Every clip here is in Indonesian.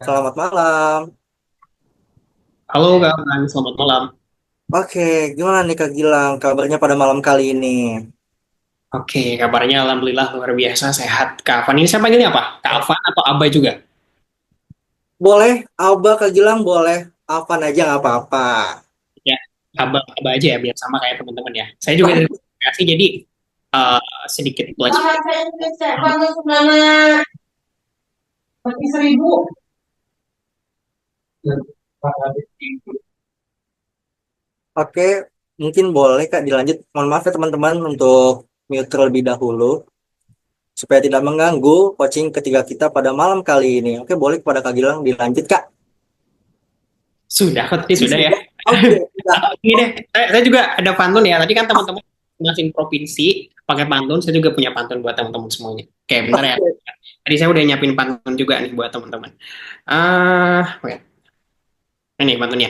Selamat malam. Halo Kak Afan, selamat malam. Oke, gimana nih Kak Gilang? Kabarnya pada malam kali ini? Oke, kabarnya Alhamdulillah luar biasa sehat. Kak Afan ini saya panggilnya apa? Kak Afan atau Abah juga? Boleh, Abah Kak Gilang boleh. Apa aja nggak apa-apa. Ya, Abah aja ya, biar sama kayak teman-teman ya. Saya juga dari Bekasi, jadi eh, sedikit belajar. Oke, mungkin boleh Kak dilanjut. Mohon maaf ya teman-teman untuk mute terlebih dahulu supaya tidak mengganggu coaching ketiga kita pada malam kali ini. Oke, boleh kepada Kak Gilang dilanjut Kak. Sudah, kok tadi sudah ya. Oke, sudah. Ini deh, saya juga ada pantun ya. Tadi kan teman-teman masing provinsi pakai pantun, saya juga punya pantun buat teman-teman semuanya. Oke, bentar ya. Oke, Tadi saya udah nyiapin pantun juga nih buat teman-teman. Oke. Ini pantunnya.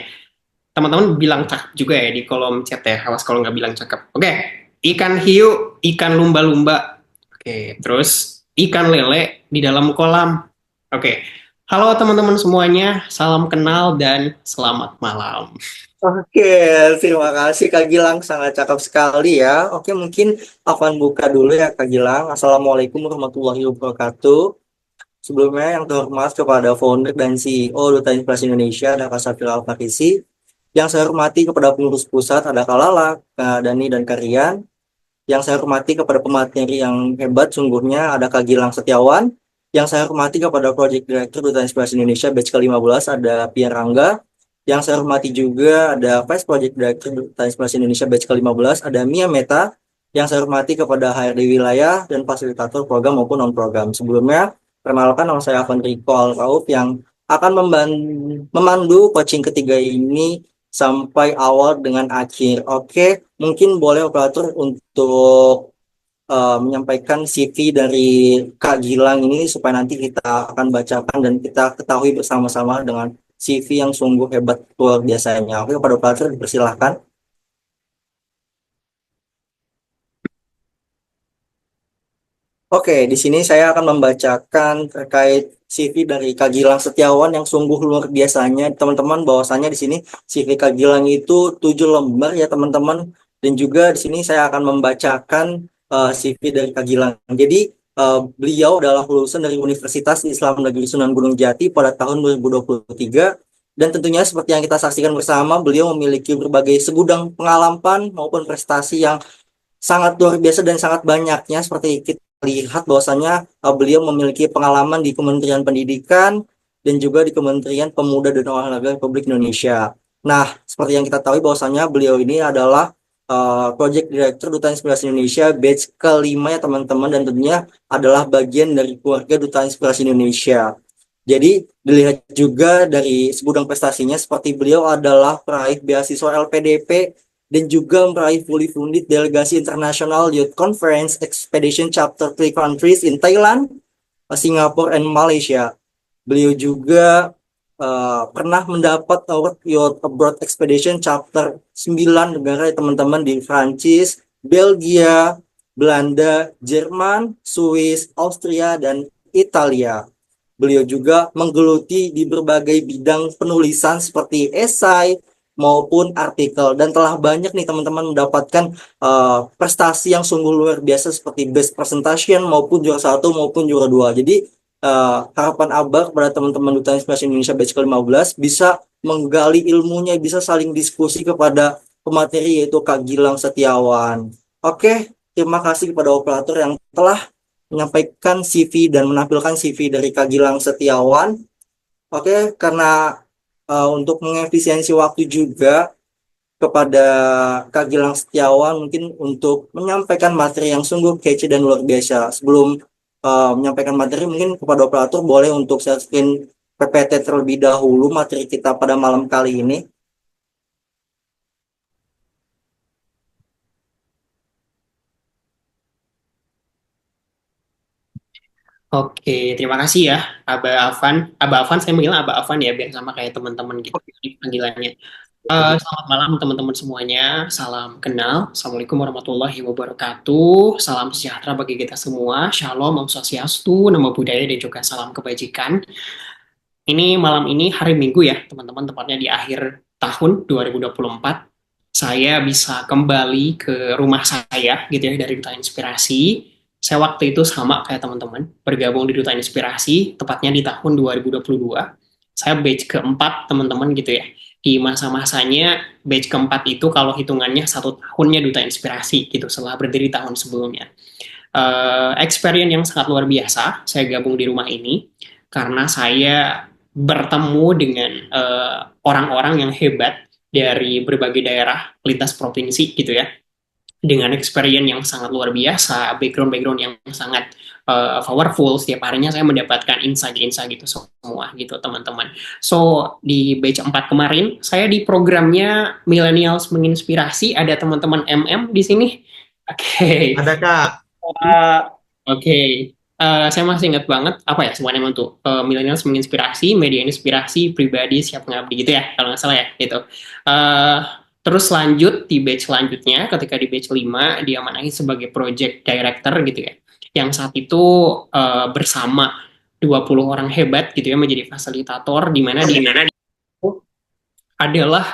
Teman-teman bilang cakep juga ya di kolom chat ya. Awas kalau nggak bilang cakep. Oke, ikan hiu, ikan lumba-lumba. Oke, terus ikan lele di dalam kolam. Oke, halo teman-teman semuanya, salam kenal dan selamat malam. oke, terima kasih Kak Gilang, sangat cakep sekali ya. Oke, mungkin akan buka dulu ya Kak Gilang. Assalamualaikum warahmatullahi wabarakatuh. Sebelumnya yang terhormat kepada founder dan CEO Duta Inspirasi Indonesia, ada Kak Safira Al-Farisi. Yang saya hormati kepada pengurus pusat, ada Kak Lala, Kak Dani, dan Kak Rian. Yang saya hormati kepada pemateri yang hebat, sungguhnya ada Kak Gilang Setiawan. Yang saya hormati kepada Project Director Duta Inspirasi Indonesia batch ke-15, ada Pierre Rangga. Yang saya hormati juga ada Vice Project Director Duta Inspirasi Indonesia batch ke-15, ada Mia Meta. Yang saya hormati kepada HRD Wilayah dan fasilitator program maupun non-program. Sebelumnya, perkenalkan nama saya Avan Riko Al-Rauf yang akan memandu coaching ketiga ini sampai awal dengan akhir. Oke, mungkin boleh operator untuk menyampaikan CV dari Kak Gilang ini supaya nanti kita akan bacakan dan kita ketahui bersama-sama dengan CV yang sungguh hebat luar biasanya. Oke, kepada operator dipersilahkan. Oke, di sini saya akan membacakan terkait CV dari Kak Gilang Setiawan yang sungguh luar biasanya. Teman-teman, bahwasannya di sini CV Kak Gilang itu 7 lembar ya teman-teman. Dan juga di sini saya akan membacakan CV dari Kak Gilang. Jadi beliau adalah lulusan dari Universitas Islam Negeri Sunan Gunung Jati pada tahun 2023. Dan tentunya seperti yang kita saksikan bersama, beliau memiliki berbagai segudang pengalaman maupun prestasi yang sangat luar biasa dan sangat banyaknya seperti kita lihat bahwasanya beliau memiliki pengalaman di Kementerian Pendidikan dan juga di Kementerian Pemuda dan Olahraga Republik Indonesia. Nah, seperti yang kita tahu bahwasanya beliau ini adalah Project Director Duta Inspirasi Indonesia batch kelima ya teman-teman, dan tentunya adalah bagian dari keluarga Duta Inspirasi Indonesia. Jadi dilihat juga dari segudang prestasinya seperti beliau adalah peraih beasiswa LPDP dan juga meraih fully funded delegasi International Youth Conference Expedition Chapter 3 countries in Thailand, Singapore, and Malaysia. Beliau juga pernah mendapat award Youth Abroad Expedition Chapter 9 negara ya teman-teman, di Prancis, Belgia, Belanda, Jerman, Swiss, Austria, dan Italia. Beliau juga menggeluti di berbagai bidang penulisan seperti esai maupun artikel, dan telah banyak nih teman-teman mendapatkan prestasi yang sungguh luar biasa seperti best presentation maupun juara satu maupun juara dua. Jadi harapan Abah kepada teman-teman Duta Inspirasi Indonesia batch ke-15 bisa menggali ilmunya, bisa saling diskusi kepada pemateri yaitu Kak Gilang Setiawan. Oke, terima kasih kepada operator yang telah menyampaikan CV dan menampilkan CV dari Kak Gilang Setiawan. Oke, karena untuk mengefisiensi waktu juga kepada Kak Gilang Setiawan mungkin untuk menyampaikan materi yang sungguh kece dan luar biasa. Sebelum menyampaikan materi, mungkin kepada operator boleh untuk share screen PPT terlebih dahulu materi kita pada malam kali ini. Oke, terima kasih ya Abah Afan. Abah Afan, saya manggil Abah Afan ya, biar sama kayak teman-teman gitu panggilannya. Selamat malam teman-teman semuanya. Salam kenal. Assalamualaikum warahmatullahi wabarakatuh. Salam sejahtera bagi kita semua. Shalom, Om Swastiastu, Namo Buddhaya, dan juga salam kebajikan. ini malam ini hari Minggu ya, teman-teman, tepatnya di akhir tahun 2024. Saya bisa kembali ke rumah saya gitu ya dari Duta Inspirasi. Saya waktu itu sama kayak teman-teman, bergabung di Duta Inspirasi, tepatnya di tahun 2022. Saya batch keempat teman-teman gitu ya. Di masa-masanya batch keempat itu kalau hitungannya 1 tahunnya Duta Inspirasi gitu setelah berdiri tahun sebelumnya. Experience yang sangat luar biasa. Saya gabung di rumah ini karena saya bertemu dengan orang-orang yang hebat dari berbagai daerah lintas provinsi gitu ya, dengan experience yang sangat luar biasa, background-background yang sangat powerful. Setiap harinya saya mendapatkan insight-insight gitu semua gitu teman-teman. So di batch 4 kemarin saya di programnya Millennials Menginspirasi, ada teman-teman MM di sini. Oke. Okay. Ada Kak. Oke. Saya masih ingat banget apa ya semuanya tuh, millennials menginspirasi, media inspirasi, pribadi siap mengabdi gitu ya kalau nggak salah ya gitu. Eh, Terus lanjut di batch selanjutnya, ketika di batch 5 dia diamanahi sebagai project director gitu ya, yang saat itu bersama 20 orang hebat gitu ya menjadi fasilitator, di mana dia adalah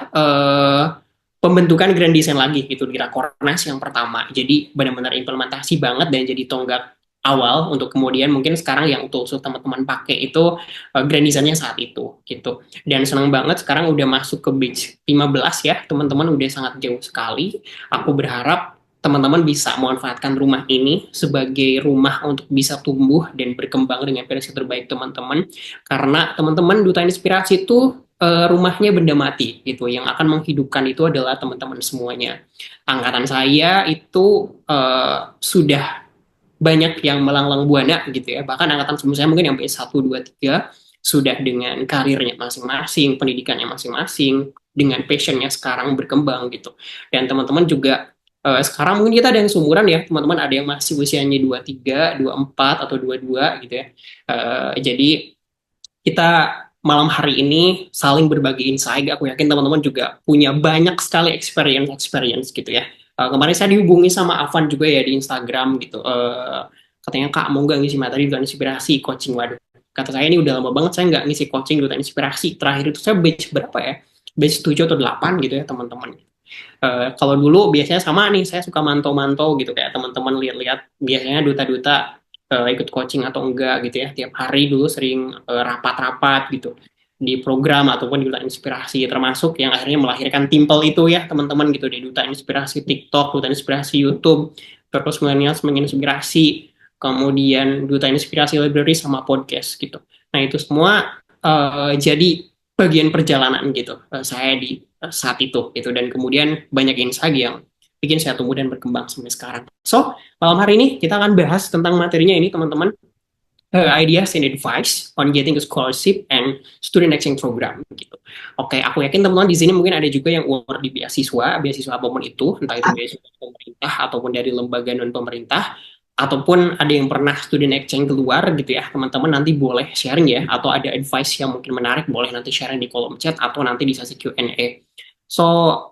pembentukan grand design lagi gitu di Rakornas yang pertama. Jadi benar-benar implementasi banget dan jadi tonggak awal untuk kemudian mungkin sekarang yang tools teman-teman pakai itu grand design-nya saat itu gitu. Dan senang banget sekarang udah masuk ke batch 15 ya, teman-teman udah sangat jauh sekali. Aku berharap teman-teman bisa memanfaatkan rumah ini sebagai rumah untuk bisa tumbuh dan berkembang dengan versi terbaik teman-teman, karena teman-teman Duta Inspirasi itu rumahnya benda mati gitu. Yang akan menghidupkan itu adalah teman-teman semuanya. Angkatan saya itu sudah banyak yang melanglang buana gitu ya. Bahkan angkatan sebelum saya mungkin sampai 1, 2, 3 sudah dengan karirnya masing-masing, pendidikannya masing-masing, dengan passionnya sekarang berkembang gitu. Dan teman-teman juga sekarang mungkin kita ada yang seumuran ya, teman-teman, ada yang masih usianya 23, 24 atau 22 gitu ya. Jadi kita malam hari ini saling berbagi insight. Aku yakin teman-teman juga punya banyak sekali experience gitu ya. Kemarin saya dihubungi sama Avan juga ya di Instagram gitu. Katanya Kak mau nggak ngisi materi Duta Inspirasi coaching. Waduh, kata saya ini udah lama banget saya nggak ngisi coaching Duta Inspirasi. Terakhir itu saya batch berapa ya? Batch 7 atau 8 gitu ya teman-teman. Kalau dulu biasanya sama nih, saya suka mantau-mantau gitu kayak teman-teman lihat-lihat biasanya duta-duta ikut coaching atau enggak gitu ya. Tiap hari dulu sering rapat-rapat gitu di program ataupun di Duta Inspirasi, termasuk yang akhirnya melahirkan Timpel itu ya teman-teman gitu, di Duta Inspirasi TikTok, Duta Inspirasi YouTube, terus Millennials Menginspirasi, kemudian Duta Inspirasi Library sama podcast gitu. Nah itu semua jadi bagian perjalanan gitu saya di saat itu gitu, dan kemudian banyak insight yang bikin saya tumbuh dan berkembang sampai sekarang. So malam hari ini kita akan bahas tentang materinya ini teman-teman, ideas and advice on getting a scholarship and student exchange program gitu. Oke, aku yakin teman-teman di sini mungkin ada juga yang award di beasiswa, beasiswa apapun itu, entah itu beasiswa pemerintah ataupun dari lembaga non pemerintah, ataupun ada yang pernah student exchange keluar gitu ya, teman-teman nanti boleh sharing ya, atau ada advice yang mungkin menarik boleh nanti sharing di kolom chat atau nanti di sesi Q&A. So,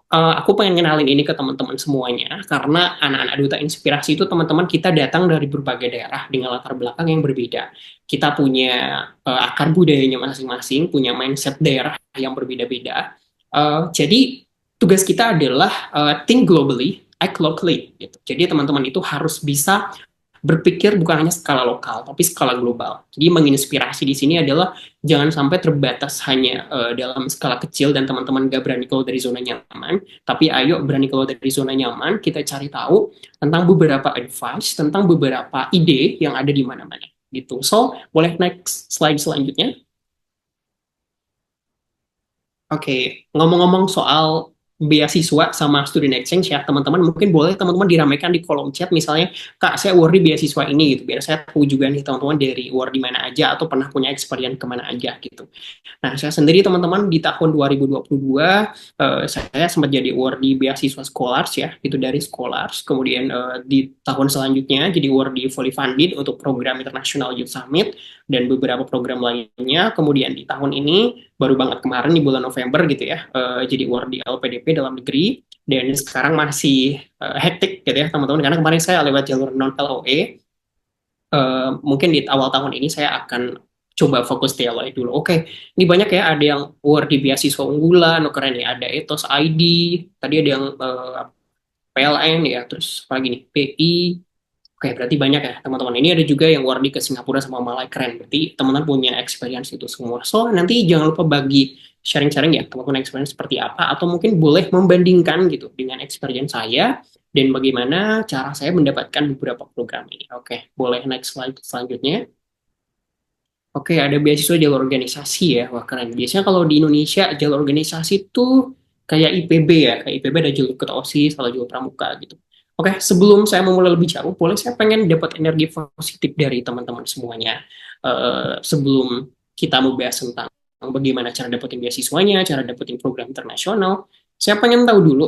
aku pengen kenalin ini ke teman-teman semuanya, karena anak-anak Duta Inspirasi itu teman-teman kita datang dari berbagai daerah dengan latar belakang yang berbeda. Kita punya akar budayanya masing-masing, punya mindset daerah yang berbeda-beda. Jadi, tugas kita adalah think globally, act locally. Gitu. Jadi, teman-teman itu harus bisa berpikir bukan hanya skala lokal, tapi skala global. Jadi menginspirasi di sini adalah jangan sampai terbatas hanya dalam skala kecil dan teman-teman gak berani keluar dari zona nyaman, tapi ayo berani keluar dari zona nyaman, kita cari tahu tentang beberapa advice, tentang beberapa ide yang ada di mana-mana. Gitu. So, boleh next slide selanjutnya. Oke, ngomong-ngomong soal beasiswa sama student exchange ya, teman-teman mungkin boleh teman-teman diramaikan di kolom chat misalnya, Kak, saya award di beasiswa ini gitu, biar saya tahu juga nih teman-teman dari award di mana aja atau pernah punya experience kemana aja gitu. Nah, saya sendiri teman-teman di tahun 2022 saya sempat jadi award di beasiswa Scholars ya, itu dari Scholars. Kemudian di tahun selanjutnya jadi award di Fully Funded untuk program International Youth Summit dan beberapa program lainnya. Kemudian di tahun ini baru banget kemarin di bulan November gitu ya, jadi award di LPDP dalam negeri, dan sekarang masih hektik gitu ya teman-teman, karena kemarin saya lewat jalur non LOE. Mungkin di awal tahun ini saya akan coba fokus TLI dulu. Oke, ini banyak ya, ada yang award di beasiswa unggulan, oh keren ya, ada Ethos ID, tadi ada yang PLN ya, terus apa lagi nih, PI. Oke, berarti banyak ya teman-teman. Ini ada juga yang wardi ke Singapura sama Malaysia, keren. Berarti teman-teman punya experience itu semua. So, nanti jangan lupa bagi sharing-sharing ya, teman-teman experience seperti apa, atau mungkin boleh membandingkan gitu dengan experience saya, dan bagaimana cara saya mendapatkan beberapa program ini. Oke, boleh next slide selanjutnya. Oke, ada beasiswa jalur organisasi ya. Wah, keren. Biasanya kalau di Indonesia, jalur organisasi tuh kayak IPB ya. Kayak IPB ada jalur ketua OSIS, atau jalur pramuka gitu. Oke, sebelum saya memulai lebih jauh, boleh saya pengen dapat energi positif dari teman-teman semuanya. Sebelum kita membahas tentang bagaimana cara dapetin beasiswanya, cara dapetin program internasional, saya pengen tahu dulu,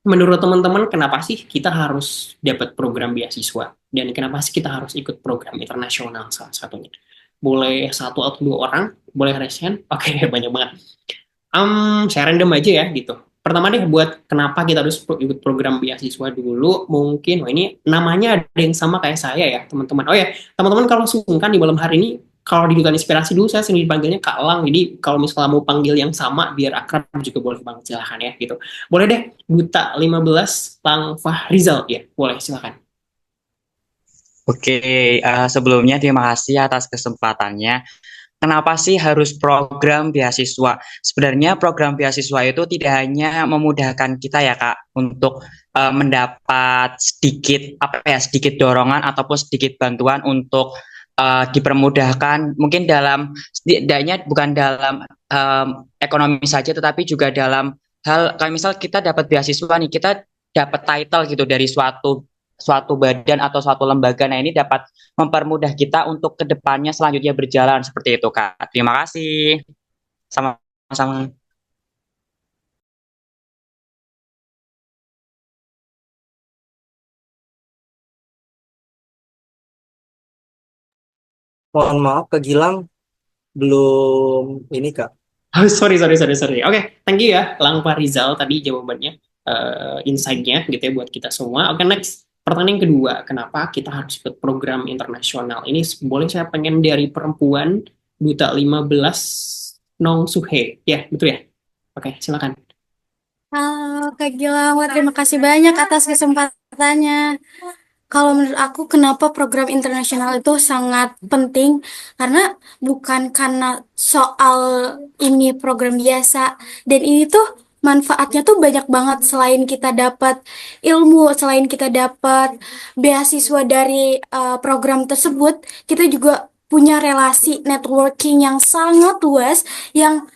menurut teman-teman kenapa sih kita harus dapat program beasiswa? Dan kenapa sih kita harus ikut program internasional salah satunya? Boleh satu atau dua orang? Boleh resen? Oke, banyak banget. Saya random aja ya gitu. Pertama deh, buat kenapa kita harus ikut program beasiswa dulu, mungkin, oh ini namanya ada yang sama kayak saya ya, teman-teman. Oh ya, teman-teman kalau sungkan di malam hari ini, kalau di Duta Inspirasi dulu saya sering dipanggilnya Kak Lang, jadi kalau misalnya mau panggil yang sama, biar akrab juga boleh banget, silahkan ya gitu. Boleh deh, Duta 15 Lang Fahrizal, ya, boleh, silahkan. Oke, sebelumnya terima kasih atas kesempatannya. Kenapa sih harus program beasiswa? Sebenarnya program beasiswa itu tidak hanya memudahkan kita ya Kak untuk mendapat sedikit dorongan ataupun sedikit bantuan untuk dipermudahkan mungkin dalam setidaknya bukan dalam ekonomi saja tetapi juga dalam hal kayak misal kita dapat beasiswa nih kita dapat title gitu dari suatu suatu badan atau suatu lembaga. Nah, ini dapat mempermudah kita untuk kedepannya selanjutnya berjalan seperti itu, Kak. Terima kasih. Sama-sama. Mohon maaf, Kak Gilang belum ini Kak. Oh, sorry. Oke, thank you ya, Lang Fahrizal tadi jawabannya, insight-nya gitu ya buat kita semua. Oke, next. Pertanyaan kedua, kenapa kita harus ikut program internasional? Ini boleh saya pengen dari perempuan, Duta 15 Nong Suhe. Ya, betul ya? Oke, silakan. Halo Kak Gilang, wah, terima kasih banyak atas kesempatannya. Kalau menurut aku, kenapa program internasional itu sangat penting? Karena bukan karena soal ini program biasa, dan ini tuh manfaatnya tuh banyak banget. Selain kita dapat ilmu, selain kita dapat beasiswa dari program tersebut, kita juga punya relasi networking yang sangat luas, yang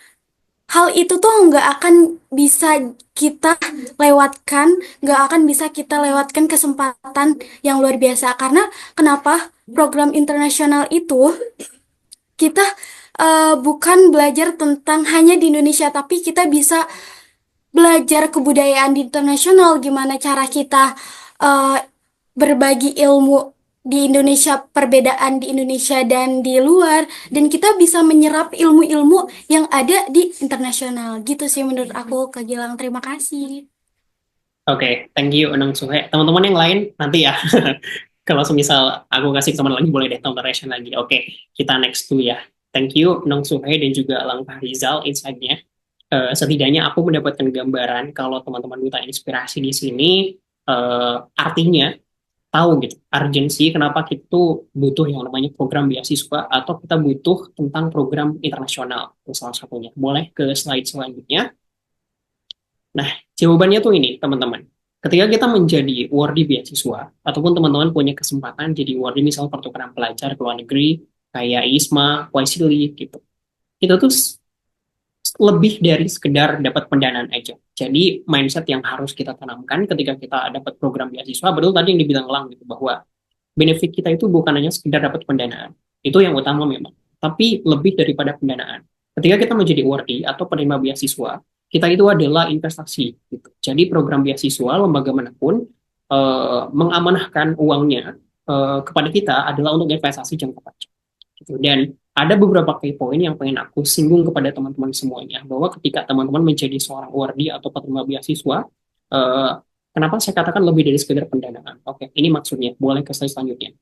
hal itu tuh nggak akan bisa kita lewatkan, nggak akan bisa kita lewatkan kesempatan yang luar biasa. Karena kenapa program internasional itu kita bukan belajar tentang hanya di Indonesia, tapi kita bisa belajar kebudayaan di internasional, gimana cara kita eh, berbagi ilmu di Indonesia, perbedaan di Indonesia dan di luar, dan kita bisa menyerap ilmu-ilmu yang ada di internasional. Gitu sih menurut aku, Kak Gilang. Terima kasih. Oke, thank you Nong Suhe. Teman-teman yang lain nanti ya. Kalau semisal aku kasih teman lagi, boleh deh teman ration lagi. Oke, kita next dulu ya. Thank you Nong Suhe dan juga Lang Fahrizal insight-nya. Setidaknya aku mendapatkan gambaran kalau teman-teman Duta Inspirasi di sini, artinya tahu gitu urgensi kenapa kita tuh butuh yang namanya program beasiswa, atau kita butuh tentang program internasional, salah satunya. Boleh ke slide selanjutnya. Nah, jawabannya tuh ini teman-teman, ketika kita menjadi awardee beasiswa ataupun teman-teman punya kesempatan jadi awardee misal pertukaran pelajar ke luar negeri kayak ISMA, YSEALI gitu, itu tuh lebih dari sekedar dapat pendanaan aja. Jadi mindset yang harus kita tanamkan ketika kita dapat program beasiswa, betul tadi yang dibilang Lang gitu, bahwa benefit kita itu bukan hanya sekedar dapat pendanaan. Itu yang utama memang. Tapi lebih daripada pendanaan. Ketika kita menjadi awardee atau penerima beasiswa, kita itu adalah investasi. Gitu. Jadi program beasiswa, lembaga manapun, mengamanahkan uangnya kepada kita adalah untuk investasi jangka panjang. Gitu. Dan ada beberapa key point yang pengen aku singgung kepada teman-teman semuanya, bahwa ketika teman-teman menjadi seorang awardee atau penerima beasiswa, eh, kenapa saya katakan lebih dari sekedar pendanaan? Oke, ini maksudnya. Boleh ke slide selanjutnya.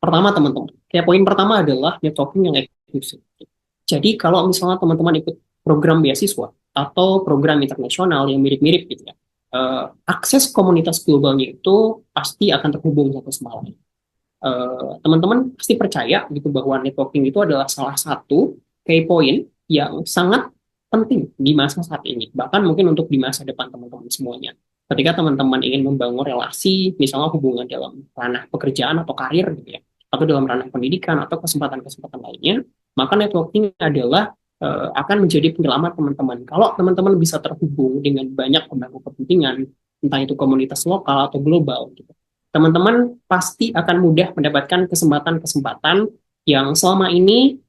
Pertama teman-teman, kayak poin pertama adalah networking yang eksklusif. Jadi kalau misalnya teman-teman ikut program beasiswa atau program internasional yang mirip-mirip gitu ya, akses komunitas globalnya itu pasti akan terhubung satu sama lain. Teman-teman pasti percaya gitu bahwa networking itu adalah salah satu key point yang sangat penting di masa saat ini, bahkan mungkin untuk di masa depan teman-teman semuanya. Ketika teman-teman ingin membangun relasi, misalnya hubungan dalam ranah pekerjaan atau karir gitu ya, atau dalam ranah pendidikan atau kesempatan-kesempatan lainnya, maka networking adalah akan menjadi penyelamat teman-teman. Kalau teman-teman bisa terhubung dengan banyak pemangku kepentingan, entah itu komunitas lokal atau global, gitu, teman-teman pasti akan mudah mendapatkan kesempatan-kesempatan yang selama ini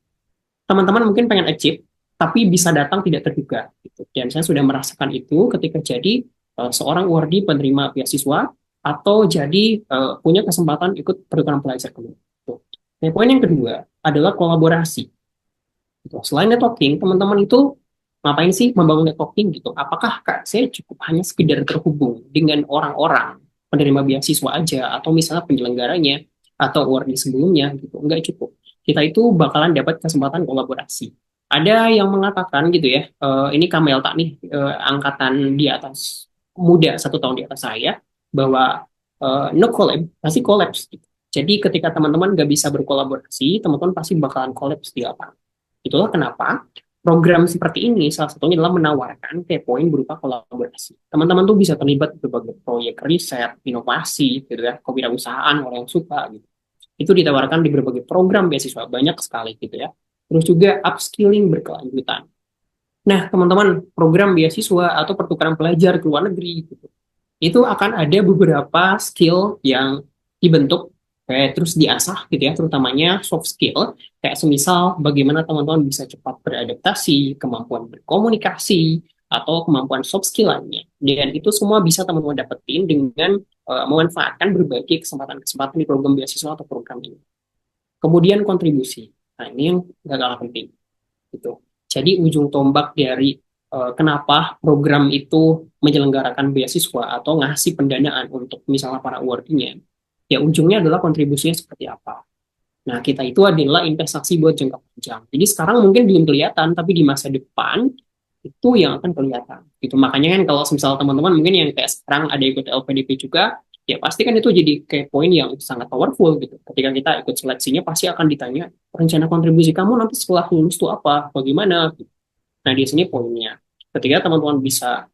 teman-teman mungkin pengen achieve, tapi bisa datang tidak terduga. Gitu. Dan saya sudah merasakan itu ketika jadi seorang awardee penerima beasiswa atau jadi punya kesempatan ikut pertukaran pelajar kedua. Gitu. Nah, poin yang kedua adalah kolaborasi. Gitu. Selain networking, teman-teman itu ngapain sih membangun networking gitu? Apakah Kak, saya cukup hanya sekedar terhubung dengan orang-orang penerima beasiswa aja atau misalnya penyelenggaranya atau awardee sebelumnya gitu? Enggak cukup. Kita itu bakalan dapat kesempatan kolaborasi. Ada yang mengatakan gitu ya, ini Kamel tak nih, angkatan di atas muda 1 tahun di atas saya, bahwa no collab, pasti collapse gitu. Jadi ketika teman-teman nggak bisa berkolaborasi, teman-teman pasti bakalan collapse di lapangan. Itulah kenapa program seperti ini salah satunya adalah menawarkan key point berupa kolaborasi. Teman-teman tuh bisa terlibat di berbagai proyek riset, inovasi, gitu ya, kewirausahaan, orang yang suka gitu. Itu ditawarkan di berbagai program beasiswa, banyak sekali gitu ya. Terus juga upskilling berkelanjutan. Nah, teman-teman, program beasiswa atau pertukaran pelajar ke luar negeri gitu, itu akan ada beberapa skill yang dibentuk kayak terus diasah gitu ya, terutamanya soft skill kayak semisal bagaimana teman-teman bisa cepat beradaptasi, kemampuan berkomunikasi atau kemampuan soft skill lainnya. Dan itu semua bisa teman-teman dapetin dengan memanfaatkan berbagai kesempatan-kesempatan di program beasiswa atau program ini. Kemudian kontribusi. Nah, ini yang gak kalah penting gitu. Jadi ujung tombak dari kenapa program itu menyelenggarakan beasiswa atau ngasih pendanaan untuk misalnya para awardee-nya, ya ujungnya adalah kontribusinya seperti apa. Nah, kita itu adalah investasi buat jangka panjang. Jadi sekarang mungkin belum kelihatan, tapi di masa depan itu yang akan kelihatan. Gitu. Makanya kan kalau misalnya teman-teman mungkin yang kayak sekarang ada ikut LPDP juga, ya pasti kan itu jadi kayak poin yang sangat powerful gitu. Ketika kita ikut seleksinya pasti akan ditanya, rencana kontribusi kamu nanti setelah lulus itu apa, bagaimana? Nah, di sini poinnya. Ketika teman-teman bisa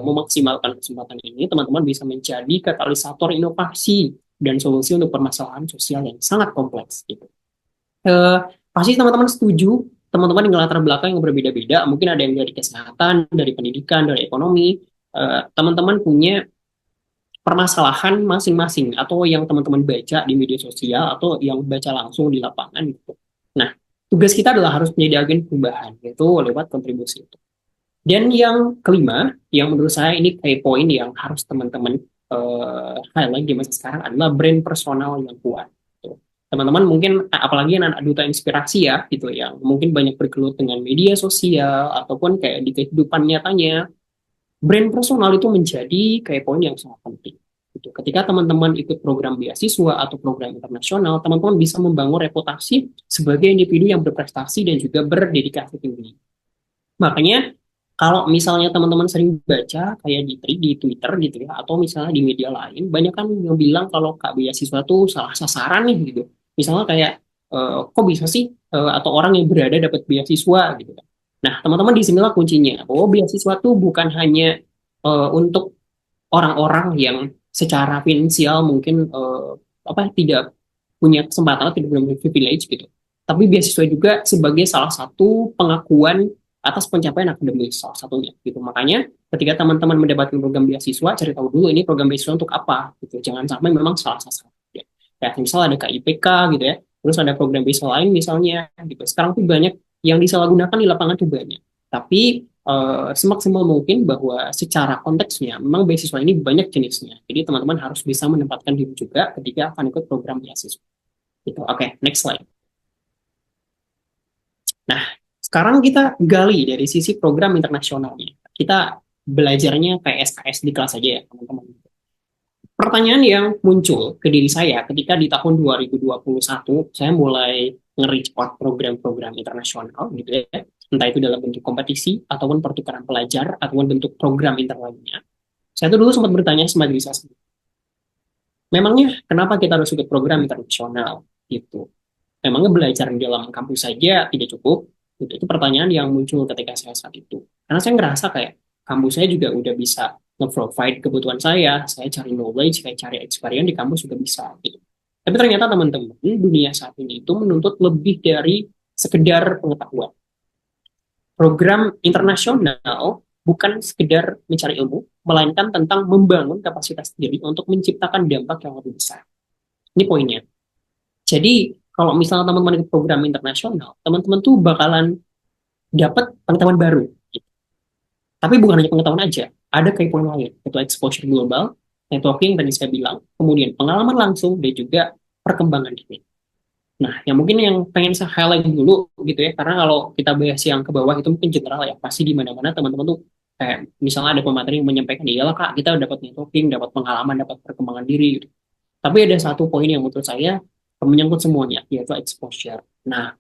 memaksimalkan kesempatan ini, teman-teman bisa menjadi katalisator inovasi dan solusi untuk permasalahan sosial yang sangat kompleks. Gitu. Pasti teman-teman setuju, teman-teman dengan latar belakang yang berbeda-beda, mungkin ada yang dari kesehatan, dari pendidikan, dari ekonomi, teman-teman punya permasalahan masing-masing atau yang teman-teman baca di media sosial atau yang baca langsung di lapangan gitu. Nah, tugas kita adalah harus menjadi agen perubahan yaitu lewat kontribusi itu. Dan yang kelima, yang menurut saya ini kayak poin yang harus teman-teman highlight di masa sekarang adalah brand personal yang kuat. Gitu. Teman-teman mungkin apalagi anak duta inspirasi ya gitu yang mungkin banyak bergelut dengan media sosial ataupun kayak di kehidupan nyatanya, brand personal itu menjadi kayak poin yang sangat penting. Gitu. Ketika teman-teman ikut program beasiswa atau program internasional, teman-teman bisa membangun reputasi sebagai individu yang berprestasi dan juga berdedikasi tinggi. Makanya kalau misalnya teman-teman sering baca kayak di Twitter gitu ya, atau misalnya di media lain, banyak kan yang bilang kalau Kak beasiswa tuh salah sasaran nih gitu. Misalnya kayak kok bisa sih atau orang yang berada dapat beasiswa gitu kan. Nah, teman-teman di sinilah kuncinya. Oh, beasiswa tuh bukan hanya untuk orang-orang yang secara finansial mungkin tidak punya kesempatan atau tidak punya privilege gitu. Tapi beasiswa juga sebagai salah satu pengakuan atas pencapaian akademis salah satunya gitu. Makanya ketika teman-teman mendapatkan program beasiswa, cari tahu dulu ini program beasiswa untuk apa gitu. Jangan sampai memang salah sasaran. Ya. Kayak misalnya ada KIPK gitu ya. Terus ada program beasiswa lain misalnya gitu. Sekarang tuh banyak yang disalahgunakan di lapangan tuh banyak. Tapi semaksimal mungkin bahwa secara konteksnya memang beasiswa ini banyak jenisnya. Jadi teman-teman harus bisa menempatkan diri juga ketika akan ikut program beasiswa. Gitu. Oke, next slide. Nah, sekarang kita gali dari sisi program internasionalnya. Kita belajarnya kayak SKS di kelas aja ya, teman-teman. pertanyaan yang muncul ke diri saya ketika di tahun 2021 saya mulai nge-reach out program-program internasional gitu ya, entah itu dalam bentuk kompetisi ataupun pertukaran pelajar ataupun bentuk program inter lainnya. Saya tuh dulu sempat bertanya sama diri saya sendiri, memangnya kenapa kita harus ikut program internasional gitu? Memangnya belajar di dalam kampus saja tidak cukup? Gitu. Itu pertanyaan yang muncul ketika saya saat itu. Karena saya ngerasa kayak kampus saya juga udah bisa nge-provide kebutuhan saya cari knowledge, saya cari experience di kampus juga bisa. Gitu. Tapi ternyata teman-teman, dunia saat ini itu menuntut lebih dari sekedar pengetahuan. Program internasional bukan sekedar mencari ilmu, melainkan tentang membangun kapasitas diri untuk menciptakan dampak yang lebih besar. Ini poinnya. Jadi, kalau misalnya teman-teman ikut program internasional, teman-teman tuh bakalan dapat pengetahuan baru. Tapi bukan hanya pengetahuan aja, ada key point lain, yaitu exposure global, networking tadi saya bilang, kemudian pengalaman langsung, dan juga perkembangan diri. Nah, yang mungkin yang pengen saya highlight dulu gitu ya, karena kalau kita bahas yang ke bawah itu mungkin general ya, pasti di mana-mana teman-teman tuh kayak misalnya ada pemateri yang menyampaikan, iyalah kak, kita dapat networking, dapat pengalaman, dapat perkembangan diri gitu. Tapi ada satu poin yang menurut saya menyangkut semuanya, yaitu exposure. Nah,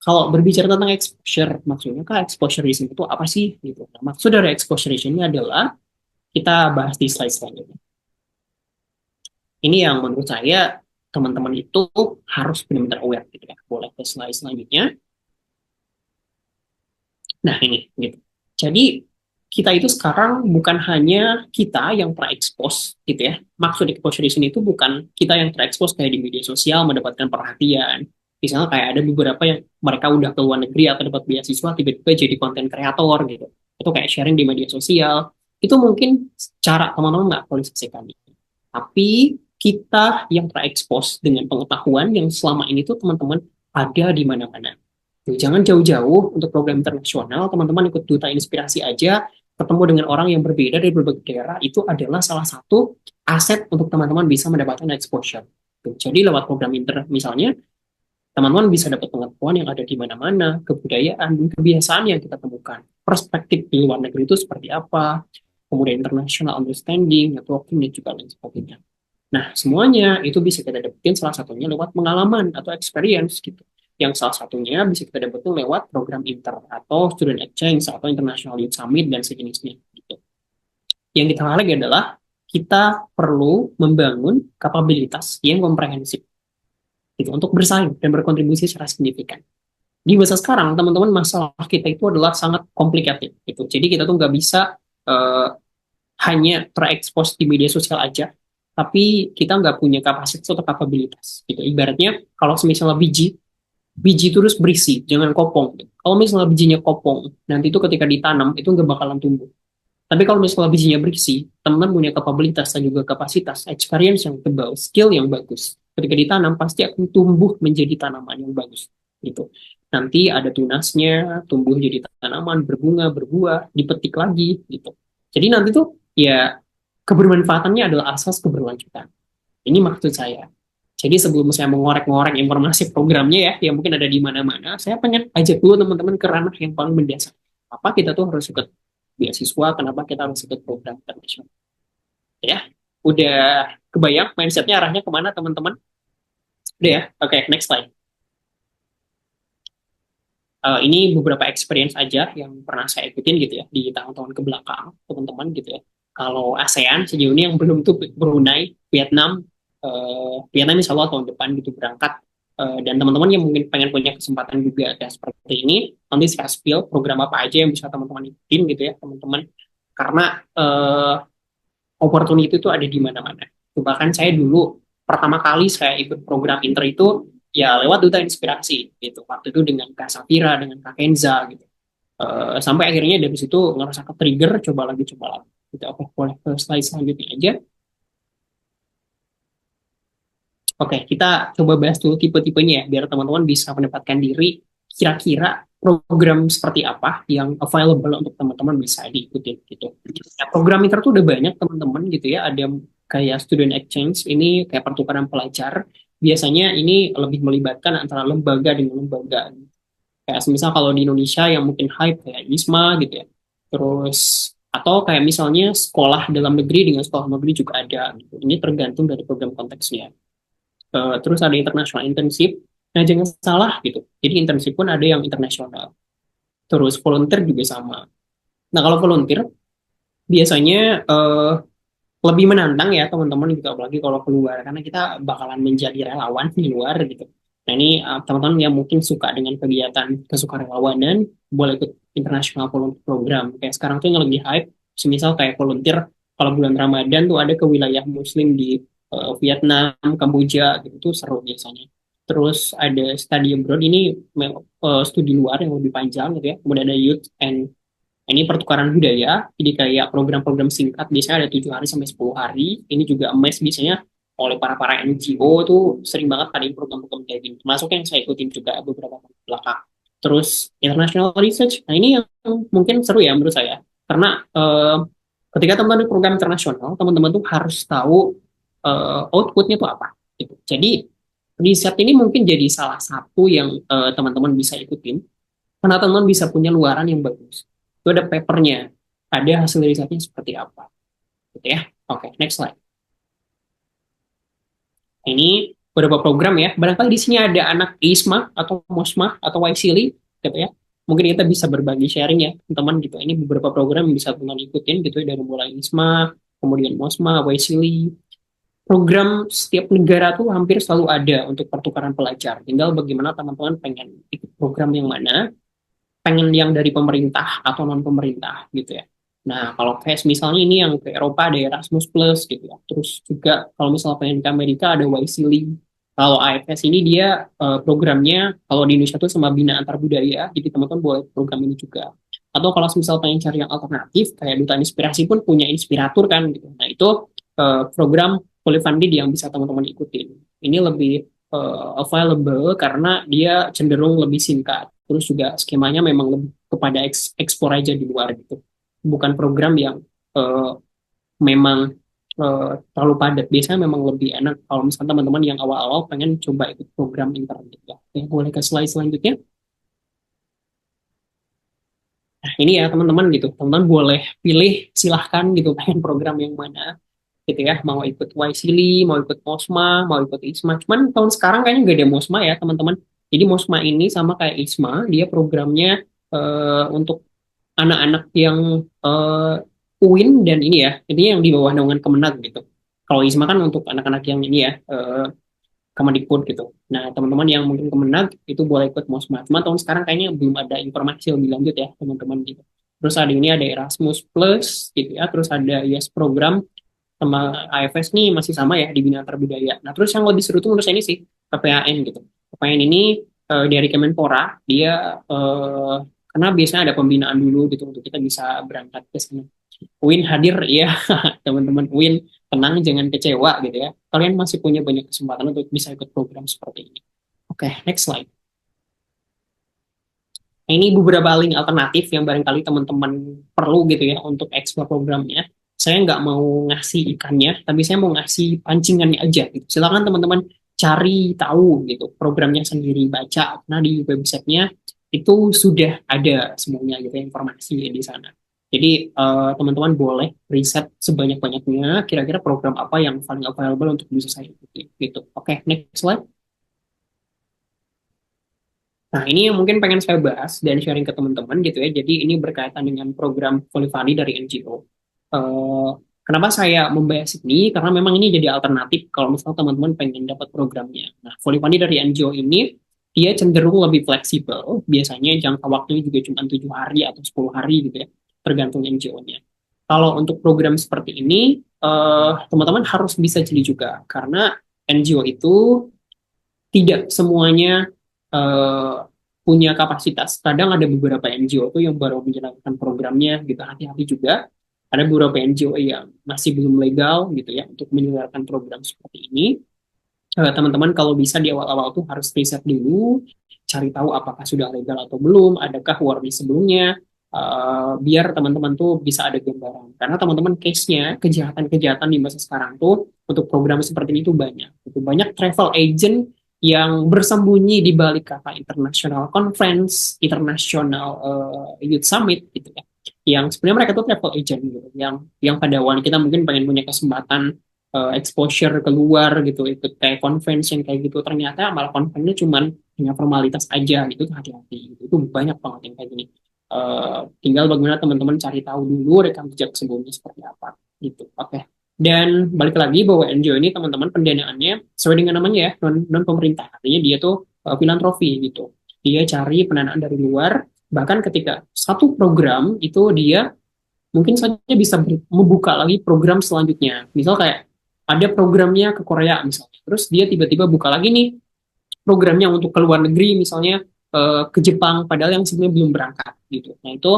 kalau berbicara tentang exposure, maksudnya kak exposure di sini itu apa sih? Gitu. Nah, maksud dari exposure di sini adalah kita bahas di slide selanjutnya. Ini yang menurut saya teman-teman itu harus benar-benar aware gitu ya. Boleh ke slide selanjutnya. Nah, ini gitu. Jadi kita itu sekarang bukan hanya kita yang terekspos gitu ya. Maksud exposure di sini itu bukan kita yang terekspos kayak di media sosial mendapatkan perhatian. Misalnya kayak ada beberapa yang mereka udah ke luar negeri atau dapat beasiswa tiba-tiba jadi konten kreator gitu. Itu kayak sharing di media sosial. Itu mungkin cara teman-teman nggak kualifikasikan itu. Tapi kita yang terekspos dengan pengetahuan yang selama ini tuh teman-teman ada di mana-mana. Jangan jauh-jauh untuk program internasional, teman-teman ikut Duta Inspirasi aja, ketemu dengan orang yang berbeda dari berbagai daerah, itu adalah salah satu aset untuk teman-teman bisa mendapatkan exposure. Jadi lewat program inter misalnya, teman-teman bisa dapat pengetahuan yang ada di mana-mana, kebudayaan, dan kebiasaan yang kita temukan. Perspektif di luar negeri itu seperti apa, kemudian international understanding, networking, dan juga lain sebagainya. Nah, semuanya itu bisa kita dapetin salah satunya lewat pengalaman atau experience gitu. Yang salah satunya bisa kita dapetin lewat program inter atau student exchange atau international youth summit dan sejenisnya gitu. Yang kita lagi adalah kita perlu membangun kapabilitas yang komprehensif gitu, untuk bersaing dan berkontribusi secara signifikan. Di masa sekarang, teman-teman, masalah kita itu adalah sangat complicated gitu. Jadi kita tuh nggak bisa hanya terekspos di media sosial aja, tapi kita nggak punya kapasitas atau kapabilitas gitu. Ibaratnya kalau misalnya biji terus berisi, jangan kopong. Kalau misalnya bijinya kopong, nanti itu ketika ditanam itu nggak bakalan tumbuh. Tapi kalau misalnya bijinya berisi, teman-teman punya kapabilitas dan juga kapasitas, experience yang tebal, skill yang bagus. Ketika ditanam pasti akan tumbuh menjadi tanaman yang bagus gitu. Nanti ada tunasnya, tumbuh jadi tanaman, berbunga, berbuah, dipetik lagi gitu. Jadi nanti tuh ya kebermanfaatannya adalah asas keberlanjutan. Ini maksud saya. Jadi sebelum saya mengorek-ngorek informasi programnya ya, yang mungkin ada di mana-mana, saya pengen ajak dulu teman-teman ke ranah yang paling mendasar. Apa kita tuh harus ikut beasiswa, kenapa kita harus ikut program internasional. Ya, udah kebayang mindsetnya arahnya kemana teman-teman? Udah ya? Oke, next slide. Ini beberapa experience aja yang pernah saya ikutin gitu ya di tahun-tahun ke belakang teman-teman gitu ya. Kalau ASEAN sejauh ini yang belum tuh Brunei, Vietnam, Vietnam insya Allah tahun depan gitu berangkat. Dan teman-teman yang mungkin pengen punya kesempatan juga ada seperti ini, nanti saya spill program apa aja yang bisa teman-teman ikutin gitu ya teman-teman. Karena opportunity itu ada di mana-mana. Bahkan saya dulu pertama kali saya ikut program inter itu ya lewat Duta Inspirasi gitu. Waktu itu dengan Kak Safira, dengan Kak Kenza gitu. Sampai akhirnya dari situ ngerasa ke-trigger, coba lagi. Gitu. Oke, boleh ke slide selanjutnya aja. Oke, kita coba bahas dulu tipe-tipenya ya, biar teman-teman bisa mendapatkan diri kira-kira program seperti apa yang available untuk teman-teman bisa diikuti gitu. Nah, program inter tuh udah banyak teman-teman gitu ya, ada kayak student exchange, ini kayak pertukaran pelajar. Biasanya ini lebih melibatkan antara lembaga dengan lembaga. Kayak misal kalau di Indonesia yang mungkin hype kayak ISMA gitu ya. Terus Atau kayak misalnya sekolah dalam negeri dengan sekolah negeri juga ada gitu. Ini tergantung dari program konteksnya. Terus ada international internship. Nah, jangan salah gitu. Jadi internship pun ada yang internasional. Terus volunteer juga sama. Nah, kalau volunteer biasanya lebih menantang ya teman-teman gitu, apalagi kalau keluar karena kita bakalan menjadi relawan di luar gitu. Nah, ini teman-teman yang mungkin suka dengan kegiatan kesukarelawanan boleh ikut international volunteer program. Kayak sekarang tuh yang lagi hype, semisal kayak volunteer kalau bulan Ramadan tuh ada ke wilayah Muslim di Vietnam, Kamboja gitu tuh seru biasanya. Terus ada study abroad ini studi luar yang lebih panjang gitu ya. Kemudian ada youth and ini pertukaran budaya, jadi kayak program-program singkat, biasanya ada 7 hari sampai 10 hari. Ini juga emes biasanya oleh para NGO tuh sering banget ada program-program kayak gini. Termasuk yang saya ikutin juga beberapa tahun belakang. Terus international research, nah ini yang mungkin seru ya menurut saya. Karena ketika teman-teman di program internasional, teman-teman tuh harus tahu outputnya tuh apa. Gitu. Jadi riset ini mungkin jadi salah satu yang teman-teman bisa ikutin karena teman-teman bisa punya luaran yang bagus. Itu ada papernya, ada hasil risetnya seperti apa, gitu ya. Oke, next slide. Ini beberapa program ya. Barangkali di sini ada anak ISMA atau MOSMA atau YSEALI, gitu ya. Mungkin kita bisa berbagi sharing ya, teman-teman gitu. Ini beberapa program yang bisa teman ikutin gitu ya, dari mulai ISMA, kemudian MOSMA, YSEALI. Program setiap negara tuh hampir selalu ada untuk pertukaran pelajar. Tinggal bagaimana teman-teman pengen ikut program yang mana, pengen yang dari pemerintah atau non pemerintah gitu ya. Nah, kalau kayak misalnya ini yang ke Eropa ada Erasmus Plus gitu ya. Terus juga kalau misalnya pengen ke Amerika ada YSEALI. Kalau AFS ini dia programnya kalau di Indonesia tuh sama Bina Antar Budaya, jadi teman-teman boleh program ini juga. Atau kalau misalnya pengen cari yang alternatif, kayak Duta Inspirasi pun punya inspiratur kan gitu. Nah, itu program fully funded yang bisa teman-teman ikutin. Ini lebih available karena dia cenderung lebih singkat. Terus juga skemanya memang lebih kepada ekspor aja di luar gitu. Bukan program yang memang terlalu padat. Biasanya memang lebih enak kalau misalnya teman-teman yang awal-awal pengen coba ikut program intern gitu ya. Oke, boleh ke slide selanjutnya. Nah, ini ya teman-teman gitu. Teman-teman boleh pilih silahkan gitu pengen program yang mana gitu ya, mau ikut YSEALI, mau ikut MOSMA, mau ikut ISMA. Cuman tahun sekarang kayaknya nggak ada MOSMA ya teman-teman. Jadi MOSMA ini sama kayak ISMA, dia programnya untuk anak-anak yang UIN dan ini ya, ini yang di bawah naungan Kemenag gitu. Kalau ISMA kan untuk anak-anak yang ini ya, Kemendikbud gitu. Nah, teman-teman yang mungkin Kemenag itu boleh ikut MOSMA. Cuma tahun sekarang kayaknya belum ada informasi lebih lanjut ya teman-teman gitu. Terus ada ini ada Erasmus Plus gitu ya, terus ada YES program sama AFS nih masih sama ya di bina budaya. Nah, terus yang lebih seru tuh menurut saya ini sih PPAN gitu. PPAN ini dari Kemenpora, dia karena biasanya ada pembinaan dulu gitu untuk kita bisa berangkat ke sana. UIN hadir ya, teman-teman UIN tenang jangan kecewa gitu ya. Kalian masih punya banyak kesempatan untuk bisa ikut program seperti ini. Oke, next slide. Nah, ini beberapa link alternatif yang barangkali teman-teman perlu gitu ya untuk eksplor programnya. Saya nggak mau ngasih ikannya, tapi saya mau ngasih pancingannya aja. Gitu. Silakan teman-teman cari tahu gitu programnya sendiri, baca. Nah di websitenya itu sudah ada semuanya gitu informasi di sana. Jadi teman-teman boleh riset sebanyak-banyaknya kira-kira program apa yang paling available untuk bisa saya ikuti gitu. Oke, next slide. Nah, ini yang mungkin pengen saya bahas dan sharing ke teman-teman gitu ya. Jadi ini berkaitan dengan program Fully Funded dari NGO. Kenapa saya membahas ini? Karena memang ini jadi alternatif kalau misalnya teman-teman pengen dapat programnya. Nah, Fully Funded dari NGO ini dia cenderung lebih fleksibel. Biasanya jangka waktunya juga cuma 7 hari atau 10 hari gitu ya, tergantung NGO-nya. Kalau untuk program seperti ini, teman-teman harus bisa jeli juga karena NGO itu tidak semuanya punya kapasitas. Kadang ada beberapa NGO tuh yang baru menjalankan programnya gitu, hati-hati juga. Ada beberapa NGO yang masih belum legal gitu ya untuk menjalankan program seperti ini. Teman-teman kalau bisa di awal-awal tuh harus riset dulu, cari tahu apakah sudah legal atau belum, adakah warning sebelumnya, biar teman-teman tuh bisa ada gambaran. Karena teman-teman case-nya, kejahatan-kejahatan di masa sekarang tuh untuk program seperti ini tuh banyak. Itu banyak travel agent yang bersembunyi di balik kata international conference, international youth summit gitu ya, yang sebenarnya mereka tuh travel agent gitu, yang pada awalnya kita mungkin pengen punya kesempatan exposure keluar gitu, ikut kayak conference yang kayak gitu, ternyata malah conference-nya cuman hanya formalitas aja gitu, tuh hati-hati gitu. Itu banyak banget yang kayak gini. Tinggal bagaimana teman-teman cari tahu dulu rekam jejak sebelumnya seperti apa gitu. Oke. Dan balik lagi bahwa NGO ini teman-teman pendanaannya sesuai dengan namanya ya, non pemerintah. Artinya dia tuh filantropi gitu. Dia cari pendanaan dari luar, bahkan ketika satu program itu dia mungkin saja bisa membuka lagi program selanjutnya. Misal kayak ada programnya ke Korea misalnya, terus dia tiba-tiba buka lagi nih programnya untuk ke luar negeri misalnya ke Jepang, padahal yang sebenarnya belum berangkat gitu. Nah itu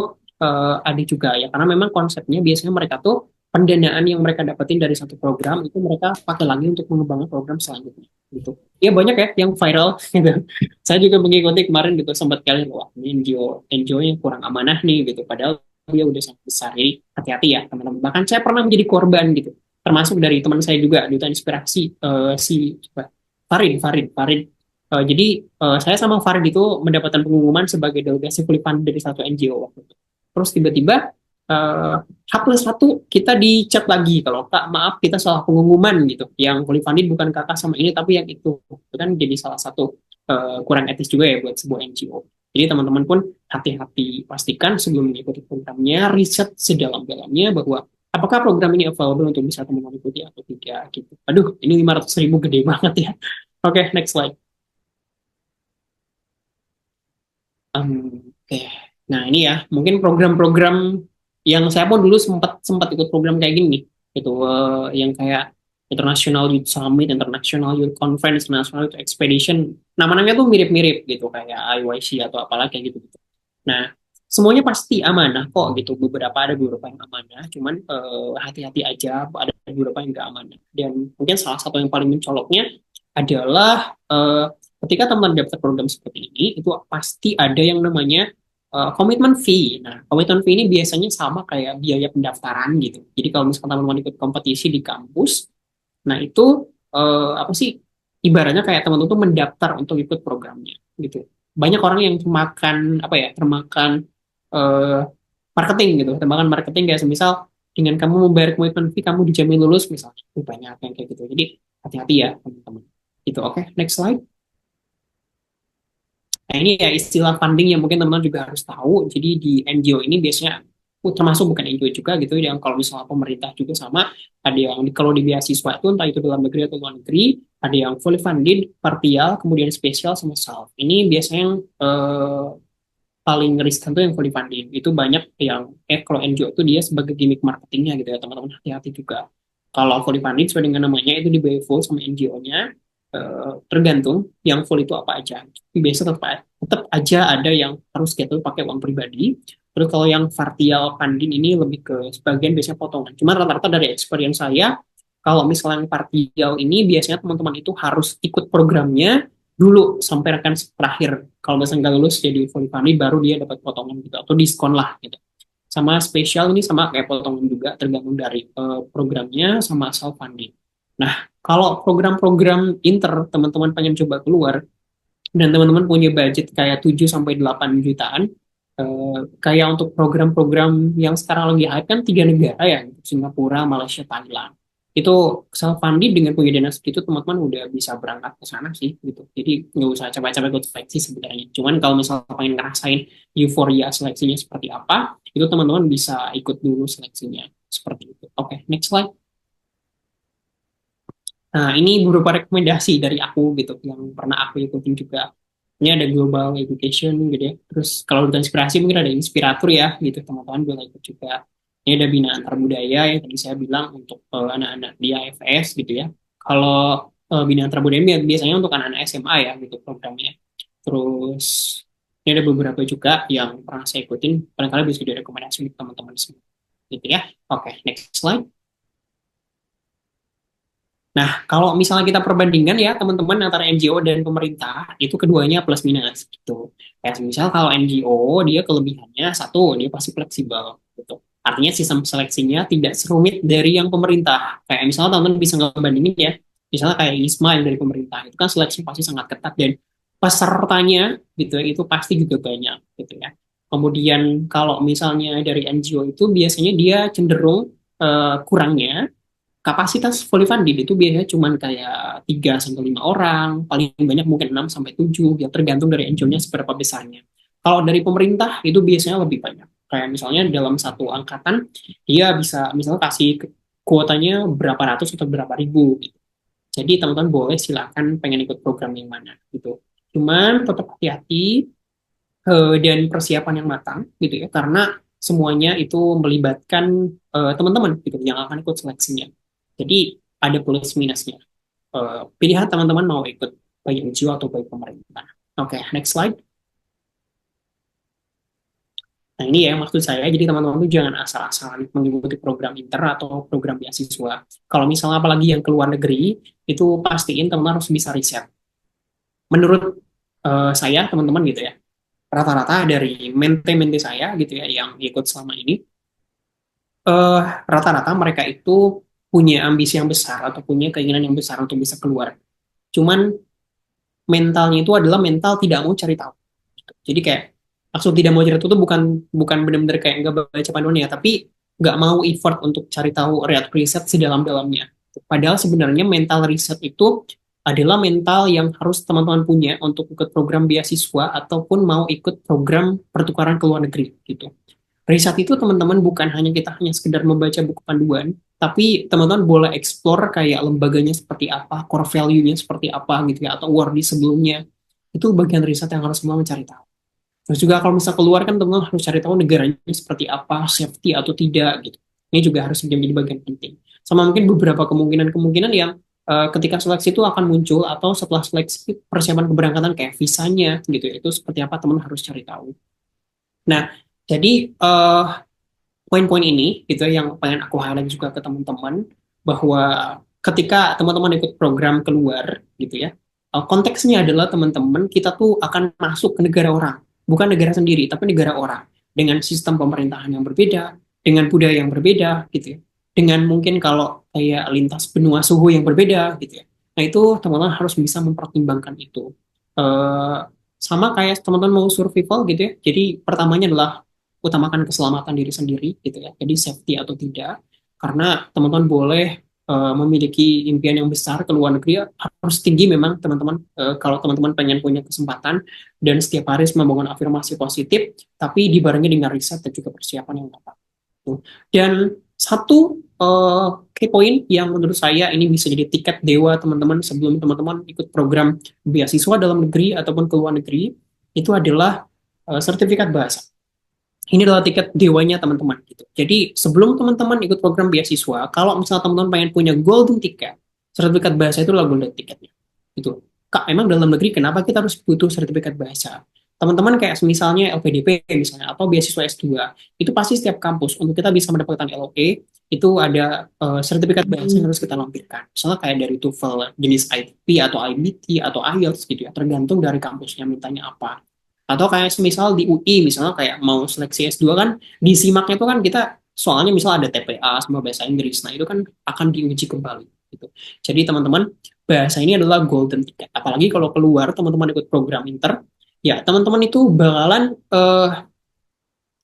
ada juga ya, karena memang konsepnya biasanya mereka tuh pendanaan yang mereka dapetin dari satu program itu mereka pakai lagi untuk mengembangkan program selanjutnya gitu. Ya banyak ya yang viral gitu. Saya juga mengikuti kemarin gitu, sempat kali wah ini NGO yang kurang amanah nih gitu, padahal dia udah sangat besar. Jadi hati-hati ya teman-teman. Bahkan saya pernah menjadi korban gitu, termasuk dari teman saya juga duta inspirasi si Farid. Saya sama Farid itu mendapatkan pengumuman sebagai delegasi fully funded dari satu NGO waktu itu. Terus tiba-tiba H+1 kita di chat lagi kalau kak maaf kita salah pengumuman gitu. Yang fully funded bukan kakak sama ini tapi yang itu kan jadi salah satu kurang etis juga ya buat sebuah NGO. Jadi teman-teman pun hati-hati, pastikan sebelum mengikuti programnya riset sedalam-dalamnya bahwa apakah program ini available untuk bisa teman-teman ikuti atau tidak gitu. Aduh, ini 500.000 gede banget ya. Oke, next slide. Oke. Nah, ini ya, mungkin program-program yang saya pun dulu sempat sempat ikut program kayak gini nih. Itu yang kayak International Youth Summit, International Youth Conference, International Youth Expedition. Nama-namanya tuh mirip-mirip gitu, kayak IYC atau apalah kayak gitu. Nah, semuanya pasti amanah kok gitu. Ada beberapa yang amanah, cuman hati-hati aja, ada beberapa yang nggak amanah. Dan mungkin salah satu yang paling mencoloknya adalah ketika teman dapat program seperti ini, itu pasti ada yang namanya komitmen fee. Nah, komitmen fee ini biasanya sama kayak biaya pendaftaran gitu. Jadi kalau misalkan teman-teman ikut kompetisi di kampus, nah itu apa sih? Ibaratnya kayak teman-teman tuh mendaftar untuk ikut programnya gitu. Banyak orang yang termakan eh, marketing gitu, termakan marketing kayak semisal dengan kamu membayar komitmen fee kamu dijamin lulus misalnya. Itu banyak yang kayak gitu. Jadi hati-hati ya teman-teman. Itu oke, next slide. Nah, ini ya istilah funding yang mungkin teman-teman juga harus tahu. Jadi di NGO ini biasanya termasuk bukan NGO juga gitu, yang kalau misalnya pemerintah juga sama, ada yang kalau di beasiswa itu entah itu dalam negeri atau luar negeri, ada yang fully funded, partial, kemudian spesial sama self. Ini biasanya yang paling riskan tuh yang fully funded. Itu banyak yang kalau NGO itu dia sebagai gimmick marketingnya gitu ya teman-teman, hati-hati juga. Kalau fully funded sesuai dengan namanya itu dibayar full sama NGO-nya, tergantung yang full itu apa aja. Tapi biasanya tetap aja ada yang harus kita pakai uang pribadi. Terus kalau yang partial funding ini lebih ke sebagian biasanya potongan. Cuma rata-rata dari experience saya, kalau misalnya yang partial ini biasanya teman-teman itu harus ikut programnya dulu sampai rekan terakhir. Kalau misalnya nggak lulus jadi fully funded baru dia dapat potongan gitu atau diskon lah gitu. Sama spesial ini sama kayak potongan juga tergantung dari programnya sama self funding. Nah, kalau program-program inter teman-teman pengen coba keluar dan teman-teman punya budget kayak 7 sampai 8 jutaan, kayak untuk program-program yang sekarang lagi hype kan 3 negara ya, Singapura, Malaysia, Thailand. Itu self funded dengan punya dana segitu teman-teman udah bisa berangkat ke sana sih gitu. Jadi nggak usah capek-capek ikut seleksi sebenarnya. Cuman kalau misalnya pengen ngerasain euforia seleksinya seperti apa, itu teman-teman bisa ikut dulu seleksinya seperti itu. Oke, next slide. Nah, ini beberapa rekomendasi dari aku gitu, yang pernah aku ikutin juga. Ini ada Global Education gitu ya. Terus kalau udah inspirasi mungkin ada Inspiratur ya gitu, teman-teman boleh ikut juga. Ini ada Bina Antar Budaya yang tadi saya bilang untuk anak-anak di AFS gitu ya. Kalau Bina Antar Budaya biasanya untuk anak-anak SMA ya gitu programnya. Terus ini ada beberapa juga yang pernah saya ikutin, barangkali bisa direkomendasi untuk teman-teman semua. Gitu ya. Oke, next slide. Nah, kalau misalnya kita perbandingkan ya teman-teman antara NGO dan pemerintah, itu keduanya plus minus gitu. Kayak misal kalau NGO dia kelebihannya satu, dia pasti fleksibel gitu. Artinya sistem seleksinya tidak serumit dari yang pemerintah. Kayak misalnya teman-teman bisa ngebandingin ya, misalnya kayak ISMA yang dari pemerintah, itu kan seleksi pasti sangat ketat dan pesertanya gitu ya, itu pasti juga banyak gitu ya. Kemudian kalau misalnya dari NGO itu biasanya dia cenderung kurangnya kapasitas fully funded itu biasanya cuma kayak 3 sampai 5 orang, paling banyak mungkin 6 sampai 7, ya tergantung dari NGO-nya seberapa besarnya. Kalau dari pemerintah itu biasanya lebih banyak. Kayak misalnya dalam satu angkatan dia bisa misalnya kasih kuotanya berapa ratus atau berapa ribu gitu. Jadi teman-teman boleh silakan pengen ikut program yang mana gitu. Cuman tetap hati-hati dan persiapan yang matang gitu ya, karena semuanya itu melibatkan teman-teman gitu yang akan ikut seleksinya. Jadi ada plus minusnya. Pilihan teman-teman mau ikut baik NGO atau baik pemerintah. Oke, next slide. Nah ini ya maksud saya, jadi teman-teman tuh jangan asal-asalan mengikuti program inter atau program beasiswa. Kalau misalnya apalagi yang ke luar negeri, itu pastiin teman-teman harus bisa riset. Menurut saya, teman-teman gitu ya, rata-rata dari mente-mente saya gitu ya yang ikut selama ini, rata-rata mereka itu punya ambisi yang besar atau punya keinginan yang besar untuk bisa keluar. Cuman mentalnya itu adalah mental tidak mau cari tahu. Jadi kayak maksud tidak mau cari tahu itu bukan bukan benar-benar kayak nggak baca panduan ya, tapi nggak mau effort untuk cari tahu riset sedalam-dalamnya. Padahal sebenarnya mental riset itu adalah mental yang harus teman-teman punya untuk ikut program beasiswa ataupun mau ikut program pertukaran ke luar negeri gitu. Riset itu teman-teman bukan hanya kita hanya sekedar membaca buku panduan, tapi teman-teman boleh explore kayak lembaganya seperti apa, core value-nya seperti apa gitu ya, atau awardee sebelumnya. Itu bagian riset yang harus semua mencari tahu. Terus juga kalau misal keluar kan teman-teman harus cari tahu negaranya seperti apa, safety atau tidak gitu. Ini juga harus menjadi bagian penting. Sama mungkin beberapa kemungkinan-kemungkinan yang ketika seleksi itu akan muncul atau setelah seleksi persiapan keberangkatan kayak visanya gitu ya. Itu seperti apa teman harus cari tahu. Nah, jadi poin-poin ini gitu ya, yang pengen aku highlight juga ke teman-teman bahwa ketika teman-teman ikut program keluar gitu ya, konteksnya adalah teman-teman kita tuh akan masuk ke negara orang, bukan negara sendiri tapi negara orang dengan sistem pemerintahan yang berbeda, dengan budaya yang berbeda gitu ya, dengan mungkin kalau kayak lintas benua suhu yang berbeda gitu ya. Nah itu teman-teman harus bisa mempertimbangkan itu. Eh, Sama kayak teman-teman mau survival gitu ya. Jadi pertamanya adalah utamakan keselamatan diri sendiri gitu ya. Jadi safety atau tidak. Karena teman-teman boleh memiliki impian yang besar ke luar negeri, harus tinggi memang teman-teman, kalau teman-teman pengen punya kesempatan dan setiap hari membangun afirmasi positif, tapi dibarengi dengan riset dan juga persiapan yang tepat. Dan satu key point yang menurut saya ini bisa jadi tiket dewa teman-teman sebelum teman-teman ikut program beasiswa dalam negeri ataupun ke luar negeri, itu adalah sertifikat bahasa. Ini adalah tiket dewanya teman-teman gitu. Jadi sebelum teman-teman ikut program beasiswa, kalau misalnya teman-teman pengen punya golden ticket, sertifikat bahasa itu adalah golden ticketnya. Gitu. Kak, emang dalam negeri kenapa kita harus butuh sertifikat bahasa? Teman-teman kayak misalnya LPDP misalnya atau beasiswa S2, itu pasti setiap kampus untuk kita bisa mendapatkan LOE itu ada sertifikat bahasa yang harus kita lampirkan. Misalnya kayak dari TOEFL jenis ITP atau IBT atau IELTS gitu ya, tergantung dari kampusnya mintanya apa. Atau kayak misal di UI, misalnya kayak mau seleksi S2 kan, di SIMAK itu kan kita soalnya misal ada TPA sama bahasa Inggris, nah itu kan akan diuji kembali. Gitu. Jadi teman-teman, bahasa ini adalah golden ticket. Apalagi kalau keluar teman-teman ikut program inter, ya teman-teman itu bakalan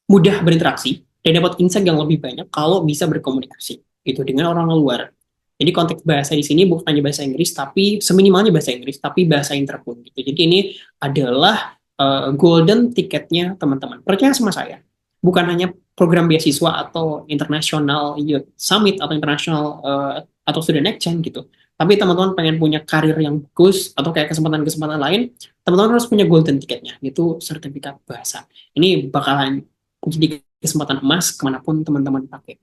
mudah berinteraksi dan dapat insight yang lebih banyak kalau bisa berkomunikasi gitu dengan orang luar. Jadi konteks bahasa di sini bukan hanya bahasa Inggris, tapi seminimalnya bahasa Inggris, tapi bahasa inter pun gitu. Jadi ini adalah golden ticketnya teman-teman. Percaya sama saya, bukan hanya program beasiswa atau international youth summit atau international atau student exchange gitu. Tapi teman-teman pengen punya karir yang bagus atau kayak kesempatan-kesempatan lain, teman-teman harus punya golden ticketnya, yaitu sertifikat bahasa. Ini bakalan jadi kesempatan emas kemanapun teman-teman pakai.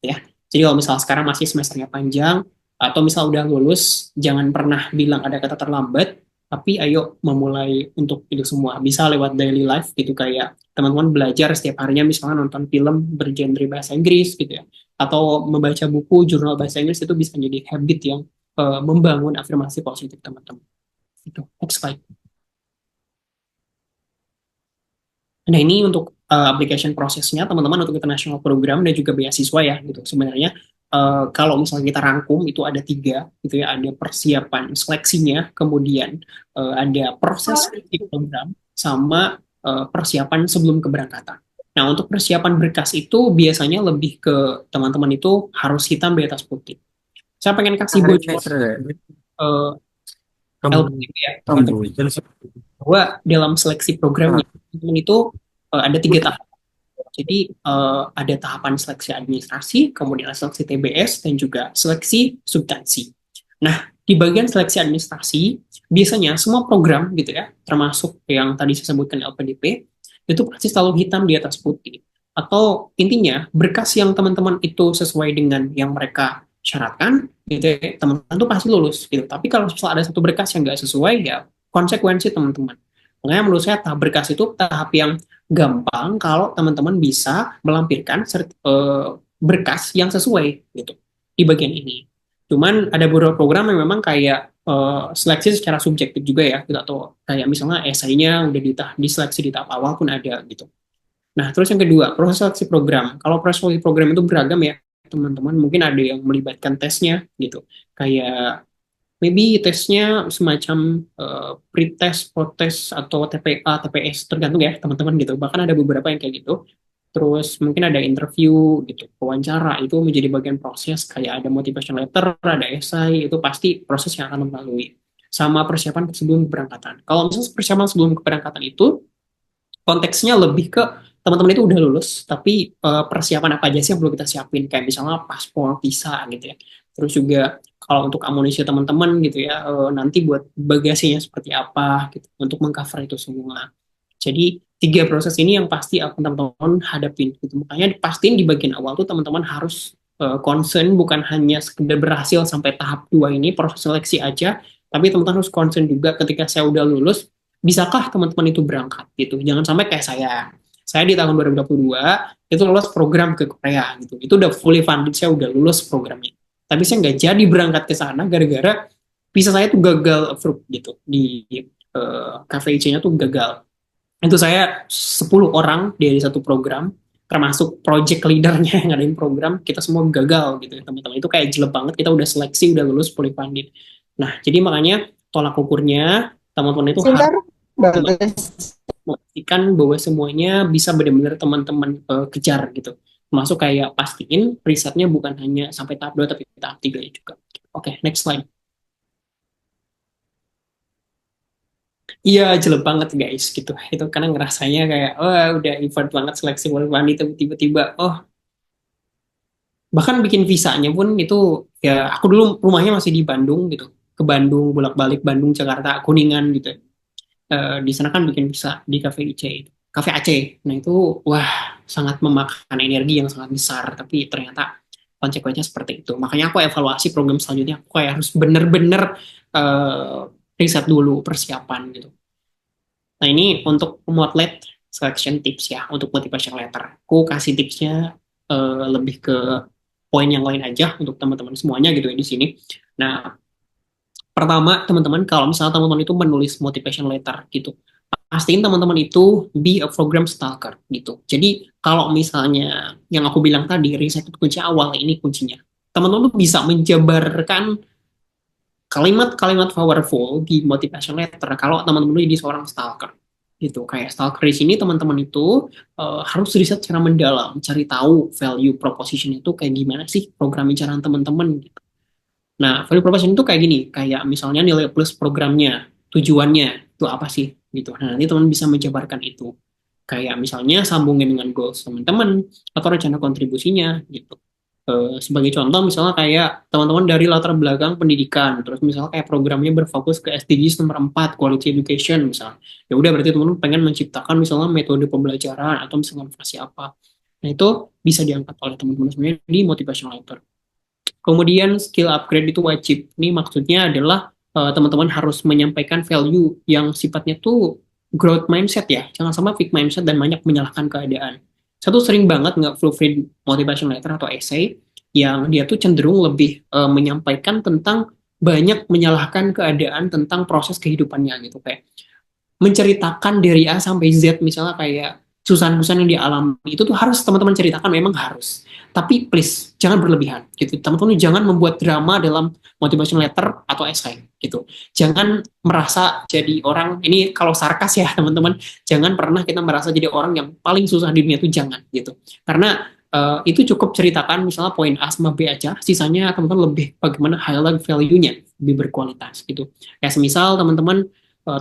Ya, jadi kalau misal sekarang masih semesternya panjang atau misal udah lulus, jangan pernah bilang ada kata terlambat, tapi ayo memulai untuk itu semua. Bisa lewat daily life gitu, kayak teman-teman belajar setiap harinya misalnya nonton film bergenre bahasa Inggris gitu ya, atau membaca buku jurnal bahasa Inggris, itu bisa jadi habit yang membangun afirmasi positif teman-teman. Itu next slide. Nah ini untuk application prosesnya teman-teman untuk international program dan juga beasiswa ya gitu. Sebenarnya kalau misalnya kita rangkum itu ada 3 gitu ya, ada persiapan seleksinya, kemudian ada proses seleksi program, sama persiapan sebelum keberangkatan. Nah, untuk persiapan berkas itu biasanya lebih ke teman-teman itu harus hitam di atas putih. Saya pengen kasih bocor eh, LPDP ya, teman-teman, bahwa dalam seleksi programnya teman itu ada 3 tahap. Jadi ada tahapan seleksi administrasi, kemudian seleksi TBS, dan juga seleksi substansi. Nah, di bagian seleksi administrasi, biasanya semua program gitu ya, termasuk yang tadi saya sebutkan LPDP, itu pasti selalu hitam di atas putih. Atau intinya, berkas yang teman-teman itu sesuai dengan yang mereka syaratkan, gitu ya, teman-teman tuh pasti lulus. Gitu. Tapi kalau misalnya ada satu berkas yang nggak sesuai, ya konsekuensi teman-teman. Makanya menurut saya tahap berkas itu tahap yang gampang kalau teman-teman bisa melampirkan berkas yang sesuai gitu di bagian ini. Cuman ada beberapa program yang memang kayak seleksi secara subjektif juga ya, gitu, atau kayak misalnya esainya udah diseleksi di tahap awal pun ada gitu. Nah, terus yang kedua, proses seleksi program. Kalau proses seleksi program itu beragam ya, teman-teman. Mungkin ada yang melibatkan tesnya gitu. Kayak maybe tesnya semacam pre-test, post-test, atau TPA, TPS, tergantung ya teman-teman gitu. Bahkan ada beberapa yang kayak gitu. Terus mungkin ada interview gitu, wawancara itu menjadi bagian proses kayak ada motivation letter, ada esai, itu pasti proses yang akan melalui. Sama persiapan sebelum keberangkatan. Kalau misalnya persiapan sebelum keberangkatan itu konteksnya lebih ke teman-teman itu udah lulus, tapi persiapan apa aja sih yang perlu kita siapin, kayak misalnya paspor, visa gitu ya. Terus juga kalau untuk amunisi teman-teman gitu ya, nanti buat bagasinya seperti apa gitu, untuk mengcover itu semua. Jadi 3 proses ini yang pasti akan teman-teman hadapin gitu. Makanya pastiin di bagian awal tuh teman-teman harus concern bukan hanya sekedar berhasil sampai tahap 2 ini proses seleksi aja, tapi teman-teman harus concern juga ketika saya udah lulus, bisakah teman-teman itu berangkat gitu. Jangan sampai kayak saya. Saya di tahun 2022 itu lulus program ke Korea gitu. Itu udah fully funded, saya udah lulus programnya. Tapi saya nggak jadi berangkat ke sana gara-gara visa saya tuh gagal approve gitu di KVIC-nya tuh gagal. Itu saya 10 orang dari satu program, termasuk project leadernya yang ngadain program, kita semua gagal gitu ya teman-teman. Itu kayak jelek banget, kita udah seleksi, udah lulus fully funded. Nah, jadi makanya tolak ukurnya teman-teman itu Sebentar, harus memastikan bahwa semuanya bisa benar-benar teman-teman kejar gitu. Termasuk kayak pastiin risetnya bukan hanya sampai tahap 2 tapi tahap 3 juga. Oke, next slide. Iya, jelek banget guys gitu. Itu karena ngerasanya kayak, oh udah effort banget seleksi wanita tiba-tiba, oh bahkan bikin visanya pun itu ya aku dulu rumahnya masih di Bandung gitu. Ke Bandung, bolak-balik Bandung, Jakarta, Kuningan gitu. Di sana kan bikin visa di Cafe IC itu. Cafe Aceh. Nah itu wah sangat memakan energi yang sangat besar. Tapi ternyata konsekuensinya seperti itu. Makanya aku evaluasi program selanjutnya. Aku kayak harus bener-bener riset dulu persiapan gitu. Nah, ini untuk Moodlet selection tips ya, untuk motivation letter. Aku kasih tipsnya lebih ke poin yang lain aja untuk teman-teman semuanya gitu ya di sini. Nah, pertama, teman-teman, kalau misalnya teman-teman itu menulis motivation letter gitu, pastiin teman-teman itu be a program stalker gitu. Jadi, kalau misalnya yang aku bilang tadi, riset itu kunci awal, ini kuncinya. Teman-teman tuh bisa menjabarkan kalimat-kalimat powerful di motivation letter kalau teman-teman jadi seorang stalker gitu. Kayak stalker di sini teman-teman itu harus riset secara mendalam, cari tahu value proposition itu kayak gimana sih program bicaraan teman-teman gitu. Nah, value proposition itu kayak gini, kayak misalnya nilai plus programnya, tujuannya itu apa sih gitu. Nah, nanti teman bisa menjabarkan itu. Kayak misalnya sambungin dengan goals teman-teman atau rencana kontribusinya gitu. Sebagai contoh misalnya kayak teman-teman dari latar belakang pendidikan, terus misalnya kayak programnya berfokus ke SDGs nomor 4, quality education misalnya. Ya udah berarti teman-teman pengen menciptakan misalnya metode pembelajaran atau misalnya inovasi apa. Nah, itu bisa diangkat oleh teman-teman semuanya di motivation letter. Kemudian skill upgrade itu wajib. Ini maksudnya adalah teman-teman harus menyampaikan value yang sifatnya tuh growth mindset ya. Jangan sama fixed mindset dan banyak menyalahkan keadaan. Satu sering banget nggak fulfill motivation letter atau essay yang dia tuh cenderung lebih menyampaikan tentang banyak menyalahkan keadaan tentang proses kehidupannya gitu kayak menceritakan dari A sampai Z misalnya kayak kesusahan-kesusahan yang dialami itu tuh harus teman-teman ceritakan, memang harus. Tapi please jangan berlebihan gitu. Teman-teman jangan membuat drama dalam motivation letter atau essay gitu. Jangan merasa jadi orang ini, kalau sarkas ya teman-teman, jangan pernah kita merasa jadi orang yang paling susah di dunia, itu jangan gitu. Karena itu cukup ceritakan misalnya poin A sama B aja, sisanya teman-teman lebih bagaimana highlight value-nya lebih berkualitas gitu. Kayak semisal teman-teman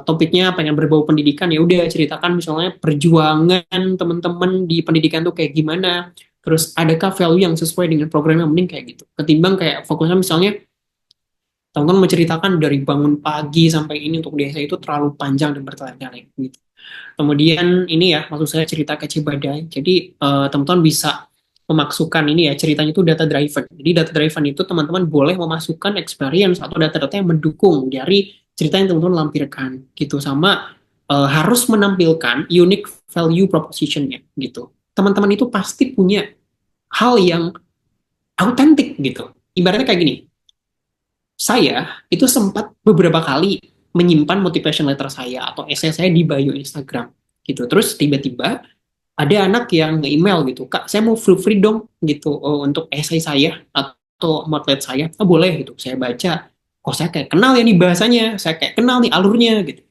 topiknya pengen berbau pendidikan, ya udah ceritakan misalnya perjuangan teman-teman di pendidikan tuh kayak gimana, terus adakah value yang sesuai dengan program yang, mending kayak gitu ketimbang kayak fokusnya misalnya teman-teman menceritakan dari bangun pagi sampai ini untuk desa itu terlalu panjang dan bertele-tele gitu. Kemudian ini ya, maksud saya cerita kecil badai. Jadi teman-teman bisa memasukkan ini ya, ceritanya itu data driven. Jadi data driven itu teman-teman boleh memasukkan experience atau data-data yang mendukung dari cerita yang teman-teman lampirkan gitu. Sama harus menampilkan unique value proposition-nya gitu. Teman-teman itu pasti punya hal yang autentik gitu. Ibaratnya kayak gini, saya itu sempat beberapa kali menyimpan motivation letter saya atau essay saya di bio Instagram gitu. Terus tiba-tiba ada anak yang nge-email gitu, Kak, saya mau free dong gitu, untuk essay saya atau moodlet saya. Oh, boleh gitu. Saya baca, kok saya kayak kenal ya nih bahasanya, saya kayak kenal nih alurnya gitu.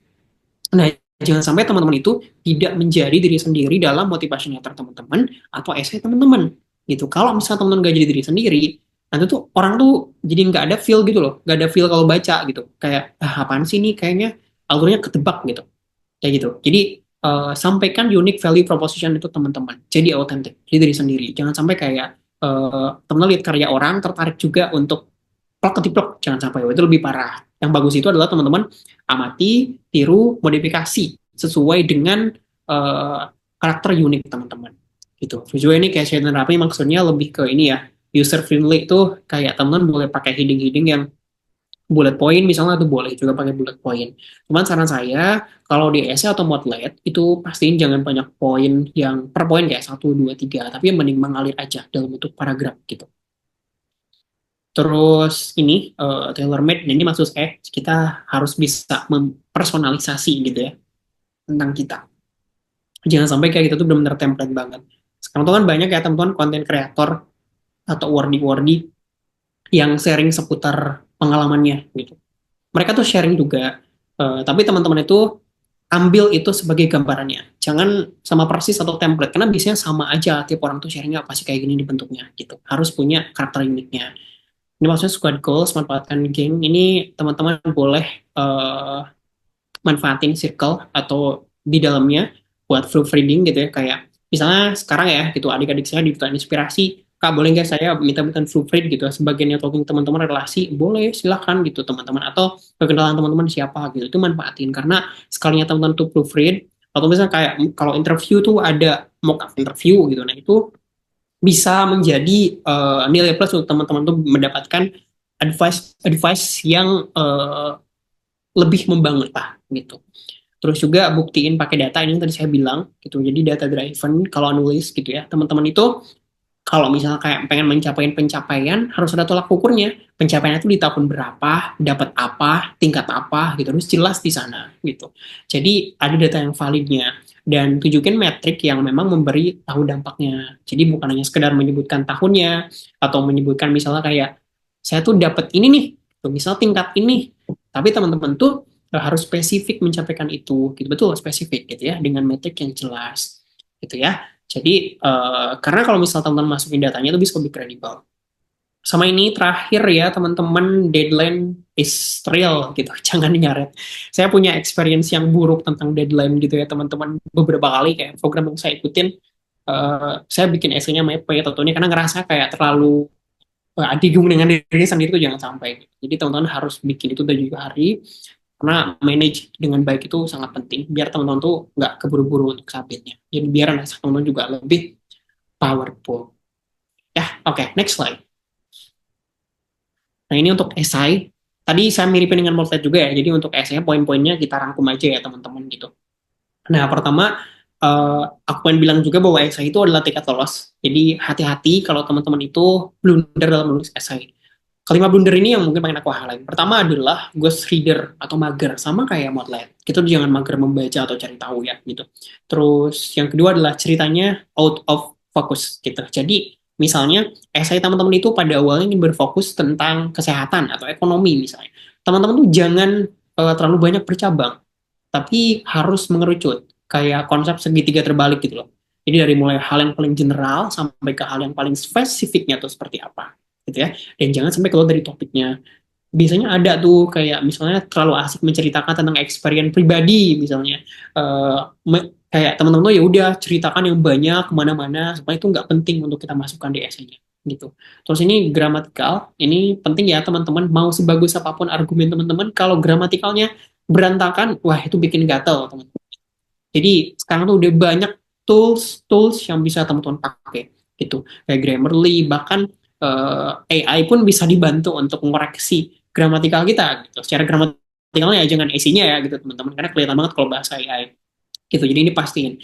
Nah, jangan sampai teman-teman itu tidak menjadi diri sendiri dalam motivation letter teman-teman atau essay teman-teman gitu. Kalau misalnya teman-teman gak jadi diri sendiri, nanti tuh orang tuh jadi nggak ada feel gitu loh, nggak ada feel kalau baca gitu. Kayak, apaan sih nih, kayaknya alurnya ketebak gitu. Kayak gitu. Jadi sampaikan unique value proposition itu teman-teman. Jadi autentik, jadi diri sendiri. Jangan sampai kayak teman lihat karya orang tertarik juga untuk plak ketiplok, jangan sampai. Itu lebih parah. Yang bagus itu adalah teman-teman amati, tiru, modifikasi sesuai dengan uh, karakter unik teman-teman. Gitu. Visual ini kayak shade and rapi, maksudnya lebih ke ini ya, user friendly itu kayak teman-teman boleh pakai heading-heading yang bullet point misalnya, tuh boleh juga pakai bullet point. Cuman saran saya kalau di essay atau Moodlet itu pastiin jangan banyak poin yang per poin kayak 1, 2, 3, tapi yang mending mengalir aja dalam bentuk paragraf gitu. Terus ini tailor made, ini maksud saya kita harus bisa mempersonalisasi gitu ya tentang kita. Jangan sampai kayak kita tuh benar-benar template banget. Sekarang tuh kan banyak ya teman-teman konten kreator atau wordy yang sharing seputar pengalamannya gitu. Mereka tuh sharing juga, tapi teman-teman itu ambil itu sebagai gambarannya. Jangan sama persis atau template, karena biasanya sama aja tiap orang tuh sharingnya pasti kayak gini dibentuknya gitu. Harus punya karakter uniknya. Ini maksudnya squad goals, manfaatkan geng. Ini teman-teman boleh manfaatin circle atau di dalamnya buat proofreading gitu ya. Kayak misalnya sekarang ya gitu, adik-adik saya dibutuhkan inspirasi, Kak boleh nggak saya minta proofread gitu, sebagai networking teman-teman, relasi, boleh silahkan gitu teman-teman, atau perkenalan teman-teman siapa gitu, itu manfaatin. Karena sekalinya teman-teman tuh proofread, atau misalnya kayak kalau interview tuh ada mock up interview gitu, nah itu bisa menjadi nilai plus untuk teman-teman tuh mendapatkan advice yang lebih membangun lah gitu. Terus juga buktiin pakai data, ini yang tadi saya bilang gitu. Jadi data driven kalau nulis gitu ya. Teman-teman itu kalau misalnya kayak pengen mencapai pencapaian, harus ada tolak ukurnya. Pencapaian itu di tahun berapa, dapat apa, tingkat apa gitu. Terus jelas di sana gitu. Jadi ada data yang validnya, dan tunjukin metrik yang memang memberi tahu dampaknya. Jadi bukan hanya sekedar menyebutkan tahunnya atau menyebutkan misalnya kayak saya tuh dapat ini nih, tuh misal tingkat ini. Tapi teman-teman tuh harus spesifik mencapaikan itu, gitu, betul spesifik gitu ya, dengan metrik yang jelas gitu ya. Jadi karena kalau misal teman-teman masukin datanya itu bisa lebih kredibel. Sama ini terakhir ya teman-teman, deadline is real gitu, jangan nyaret. Saya punya experience yang buruk tentang deadline gitu ya teman-teman, beberapa kali kayak program yang saya ikutin, saya bikin essay-nya mepet atau ini karena ngerasa kayak terlalu adigung dengan diri sendiri, itu jangan sampai. Jadi teman-teman harus bikin itu 7 hari, karena manage dengan baik itu sangat penting biar teman-teman tuh nggak keburu-buru untuk submitnya. Jadi biar naskah teman-teman juga lebih powerful. Ya, oke, next slide. Nah, ini untuk esai. Tadi saya miripin dengan Moodlet juga ya. Jadi untuk esai poin-poinnya kita rangkum aja ya teman-teman gitu. Nah, pertama aku pengen bilang juga bahwa esai itu adalah tiket lolos. Jadi hati-hati kalau teman-teman itu blunder dalam menulis esai. kelima blunder ini yang mungkin pengen aku highlight. Pertama adalah ghost reader atau mager, sama kayak Modlet. Kita tuh jangan mager membaca atau cari tahu ya gitu. Terus yang kedua adalah ceritanya out of focus gitu. Jadi misalnya esai teman-teman itu pada awalnya ingin berfokus tentang kesehatan atau ekonomi misalnya. Teman-teman tuh jangan terlalu banyak bercabang, tapi harus mengerucut kayak konsep segitiga terbalik gitu loh. Jadi dari mulai hal yang paling general sampai ke hal yang paling spesifiknya tuh seperti apa gitu ya. Dan jangan sampai keluar dari topiknya. Biasanya ada tuh kayak misalnya terlalu asik menceritakan tentang experience pribadi misalnya. Kayak teman-teman tuh ya udah ceritakan yang banyak kemana-mana supaya itu nggak penting untuk kita masukkan di esainya gitu. Terus ini gramatikal, ini penting ya teman-teman, mau sebagus apapun argumen teman-teman, kalau gramatikalnya berantakan, wah itu bikin gatel teman-teman. Jadi sekarang tuh udah banyak tools yang bisa teman-teman pakai gitu, kayak Grammarly, bahkan AI pun bisa dibantu untuk mengoreksi gramatikal kita gitu. Secara gramatikalnya ya jangan isinya ya gitu teman-teman, karena kelihatan banget kalau bahasa AI gitu. Jadi ini pastiin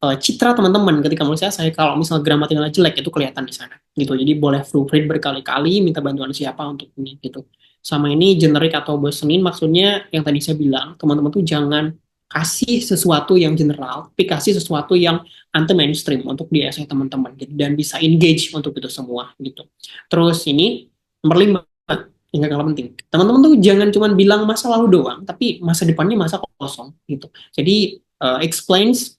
citra teman-teman ketika menulis saya kalau misalnya gramatiknya jelek itu kelihatan di sana gitu. Jadi boleh proofread berkali-kali, minta bantuan siapa untuk ini gitu. Sama ini generic atau bosenin, maksudnya yang tadi saya bilang, teman-teman tuh jangan kasih sesuatu yang general, tapi kasih sesuatu yang anti mainstream untuk di essay teman-teman gitu, dan bisa engage untuk itu semua gitu. Terus ini nomor 5 yang gak kalah penting, teman-teman tuh jangan cuma bilang masa lalu doang, tapi masa depannya masa kosong gitu. Jadi explains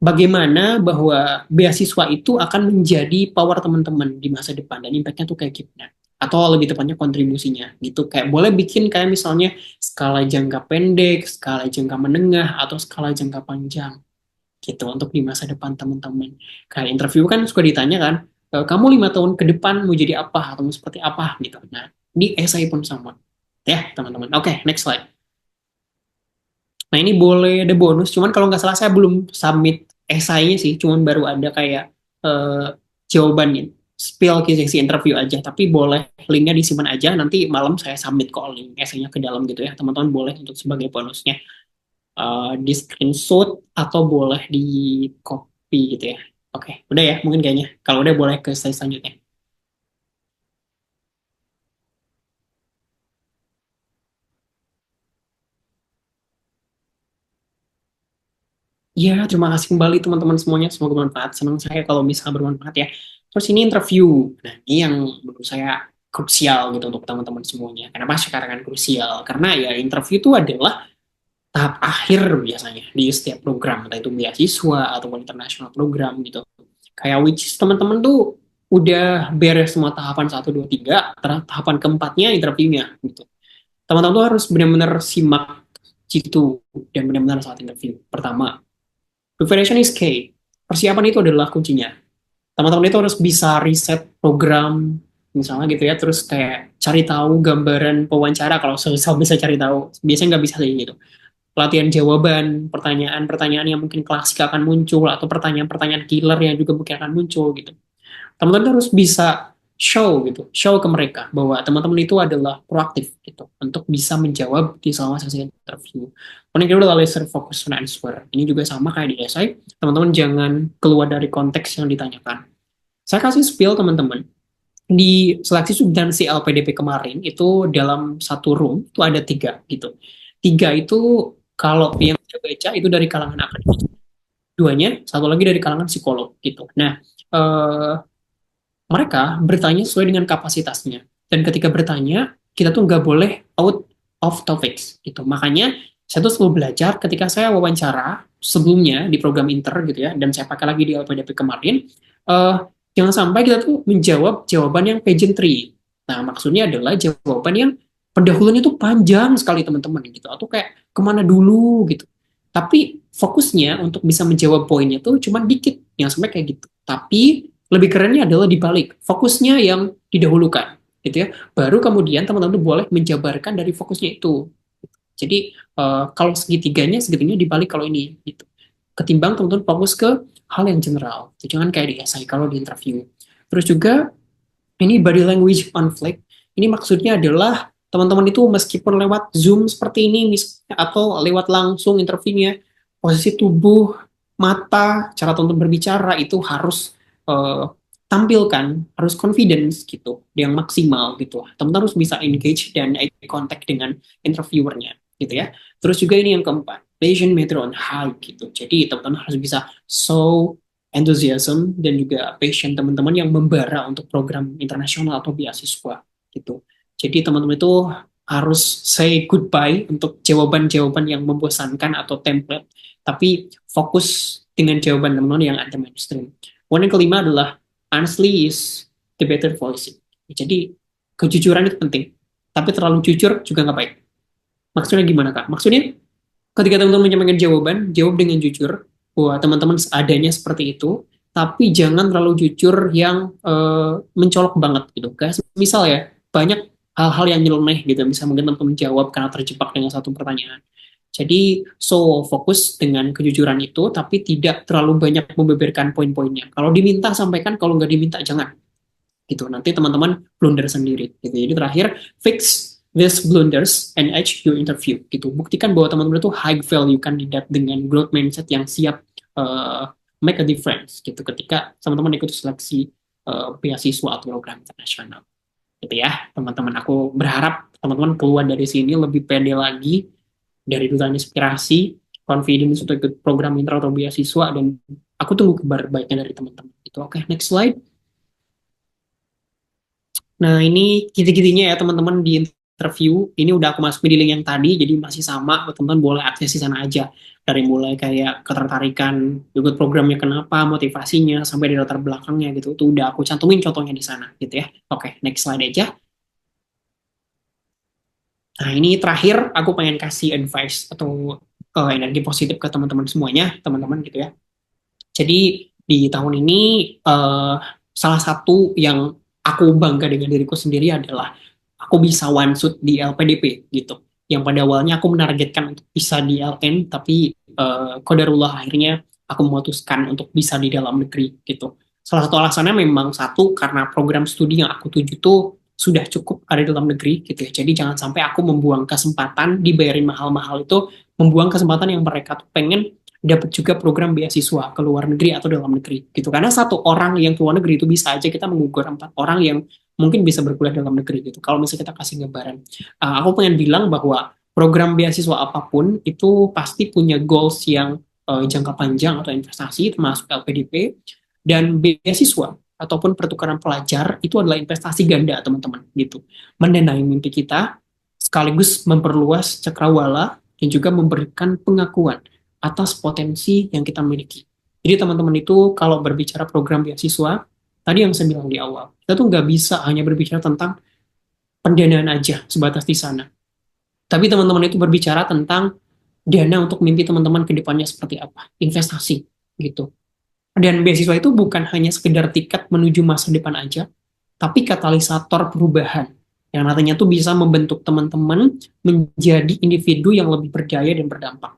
bagaimana bahwa beasiswa itu akan menjadi power teman-teman di masa depan dan impactnya tuh kayak gimana, atau lebih tepatnya kontribusinya gitu. Kayak boleh bikin kayak misalnya skala jangka pendek, skala jangka menengah, atau skala jangka panjang gitu untuk di masa depan teman-teman. Kayak interview kan suka ditanya kan, kamu 5 tahun ke depan mau jadi apa atau mau seperti apa gitu. Nah di essay pun sama ya teman-teman. Oke, next slide. Nah ini boleh ada bonus, cuman kalau nggak salah saya belum submit esainya sih, cuman baru ada kayak eh, jawabannya, spill kisi interview aja, tapi boleh linknya disimpan aja, nanti malam saya submit kok link esainya ke dalam gitu ya, teman-teman boleh untuk sebagai bonusnya di screenshot atau boleh di copy gitu ya. Oke, udah ya mungkin kayaknya, kalau udah boleh ke slide selanjutnya. Ya, terima kasih kembali teman-teman semuanya. Semoga bermanfaat. Senang saya kalau bisa bermanfaat ya. Terus ini interview. Nah, ini yang menurut saya krusial gitu untuk teman-teman semuanya. Kenapa sekarang kan krusial? Karena ya interview itu adalah tahap akhir biasanya di setiap program, entah itu beasiswa ataupun international program gitu. Kayak which is teman-teman tuh udah beres semua tahapan 1, 2, 3, tahapan keempatnya interviewnya gitu. Teman-teman tuh harus benar-benar simak situ dan benar-benar saat interview. Pertama, preparation is key. Persiapan itu adalah kuncinya. Teman-teman itu harus bisa riset program, misalnya gitu ya, terus kayak cari tahu gambaran wawancara kalau bisa cari tahu. Biasanya nggak bisa kayak gitu. Latihan jawaban, pertanyaan-pertanyaan yang mungkin klasik akan muncul, atau pertanyaan-pertanyaan killer yang juga mungkin akan muncul gitu. Teman-teman harus bisa show ke mereka bahwa teman-teman itu adalah proaktif gitu untuk bisa menjawab di selama sesi interview. Kemudian kedua adalah laser focus on answer. Ini juga sama kayak di essay, teman-teman jangan keluar dari konteks yang ditanyakan. Saya kasih spill teman-teman. Di seleksi substansi LPDP kemarin itu dalam satu room itu ada 3 gitu. 3 itu kalau yang saya baca itu dari kalangan akademik. 2-nya, satu lagi dari kalangan psikolog gitu. Nah, mereka bertanya sesuai dengan kapasitasnya. Dan ketika bertanya, kita tuh nggak boleh out of topics gitu. Makanya saya tuh selalu belajar ketika saya wawancara sebelumnya di program inter gitu ya, dan saya pakai lagi di LPDP kemarin, jangan sampai kita tuh menjawab jawaban yang pageantry. Nah, maksudnya adalah jawaban yang pendahulunya tuh panjang sekali teman-teman gitu, atau kayak kemana dulu gitu. Tapi fokusnya untuk bisa menjawab poinnya tuh cuma dikit, yang sampai kayak gitu. Tapi lebih kerennya adalah dibalik, fokusnya yang didahulukan, gitu ya. Baru kemudian teman-teman tuh boleh menjabarkan dari fokusnya itu. Jadi kalau segitiganya dibalik kalau ini, gitu. Ketimbang teman-teman fokus ke hal yang general, jangan kayak di essay kalau di interview. Terus juga ini body language conflict. Ini maksudnya adalah teman-teman itu meskipun lewat Zoom seperti ini misalnya, atau lewat langsung interviewnya, posisi tubuh, mata, cara teman berbicara itu harus tampilkan harus confidence gitu, yang maksimal gitu. Teman-teman harus bisa engage dan eye contact dengan interviewernya gitu ya. Terus juga ini yang keempat, passion matter on high gitu. Jadi teman-teman harus bisa show enthusiasm dan juga passion teman-teman yang membara untuk program internasional atau beasiswa gitu. Jadi teman-teman itu harus say goodbye untuk jawaban-jawaban yang membosankan atau template, tapi fokus dengan jawaban teman-teman yang anti mainstream. Kemudian yang kelima adalah honestly is the better policy. Jadi kejujuran itu penting, tapi terlalu jujur juga nggak baik. Maksudnya gimana Kak? Maksudnya ketika teman-teman menyampaikan jawaban, jawab dengan jujur bahwa teman-teman adanya seperti itu, tapi jangan terlalu jujur yang mencolok banget gitu. Guys, misal ya, banyak hal-hal yang nyeleneh gitu, bisa mungkin teman-teman jawab karena terjebak dengan satu pertanyaan. Jadi, so fokus dengan kejujuran itu, tapi tidak terlalu banyak membeberkan poin-poinnya. Kalau diminta, sampaikan. Kalau nggak diminta, jangan. Gitu. Nanti teman-teman blunder sendiri. Gitu. Jadi terakhir, fix these blunders and edge your interview. Gitu. Buktikan bahwa teman-teman itu high value kandidat dengan growth mindset yang siap make a difference. Gitu. Ketika teman-teman ikut seleksi beasiswa atau program internasional. Gitu ya, teman-teman. Aku berharap teman-teman keluar dari sini lebih pede lagi, dari dutaan inspirasi, confidence untuk ikut program intra atau beasiswa, dan aku tunggu kabar baiknya dari teman-teman. Itu oke, next slide. Nah, ini kinti-kintinya ya teman-teman di interview. Ini udah aku masukin di link yang tadi, jadi masih sama, teman-teman boleh akses di sana aja. Dari mulai kayak ketertarikan ikut programnya kenapa, motivasinya, sampai di latar belakangnya gitu. Itu udah aku cantumin contohnya di sana gitu ya. Oke, next slide aja. Nah, ini terakhir aku pengen kasih advice atau energi positif ke teman-teman semuanya, teman-teman gitu ya. Jadi di tahun ini salah satu yang aku bangga dengan diriku sendiri adalah aku bisa one shoot di LPDP gitu. Yang pada awalnya aku menargetkan untuk bisa di LN, tapi qadarullah akhirnya aku memutuskan untuk bisa di dalam negeri gitu. Salah satu alasannya memang satu, karena program studi yang aku tuju tuh sudah cukup ada di dalam negeri gitu ya. Jadi jangan sampai aku membuang kesempatan dibayarin mahal-mahal itu, membuang kesempatan yang mereka tuh pengen dapat juga program beasiswa ke luar negeri atau dalam negeri gitu. Karena satu orang yang ke luar negeri itu bisa aja kita mengukur 4 orang yang mungkin bisa berkuliah dalam negeri gitu. Kalau misalnya kita kasih gambaran, aku pengen bilang bahwa program beasiswa apapun itu pasti punya goals yang jangka panjang atau investasi, termasuk LPDP, dan beasiswa ataupun pertukaran pelajar itu adalah investasi ganda teman-teman gitu. Mendanai mimpi kita sekaligus memperluas cakrawala dan juga memberikan pengakuan atas potensi yang kita miliki. Jadi teman-teman itu kalau berbicara program beasiswa, tadi yang saya bilang di awal, kita tuh nggak bisa hanya berbicara tentang pendanaan aja sebatas di sana. Tapi teman-teman itu berbicara tentang dana untuk mimpi teman-teman ke depannya seperti apa, investasi gitu. Dan beasiswa itu bukan hanya sekedar tiket menuju masa depan aja, tapi katalisator perubahan yang nantinya tuh bisa membentuk teman-teman menjadi individu yang lebih berdaya dan berdampak.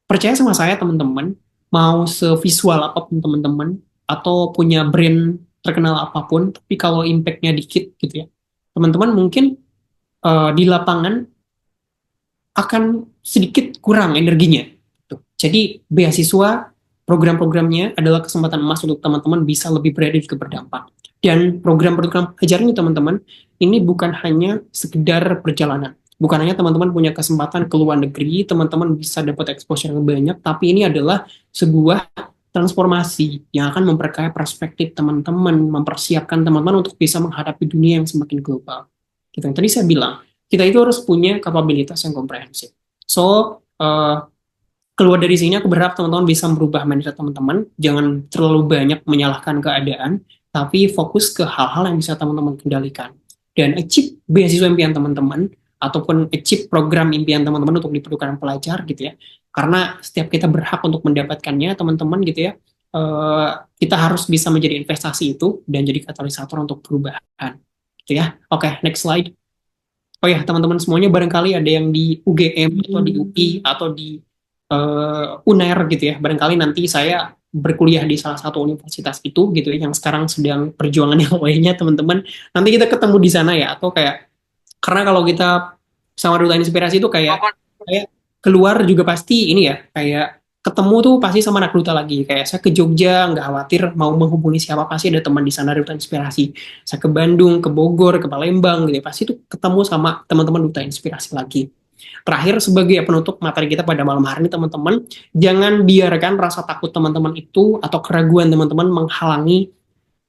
Percaya sama saya teman-teman, mau sevisual apapun teman-teman, atau punya brand terkenal apapun, tapi kalau impact-nya dikit gitu ya, teman-teman mungkin di lapangan akan sedikit kurang energinya. Jadi beasiswa program-programnya adalah kesempatan emas untuk teman-teman bisa lebih berada juga berdampak. Dan program-program ajaran teman-teman ini bukan hanya sekedar perjalanan. Bukan hanya teman-teman punya kesempatan ke luar negeri, teman-teman bisa dapat exposure yang banyak, tapi ini adalah sebuah transformasi yang akan memperkaya perspektif teman-teman, mempersiapkan teman-teman untuk bisa menghadapi dunia yang semakin global. Gitu. Yang tadi saya bilang, kita itu harus punya kapabilitas yang komprehensif. So, keluar dari sini aku berharap teman-teman bisa merubah mindset teman-teman, jangan terlalu banyak menyalahkan keadaan, tapi fokus ke hal-hal yang bisa teman-teman kendalikan. Dan achieve beasiswa impian teman-teman, ataupun achieve program impian teman-teman untuk diperlukan pelajar gitu ya. Karena setiap kita berhak untuk mendapatkannya teman-teman gitu ya. Kita harus bisa menjadi investasi itu dan jadi katalisator untuk perubahan. Gitu ya. Oke, next slide. Oh ya, teman-teman semuanya barangkali ada yang di UGM atau di UI atau di UNER gitu ya. Barangkali nanti saya berkuliah di salah satu universitas itu gitu ya, yang sekarang sedang perjuangan LW-nya teman-teman. Nanti kita ketemu di sana ya, atau kayak, karena kalau kita sama Duta Inspirasi itu kayak keluar juga pasti ini ya, kayak ketemu tuh pasti sama anak duta lagi. Kayak saya ke Jogja, nggak khawatir mau menghubungi siapa, pasti ada teman di sana duta inspirasi. Saya ke Bandung, ke Bogor, ke Palembang gitu ya, pasti tuh ketemu sama teman-teman duta inspirasi lagi. Terakhir, sebagai penutup materi kita pada malam hari ini, teman-teman, jangan biarkan rasa takut teman-teman itu atau keraguan teman-teman menghalangi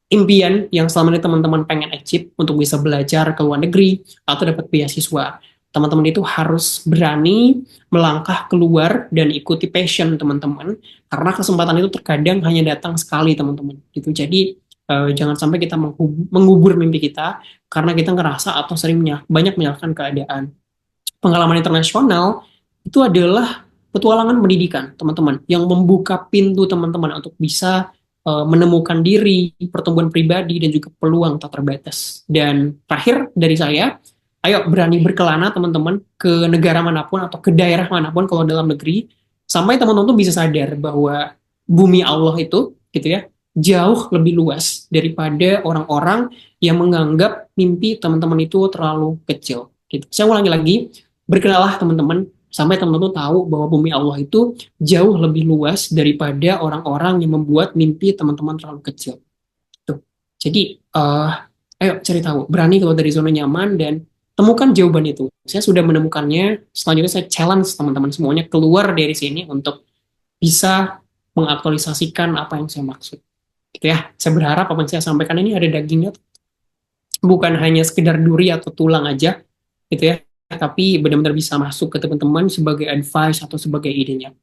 impian yang selama ini teman-teman pengen achieve untuk bisa belajar ke luar negeri atau dapat beasiswa. Teman-teman itu harus berani melangkah keluar dan ikuti passion teman-teman, karena kesempatan itu terkadang hanya datang sekali, teman-teman. Gitu. Jadi jangan sampai kita mengubur mimpi kita karena kita ngerasa atau sering banyak menyalahkan keadaan. Pengalaman internasional itu adalah petualangan pendidikan, teman-teman, yang membuka pintu teman-teman untuk bisa menemukan diri, pertumbuhan pribadi, dan juga peluang tak terbatas. Dan terakhir dari saya, ayo berani berkelana teman-teman ke negara manapun atau ke daerah manapun kalau dalam negeri, sampai teman-teman tuh bisa sadar bahwa bumi Allah itu, gitu ya, jauh lebih luas daripada orang-orang yang menganggap mimpi teman-teman itu terlalu kecil. Gitu. Saya ulangi lagi, berkenalah teman-teman, sampai teman-teman tahu bahwa bumi Allah itu jauh lebih luas daripada orang-orang yang membuat mimpi teman-teman terlalu kecil. Tuh. Jadi, ayo cari tahu, berani keluar dari zona nyaman dan temukan jawaban itu. Saya sudah menemukannya, selanjutnya saya challenge teman-teman semuanya keluar dari sini untuk bisa mengaktualisasikan apa yang saya maksud. Gitu ya. Saya berharap apa yang saya sampaikan ini ada dagingnya, bukan hanya sekedar duri atau tulang aja, gitu ya, tapi benar-benar bisa masuk ke teman-teman sebagai advice atau sebagai idenya,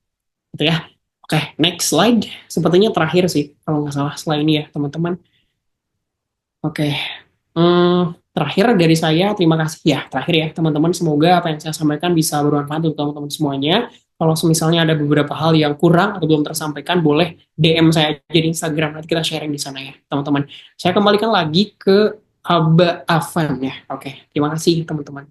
gitu ya. Oke, next slide. Sepertinya terakhir sih, kalau nggak salah setelah ini ya, teman-teman. Oke, terakhir dari saya, terima kasih ya. Terakhir ya, teman-teman, semoga apa yang saya sampaikan bisa bermanfaat untuk teman-teman semuanya. Kalau misalnya ada beberapa hal yang kurang atau belum tersampaikan, boleh DM saya aja di Instagram, nanti kita sharing di sana ya, teman-teman. Saya kembalikan lagi ke Aba Afan ya. Oke, terima kasih teman-teman.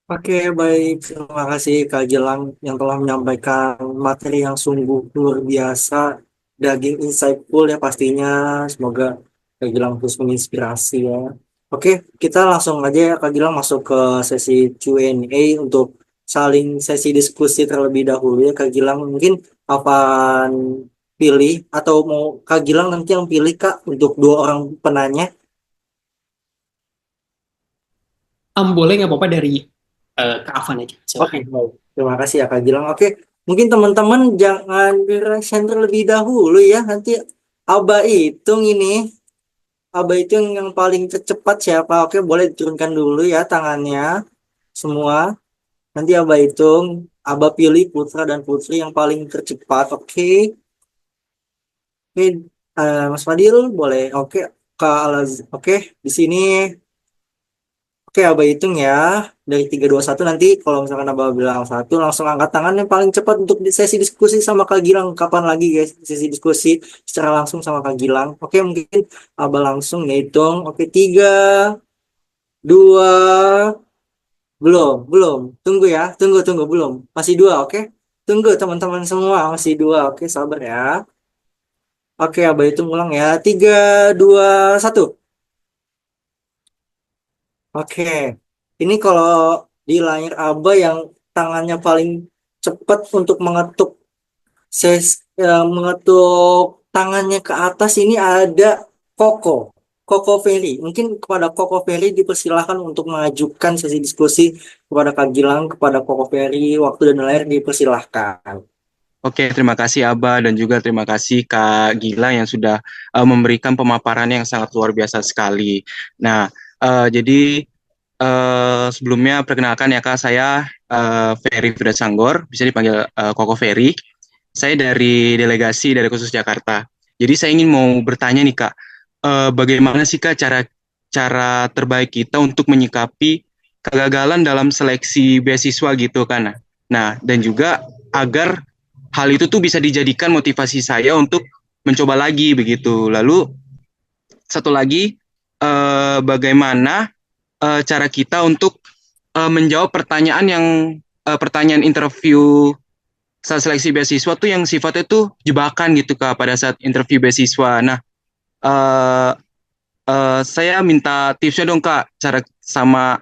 Oke, baik. Terima kasih Kak Gilang yang telah menyampaikan materi yang sungguh luar biasa, daging insightful ya pastinya. Semoga Kak Gilang terus menginspirasi ya. Oke, kita langsung aja ya Kak Gilang masuk ke sesi Q&A untuk saling sesi diskusi terlebih dahulu ya Kak Gilang. Mungkin apaan pilih atau mau Kak Gilang nanti yang pilih Kak untuk dua orang penanya? Boleh nggak apa-apa dari Kak Afan aja. Oke, Silahkan. baik. Terima kasih ya Kak Gilang. Oke, mungkin teman-teman jangan di-reaction terlebih dahulu ya. Nanti Aba hitung ini. Aba hitung yang paling cepat siapa. Oke, boleh diturunkan dulu ya tangannya semua. Nanti Aba hitung. Aba pilih Putra dan Putri yang paling tercepat. Oke. Oke, Mas Fadil boleh. Oke, Kak Alaz. Oke, di sini. Oke, Aba hitung ya. Dari 3, 2, 1 nanti kalau misalkan Aba bilang satu, langsung angkat tangan yang paling cepat untuk sesi diskusi sama Kak Gilang. Kapan lagi guys sesi diskusi secara langsung sama Kak Gilang. Oke, mungkin Aba langsung ngitung. Oke, 3, 2, belum. Tunggu ya, tunggu, belum. Masih 2, oke? Tunggu teman-teman semua, masih 2. Oke, sabar ya. Oke, Aba hitung ulang ya. 3, 2, 1. Oke, ini kalau di layar Aba yang tangannya paling cepat untuk mengetuk tangannya ke atas ini ada Koko, Koko Ferry. Mungkin kepada Koko Ferry dipersilahkan untuk mengajukan sesi diskusi kepada Kak Gilang, kepada Koko Ferry, waktu dan layar dipersilahkan. Oke, terima kasih Aba dan juga terima kasih Kak Gilang yang sudah memberikan pemaparan yang sangat luar biasa sekali. Nah, jadi sebelumnya perkenalkan ya Kak, saya Ferry Widasanggor, bisa dipanggil Koko Ferry. Saya dari delegasi dari Khusus Jakarta. Jadi saya ingin mau bertanya nih Kak, bagaimana sih Kak cara terbaik kita untuk menyikapi kegagalan dalam seleksi beasiswa gitu kan? Nah, dan juga agar hal itu tuh bisa dijadikan motivasi saya untuk mencoba lagi begitu. Lalu satu lagi, bagaimana cara kita untuk menjawab pertanyaan interview saat seleksi beasiswa tuh yang sifatnya tuh jebakan gitu Kak pada saat interview beasiswa. Nah, saya minta tipsnya dong Kak, sama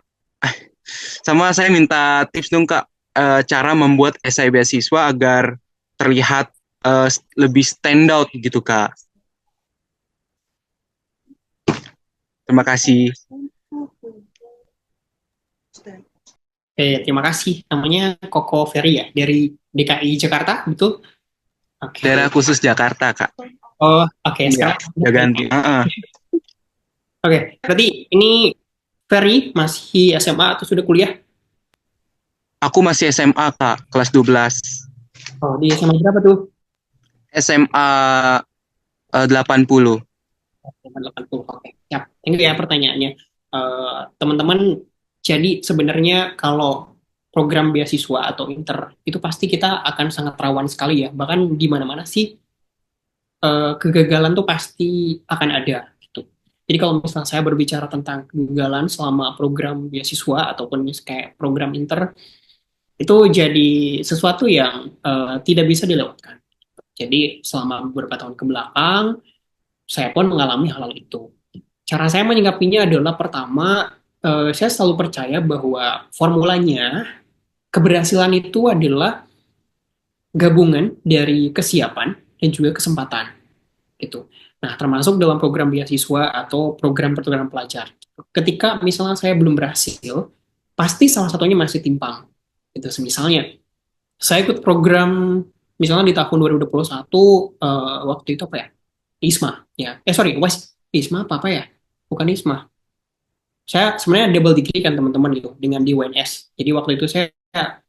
saya minta tips dong Kak, cara membuat esai beasiswa agar terlihat lebih stand out gitu Kak. Terima kasih. Oke, terima kasih. Namanya Koko Ferry ya, dari DKI Jakarta, betul? Oke. Daerah khusus Jakarta Kak. Oh, oke. Iya, Sekarang udah ganti. Oke, berarti ini Ferry masih SMA atau sudah kuliah? Aku masih SMA Kak, kelas 12. Oh, di SMA berapa tuh? SMA 80. 80. Oke, siap. Ini ya pertanyaannya. Teman-teman, jadi sebenarnya kalau program beasiswa atau inter itu pasti kita akan sangat rawan sekali ya. Bahkan di mana-mana sih kegagalan tuh pasti akan ada gitu. Jadi kalau misalnya saya berbicara tentang kegagalan selama program beasiswa ataupun kayak program inter itu jadi sesuatu yang tidak bisa dilewatkan. Jadi selama beberapa tahun ke belakang saya pun mengalami hal itu. Cara saya menyikapinya adalah pertama, saya selalu percaya bahwa formulanya keberhasilan itu adalah gabungan dari kesiapan dan juga kesempatan gitu. Nah, termasuk dalam program beasiswa atau program pelajar. Ketika misalnya saya belum berhasil, pasti salah satunya masih timpang. Gitu. Misalnya, saya ikut program misalnya di tahun 2021 waktu itu apa ya? ISMA ya. Sorry, ISMA apa ya? Bukan ISMA. Saya sebenarnya double degree kan teman-teman gitu dengan di UNS. Jadi waktu itu saya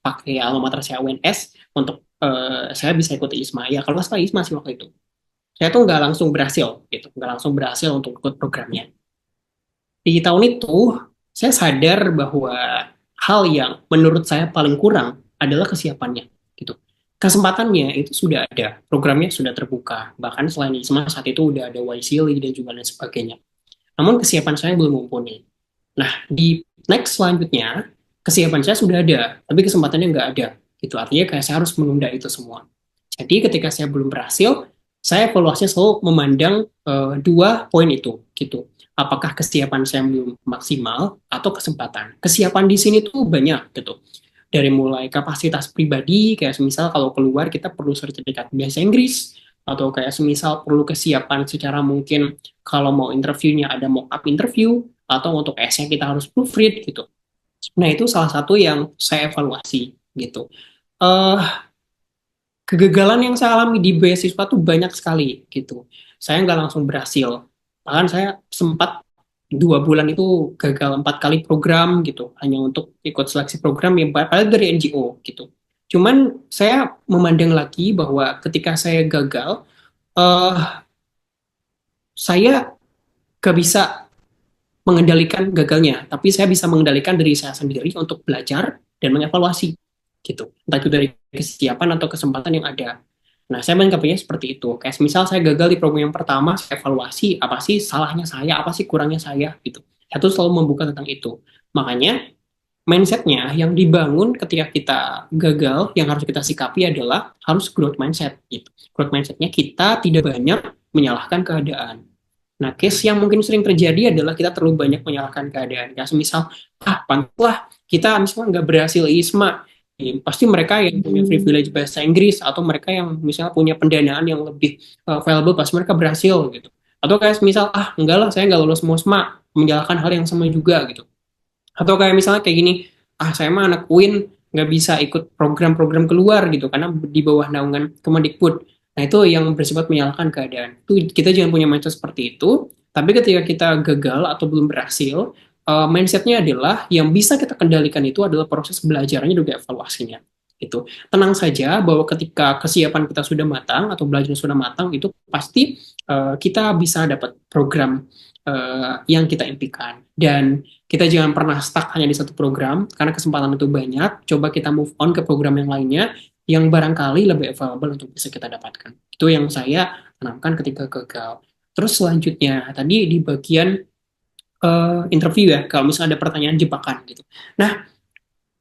pakai alma mater saya UNS untuk saya bisa ikut ISMA. Ya kalau nggak salah ISMA sih waktu itu. Saya tuh nggak langsung berhasil gitu, nggak langsung berhasil untuk ikut programnya. Di tahun itu saya sadar bahwa hal yang menurut saya paling kurang adalah kesiapannya gitu. Kesempatannya itu sudah ada, programnya sudah terbuka. Bahkan selain ISMA saat itu udah ada YSEALI dan juga lain sebagainya. Namun kesiapan saya belum mumpuni. Nah, di next selanjutnya, kesiapan saya sudah ada, tapi kesempatannya nggak ada. Itu artinya kayak saya harus menunda itu semua. Jadi ketika saya belum berhasil, saya evaluasinya selalu memandang dua poin itu, gitu. Apakah kesiapan saya belum maksimal atau kesempatan? Kesiapan di sini tuh banyak, gitu. Dari mulai kapasitas pribadi, kayak misal kalau keluar kita perlu sertifikat bahasa Inggris, atau kayak semisal perlu kesiapan secara mungkin kalau mau interviewnya ada mock up interview, atau untuk esnya kita harus proofread gitu. Nah itu salah satu yang saya evaluasi gitu. Kegagalan yang saya alami di beasiswa tuh banyak sekali gitu. Saya nggak langsung berhasil. Bahkan saya sempat 2 bulan itu gagal 4 kali program gitu, hanya untuk ikut seleksi program yang padahal dari NGO gitu. Cuman saya memandang lagi bahwa ketika saya gagal, saya gak bisa mengendalikan gagalnya, tapi saya bisa mengendalikan diri saya sendiri untuk belajar dan mengevaluasi gitu. Entah itu dari kesiapan atau kesempatan yang ada. Nah, saya menyikapinya seperti itu. Kayak misal saya gagal di program yang pertama, saya evaluasi apa sih salahnya saya, apa sih kurangnya saya gitu. Saya tuh selalu membuka tentang itu. Makanya mindsetnya yang dibangun ketika kita gagal, yang harus kita sikapi adalah harus growth mindset gitu. Growth mindsetnya kita tidak banyak menyalahkan keadaan. Nah, case yang mungkin sering terjadi adalah kita terlalu banyak menyalahkan keadaan. Ya, misal, pantaslah kita misalnya nggak berhasil ISMA, pasti mereka yang punya privilege bahasa Inggris atau mereka yang misalnya punya pendanaan yang lebih valuable pas mereka berhasil gitu. Atau kayak misal, enggak lah saya nggak lulus MOSMA, menyalahkan hal yang sama juga gitu. Atau kayak misalnya kayak gini, saya mah anak UIN nggak bisa ikut program-program keluar gitu karena di bawah naungan Kemendikbud. Nah, itu yang bersifat menyalahkan keadaan. Itu kita jangan punya mindset seperti itu. Tapi ketika kita gagal atau belum berhasil, mindsetnya adalah yang bisa kita kendalikan itu adalah proses belajarnya juga evaluasinya. Itu tenang saja bahwa ketika kesiapan kita sudah matang atau belajar sudah matang, itu pasti kita bisa dapat program yang kita impikan. Dan kita jangan pernah stuck hanya di satu program, karena kesempatan itu banyak. Coba kita move on ke program yang lainnya, yang barangkali lebih available untuk bisa kita dapatkan. Itu yang saya tanamkan ketika gagal. Terus selanjutnya, tadi di bagian interview ya, kalau misalnya ada pertanyaan jebakan gitu. Nah,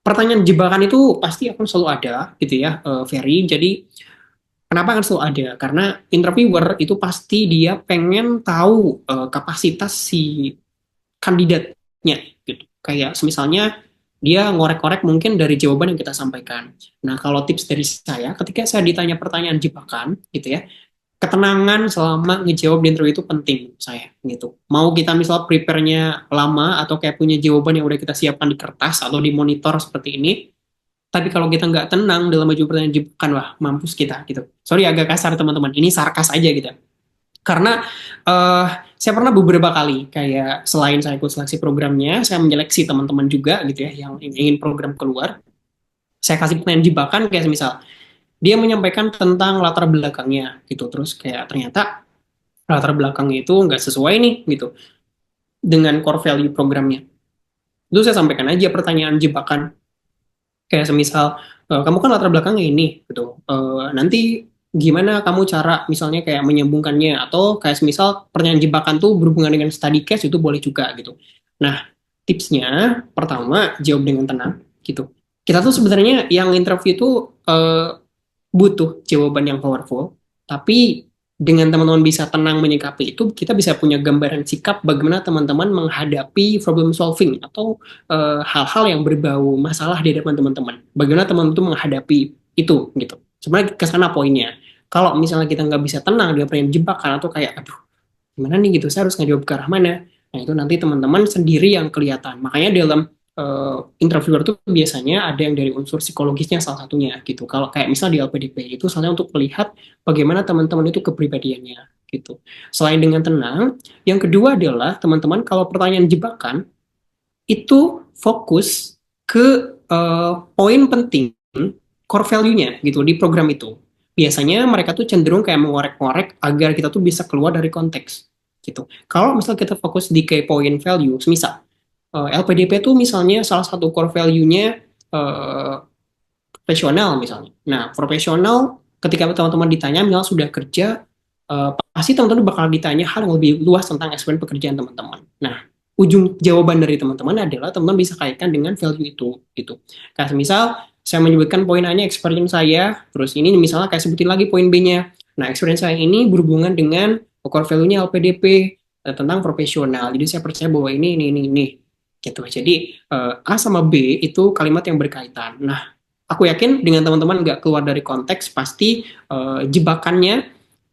pertanyaan jebakan itu pasti akan selalu ada gitu ya, Ferry. Jadi, kenapa akan selalu ada? Karena interviewer itu pasti dia pengen tahu kapasitas si kandidatnya gitu. Kayak misalnya Dia ngorek-ngorek mungkin dari jawaban yang kita sampaikan. Nah, kalau tips dari saya, ketika saya ditanya pertanyaan jebakan, gitu ya, ketenangan selama ngejawab di interview itu penting saya gitu. Mau kita misal prepare-nya lama atau kayak punya jawaban yang udah kita siapkan di kertas atau di monitor seperti ini, tapi kalau kita nggak tenang dalam menjawab pertanyaan jebakan, wah mampus kita gitu. Sorry agak kasar teman-teman, ini sarkas aja gitu. Karena eh saya pernah beberapa kali kayak selain saya ikut seleksi programnya, saya menyeleksi teman-teman juga gitu ya yang ingin program keluar. Saya kasih pertanyaan jebakan kayak misal dia menyampaikan tentang latar belakangnya gitu, terus kayak ternyata latar belakangnya itu nggak sesuai nih gitu dengan core value programnya. Itu saya sampaikan aja pertanyaan jebakan kayak semisal kamu kan latar belakangnya ini gitu. Nanti gimana kamu cara misalnya kayak menyambungkannya atau kayak semisal pertanyaan jebakan tuh berhubungan dengan study case itu boleh juga gitu. Nah, tipsnya pertama jawab dengan tenang gitu. Kita tuh sebenarnya yang interview itu butuh jawaban yang powerful, tapi dengan teman-teman bisa tenang menyikapi itu, kita bisa punya gambaran sikap bagaimana teman-teman menghadapi problem solving atau hal-hal yang berbau masalah di hadapan teman-teman. Bagaimana teman-teman itu menghadapi itu gitu. Sebenarnya ke sana poinnya. Kalau misalnya kita nggak bisa tenang, dia pengen jebakan atau kayak, aduh, gimana nih gitu, saya harus ngejawab ke arah mana. Nah, itu nanti teman-teman sendiri yang kelihatan. Makanya dalam interviewer tuh biasanya ada yang dari unsur psikologisnya salah satunya gitu. Kalau kayak misal di LPDP itu salah untuk melihat bagaimana teman-teman itu kepribadiannya gitu. Selain dengan tenang, yang kedua adalah teman-teman kalau pertanyaan jebakan itu fokus ke poin penting core value-nya gitu di program itu. Biasanya mereka tuh cenderung kayak mengorek-ngorek agar kita tuh bisa keluar dari konteks gitu. Kalau misal kita fokus di key point value, misal LPDP tuh misalnya salah satu core value-nya profesional misalnya. Nah, profesional ketika teman-teman ditanya misal sudah kerja, pasti teman-teman bakal ditanya hal yang lebih luas tentang experience pekerjaan teman-teman. Nah, ujung jawaban dari teman-teman adalah teman-teman bisa kaitkan dengan value itu gitu. Kayak misal saya menyebutkan poin A-nya experience saya, terus ini misalnya kayak sebutin lagi poin B-nya. Nah, experience saya ini berhubungan dengan core value-nya LPDP tentang profesional. Jadi saya percaya bahwa ini gitu. Jadi A sama B itu kalimat yang berkaitan. Nah, aku yakin dengan teman-teman nggak keluar dari konteks, pasti jebakannya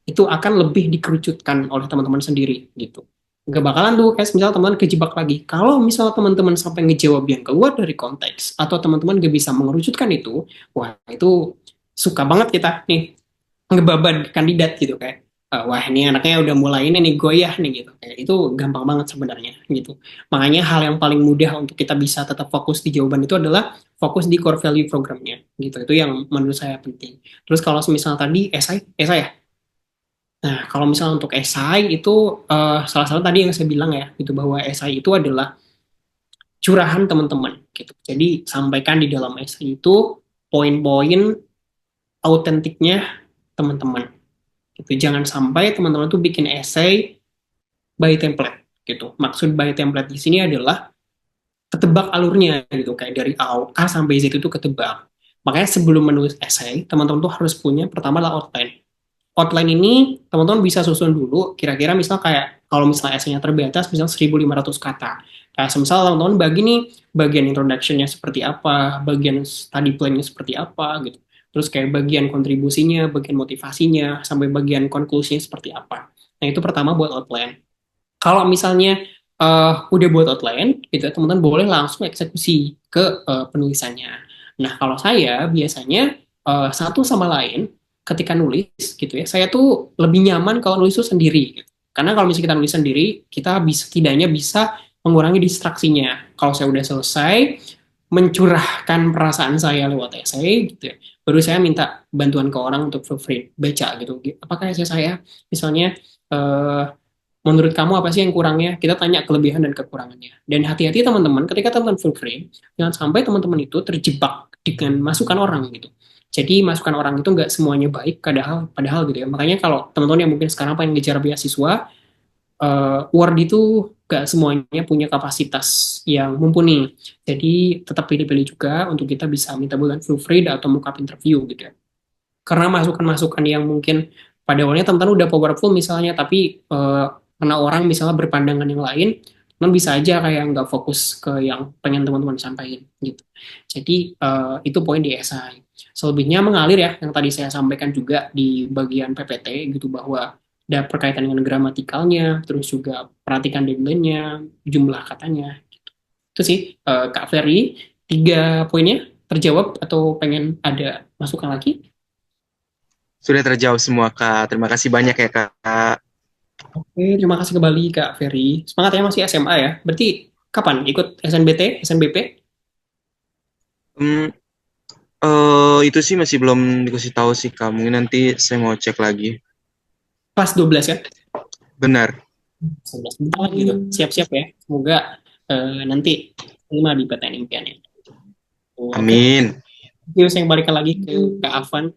itu akan lebih dikerucutkan oleh teman-teman sendiri gitu. Nggak bakalan tuh kayak misal teman-teman kejebak lagi. Kalau misal teman-teman sampai ngejawab yang keluar dari konteks atau teman-teman nggak bisa mengerucutkan itu, wah itu suka banget kita nih ngebabat kandidat gitu kayak wah ini anaknya udah mulai ini nih goyah nih gitu. Kayak itu gampang banget sebenarnya gitu. Makanya hal yang paling mudah untuk kita bisa tetap fokus di jawaban itu adalah fokus di core value programnya gitu. Itu yang menurut saya penting. Terus kalau misal tadi esai ya. Nah, kalau misalnya untuk esai itu salah satu tadi yang saya bilang ya, itu bahwa esai itu adalah curahan teman-teman gitu. Jadi sampaikan di dalam esai itu poin-poin autentiknya teman-teman. Gitu. Jangan sampai teman-teman tuh bikin esai by template gitu. Maksud by template di sini adalah ketebak alurnya gitu, kayak dari A sampai Z itu ketebak. Makanya sebelum menulis esai, teman-teman tuh harus punya pertama adalah outline. Outline ini teman-teman bisa susun dulu kira-kira misal kayak kalau misalnya esainya terbatas misal 1.500 kata. Kayak misal teman-teman bagi nih bagian introduction-nya seperti apa, bagian study plan-nya seperti apa gitu. Terus kayak bagian kontribusinya, bagian motivasinya, sampai bagian konklusinya seperti apa. Nah, itu pertama buat outline. Kalau misalnya udah buat outline, gitu, teman-teman boleh langsung eksekusi ke penulisannya. Nah, kalau saya biasanya satu sama lain ketika nulis gitu ya, saya tuh lebih nyaman kalau nulis itu sendiri. Gitu. Karena kalau misalnya kita nulis sendiri, kita bisa setidaknya bisa mengurangi distraksinya. Kalau saya udah selesai mencurahkan perasaan saya lewat esai gitu ya, baru saya minta bantuan ke orang untuk free baca gitu. Apakah esai saya misalnya menurut kamu apa sih yang kurangnya? Kita tanya kelebihan dan kekurangannya. Dan hati-hati teman-teman, ketika teman-teman full frame, jangan sampai teman-teman itu terjebak dengan masukan orang gitu. Jadi masukan orang itu nggak semuanya baik, padahal gitu ya. Makanya kalau teman-teman yang mungkin sekarang pengen ngejar beasiswa, Word itu nggak semuanya punya kapasitas yang mumpuni. Jadi tetap pilih-pilih juga untuk kita bisa minta bulan proofread atau mockup interview gitu ya. Karena masukan-masukan yang mungkin pada awalnya teman-teman udah powerful misalnya, tapi karena orang misalnya berpandangan yang lain, Non bisa aja kayak nggak fokus ke yang pengen teman-teman sampaikan gitu. Jadi itu poin di esai. Selebihnya mengalir ya, yang tadi saya sampaikan juga di bagian PPT gitu, bahwa ada berkaitan dengan gramatikalnya, terus juga perhatikan deadline-nya, jumlah katanya. Gitu. Itu sih Kak Ferry, 3 poinnya terjawab atau pengen ada masukan lagi? Sudah terjawab semua, Kak. Terima kasih banyak ya, Kak. Oke, terima kasih kembali Kak Ferry. Semangat ya, masih SMA ya. Berarti kapan ikut SNBT, SNBP? Hmm, itu sih masih belum dikasih tahu sih, Kak. Mungkin nanti saya mau cek lagi. Kelas 12 ya? Benar. 11 bentar lagi gitu. Siap-siap ya. Semoga nanti terima di PTN impiannya. Oke, Amin. terus yang balik lagi ke Kak Afan.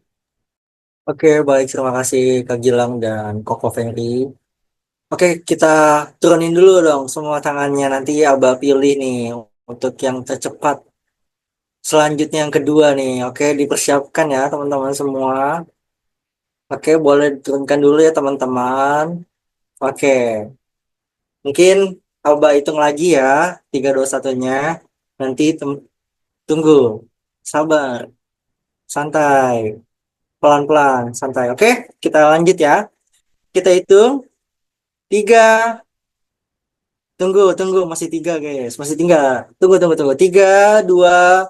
Oke, baik. Terima kasih Kak Gilang dan Koko Fengri. Oke, kita turunin dulu dong semua tangannya. Nanti Abah pilih nih untuk yang tercepat. Selanjutnya yang kedua nih. Oke, dipersiapkan ya teman-teman semua. Oke, boleh diturunkan dulu ya teman-teman. Oke, mungkin Abah hitung lagi ya. 3, 2, 1-nya. Nanti tunggu. Sabar. Santai. Pelan-pelan. Santai. Oke, kita lanjut ya. Kita hitung. 3. Tunggu. Masih 3, guys. Masih 3. Tunggu. 3, 2.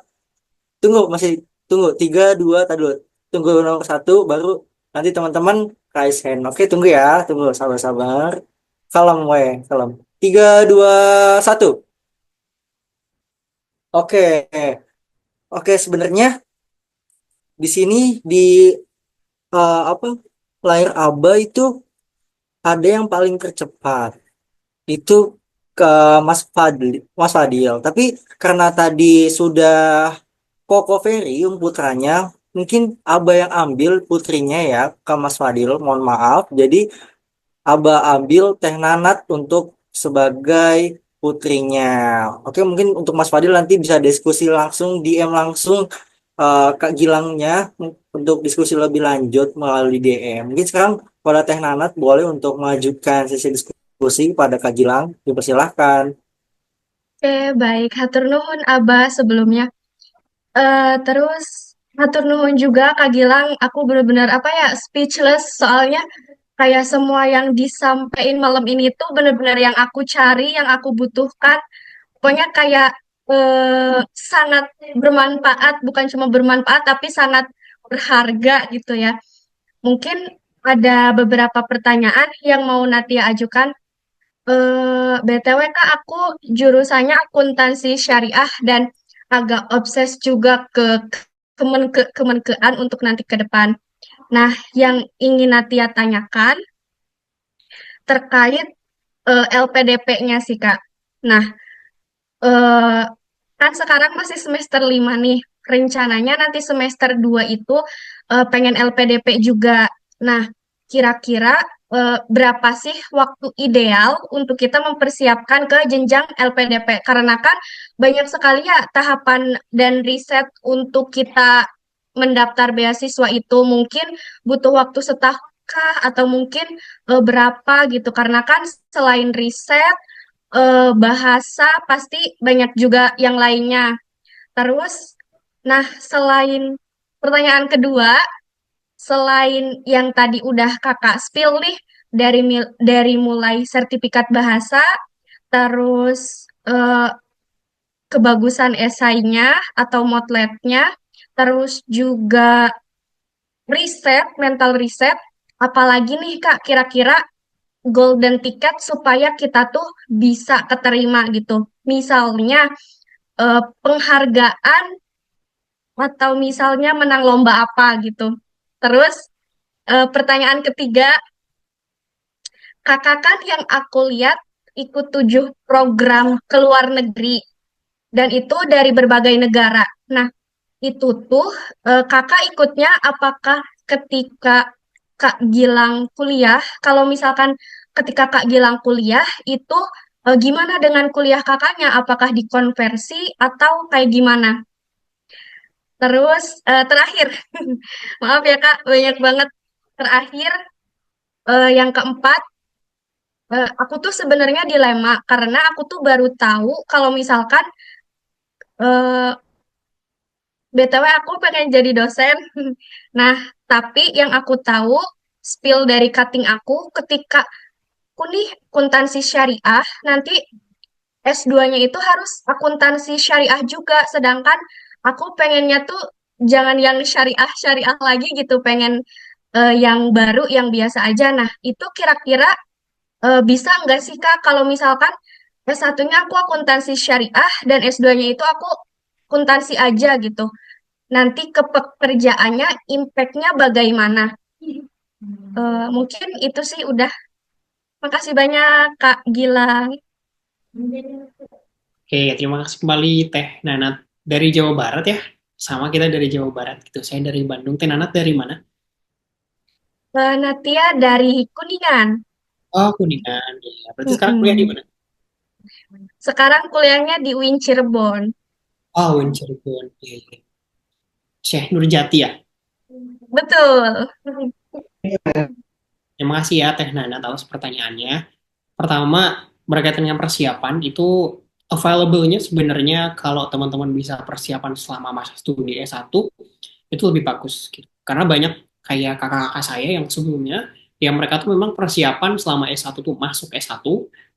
Tunggu, masih tunggu. 3, 2, tadi dulu. Tunggu nomor 1, baru nanti teman-teman raise hand. Oke, tunggu ya. Tunggu, sabar-sabar. Kalem, weh. Kalem. 3, 2, 1. Oke. Oke, sebenarnya di sini di apa layar ABA itu ada yang paling tercepat. Itu ke Mas Fadil. Tapi karena tadi sudah Koko Ferium putranya, mungkin Aba yang ambil putrinya ya ke Mas Fadil, mohon maaf. Jadi Aba ambil Teh Nanat untuk sebagai putrinya. Oke, mungkin untuk Mas Fadil nanti bisa diskusi langsung, DM langsung Kak Gilangnya untuk diskusi lebih lanjut melalui DM. Mungkin sekarang pada Teh Nanat boleh untuk mengajukan sesi diskusi pada Kak Gilang. Dipersilahkan. Oke, baik. Hatur nuhun Abah sebelumnya. Terus hatur nuhun juga Kak Gilang. Aku benar-benar apa ya speechless soalnya kayak semua yang disampaikan malam ini tuh benar-benar yang aku cari, yang aku butuhkan. Pokoknya kayak sangat bermanfaat, bukan cuma bermanfaat tapi sangat berharga gitu ya. Mungkin ada beberapa pertanyaan yang mau Natia ajukan. BTW Kak, aku jurusannya akuntansi syariah dan agak obses juga ke kemenkean untuk nanti ke depan. Nah, yang ingin Natia tanyakan terkait LPDP-nya sih Kak. Nah, eh, kan sekarang masih semester 5 nih. Rencananya nanti semester 2 itu pengen LPDP juga. Nah, kira-kira berapa sih waktu ideal untuk kita mempersiapkan ke jenjang LPDP? Karena kan banyak sekali ya tahapan dan riset untuk kita mendaftar beasiswa itu mungkin butuh waktu setahun kah atau mungkin berapa gitu. Karena kan selain riset bahasa pasti banyak juga yang lainnya. Terus, nah selain pertanyaan kedua, selain yang tadi udah kakak spill nih dari mulai sertifikat bahasa, terus kebagusan esainya atau motletnya, terus juga riset, mental riset, apalagi nih kak kira-kira golden ticket supaya kita tuh bisa keterima gitu. Misalnya penghargaan atau misalnya menang lomba apa gitu. Terus pertanyaan ketiga, kakak kan yang aku lihat ikut 7 program ke luar negeri dan itu dari berbagai negara. Nah, itu tuh kakak ikutnya apakah ketika Kak Gilang kuliah? Kalau misalkan ketika Kak Gilang kuliah itu gimana dengan kuliah kakaknya? Apakah dikonversi atau kayak gimana? Terus terakhir, maaf ya Kak, banyak banget. Terakhir yang keempat, Aku tuh sebenarnya dilema karena aku tuh baru tahu kalau misalkan eh, BTW aku pengen jadi dosen. Nah, tapi yang aku tahu spill dari cutting aku ketika aku nih akuntansi syariah, nanti S2-nya itu harus akuntansi syariah juga, sedangkan aku pengennya tuh jangan yang syariah-syariah lagi gitu, pengen yang baru, yang biasa aja. Nah, itu kira-kira bisa nggak sih Kak kalau misalkan S1-nya aku akuntansi syariah dan S2-nya itu aku akuntansi aja gitu. Nanti ke pekerjaannya impact-nya bagaimana? Mungkin itu sih udah. Makasih banyak Kak Gilang. Oke, terima kasih kembali Teh Nanat dari Jawa Barat ya. Sama kita dari Jawa Barat gitu. Saya dari Bandung. Teh Nanat dari mana? Natia dari Kuningan. Oh, Kuningan. Ya, berarti sekarang kuliah di Mm-mm. mana? Sekarang kuliahnya di UIN Cirebon. Oh, Cirebon. Iya, iya. Syekh Nurjati ya. Betul. Terima kasih ya Teh Nanat atas pertanyaannya. Pertama, berkaitan dengan persiapan itu available-nya sebenarnya kalau teman-teman bisa persiapan selama masa studi S1 itu lebih bagus gitu. Karena banyak kayak kakak-kakak saya yang sebelumnya yang mereka tuh memang persiapan selama S1 tuh masuk S1,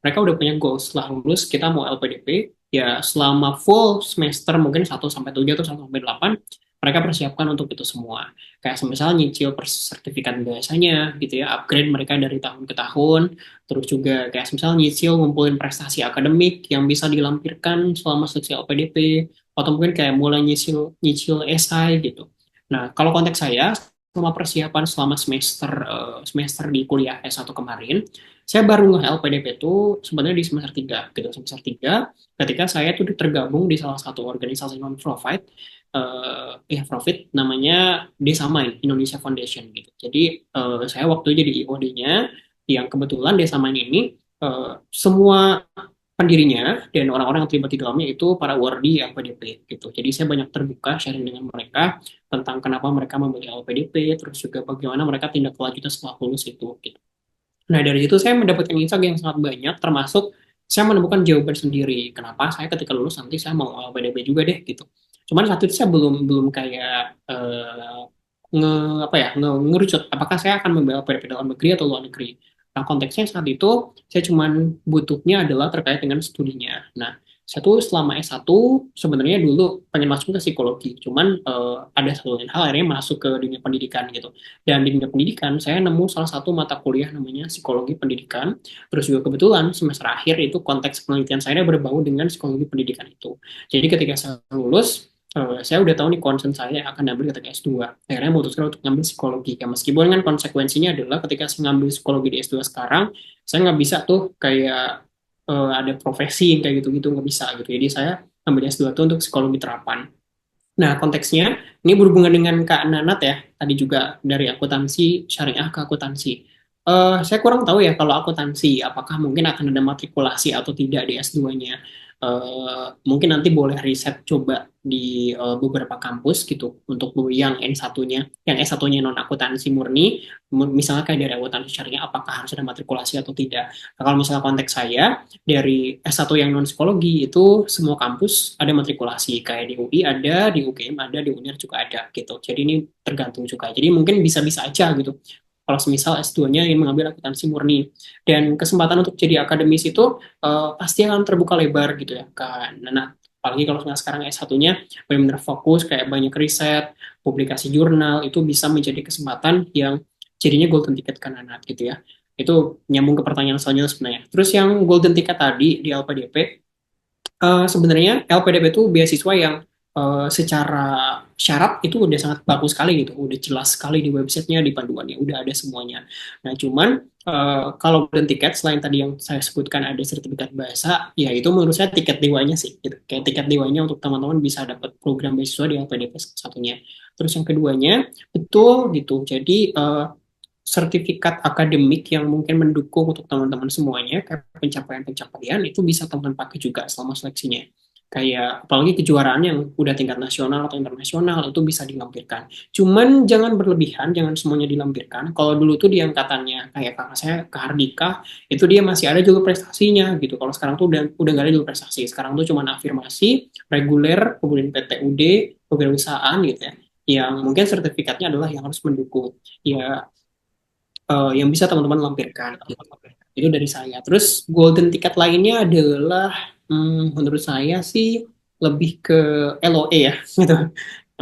mereka udah punya goals setelah lulus kita mau LPDP ya selama full semester mungkin 1 sampai 7 atau 1 sampai 8 mereka persiapkan untuk itu semua. Kayak misalnya nyicil sertifikat biasanya gitu ya, upgrade mereka dari tahun ke tahun. Terus juga kayak misalnya nyicil ngumpulin prestasi akademik yang bisa dilampirkan selama seleksi LPDP atau mungkin kayak mulai nyicil nyicil esai gitu. Nah, kalau konteks saya selama persiapan selama semester di kuliah S1 kemarin, saya baru nge-LPDP itu sebenarnya di semester 3 gitu. Semester 3 ketika saya tuh tergabung di salah satu organisasi non-profit ya profit namanya Desamain Indonesia Foundation gitu. Jadi saya waktu jadi IOD-nya yang kebetulan Desamain ini semua pendirinya dan orang-orang yang terlibat di dalamnya itu para wardi LPDP gitu. Jadi saya banyak terbuka sharing dengan mereka tentang kenapa mereka memilih LPDP, terus juga bagaimana mereka tindak lanjutnya setelah lulus itu gitu. Nah, dari situ saya mendapatkan insight yang sangat banyak, termasuk saya menemukan jawaban sendiri. Kenapa saya ketika lulus nanti saya mau LPDP juga deh gitu. Cuman saat itu saya belum belum kayak nge apa ya ngerucut apakah saya akan membela LPDP dalam negeri atau luar negeri. Nah, konteksnya saat itu saya cuman butuhnya adalah terkait dengan studinya. Nah, saya tuh selama S1 sebenarnya dulu pengen masuk ke psikologi, cuman ada satu lain hal akhirnya masuk ke dunia pendidikan gitu. Dan di dunia pendidikan, saya nemu salah satu mata kuliah namanya psikologi pendidikan. Terus juga kebetulan semester akhir itu konteks penelitian saya berbau dengan psikologi pendidikan itu. Jadi ketika saya lulus, saya udah tahu nih concern saya akan ambil ketika S2. Akhirnya memutuskan untuk ngambil psikologi. Ya, meskipun kan konsekuensinya adalah ketika saya ngambil psikologi di S2 sekarang, saya nggak bisa tuh kayak ada profesi yang kayak gitu-gitu, nggak bisa gitu. Jadi saya ambil S2 tuh untuk psikologi terapan. Nah, konteksnya ini berhubungan dengan Kak Nanat ya, tadi juga dari akuntansi syariah ke akuntansi. Saya kurang tahu ya kalau akuntansi, apakah mungkin akan ada matrikulasi atau tidak di S2-nya. Mungkin nanti boleh riset coba di beberapa kampus gitu untuk yang N1-nya, yang S1-nya non akuntansi murni, misalnya kayak dari akuntansi syariah, apakah harus ada matrikulasi atau tidak. Nah, kalau misalnya konteks saya, dari S1 yang non psikologi itu semua kampus ada matrikulasi kayak di UI ada, di UGM ada, di UNIR juga ada gitu. Jadi ini tergantung juga. Jadi mungkin bisa-bisa aja gitu. Kalau semisal S2-nya ingin mengambil akuntansi murni dan kesempatan untuk jadi akademis itu pasti akan terbuka lebar gitu ya kan. Nah, apalagi kalau sekarang S1-nya benar-benar fokus kayak banyak riset, publikasi jurnal itu bisa menjadi kesempatan yang jadinya golden ticket kan anak gitu ya. Itu nyambung ke pertanyaan selanjutnya sebenarnya. Terus yang golden ticket tadi di LPDP, sebenarnya LPDP itu beasiswa yang secara syarat itu udah sangat bagus sekali gitu, udah jelas sekali di websitenya, di panduannya, udah ada semuanya. Nah, cuman kalau golden ticket selain tadi yang saya sebutkan ada sertifikat bahasa, ya itu menurut saya tiket dewanya sih, gitu. Kayak tiket dewanya untuk teman-teman bisa dapat program beasiswa di LPDP satunya. Terus yang keduanya, betul gitu. Jadi sertifikat akademik yang mungkin mendukung untuk teman-teman semuanya, kayak pencapaian-pencapaian itu bisa teman-teman pakai juga selama seleksinya. kayak apalagi kejuaraan yang udah tingkat nasional atau internasional itu bisa dilampirkan. Cuman jangan berlebihan, jangan semuanya dilampirkan. Kalau dulu tuh di angkatannya kayak kakak saya, Kak Hardika, itu dia masih ada jalur prestasinya gitu. Kalau sekarang tuh udah nggak ada jalur prestasi. Sekarang tuh cuman afirmasi, reguler, kemudian PTUD, kewirausahaan gitu ya. Yang mungkin sertifikatnya adalah yang harus mendukung. Ya, yang bisa teman-teman lampirkan. Itu dari saya. Terus golden ticket lainnya adalah menurut saya sih lebih ke LOE ya gitu. Nah,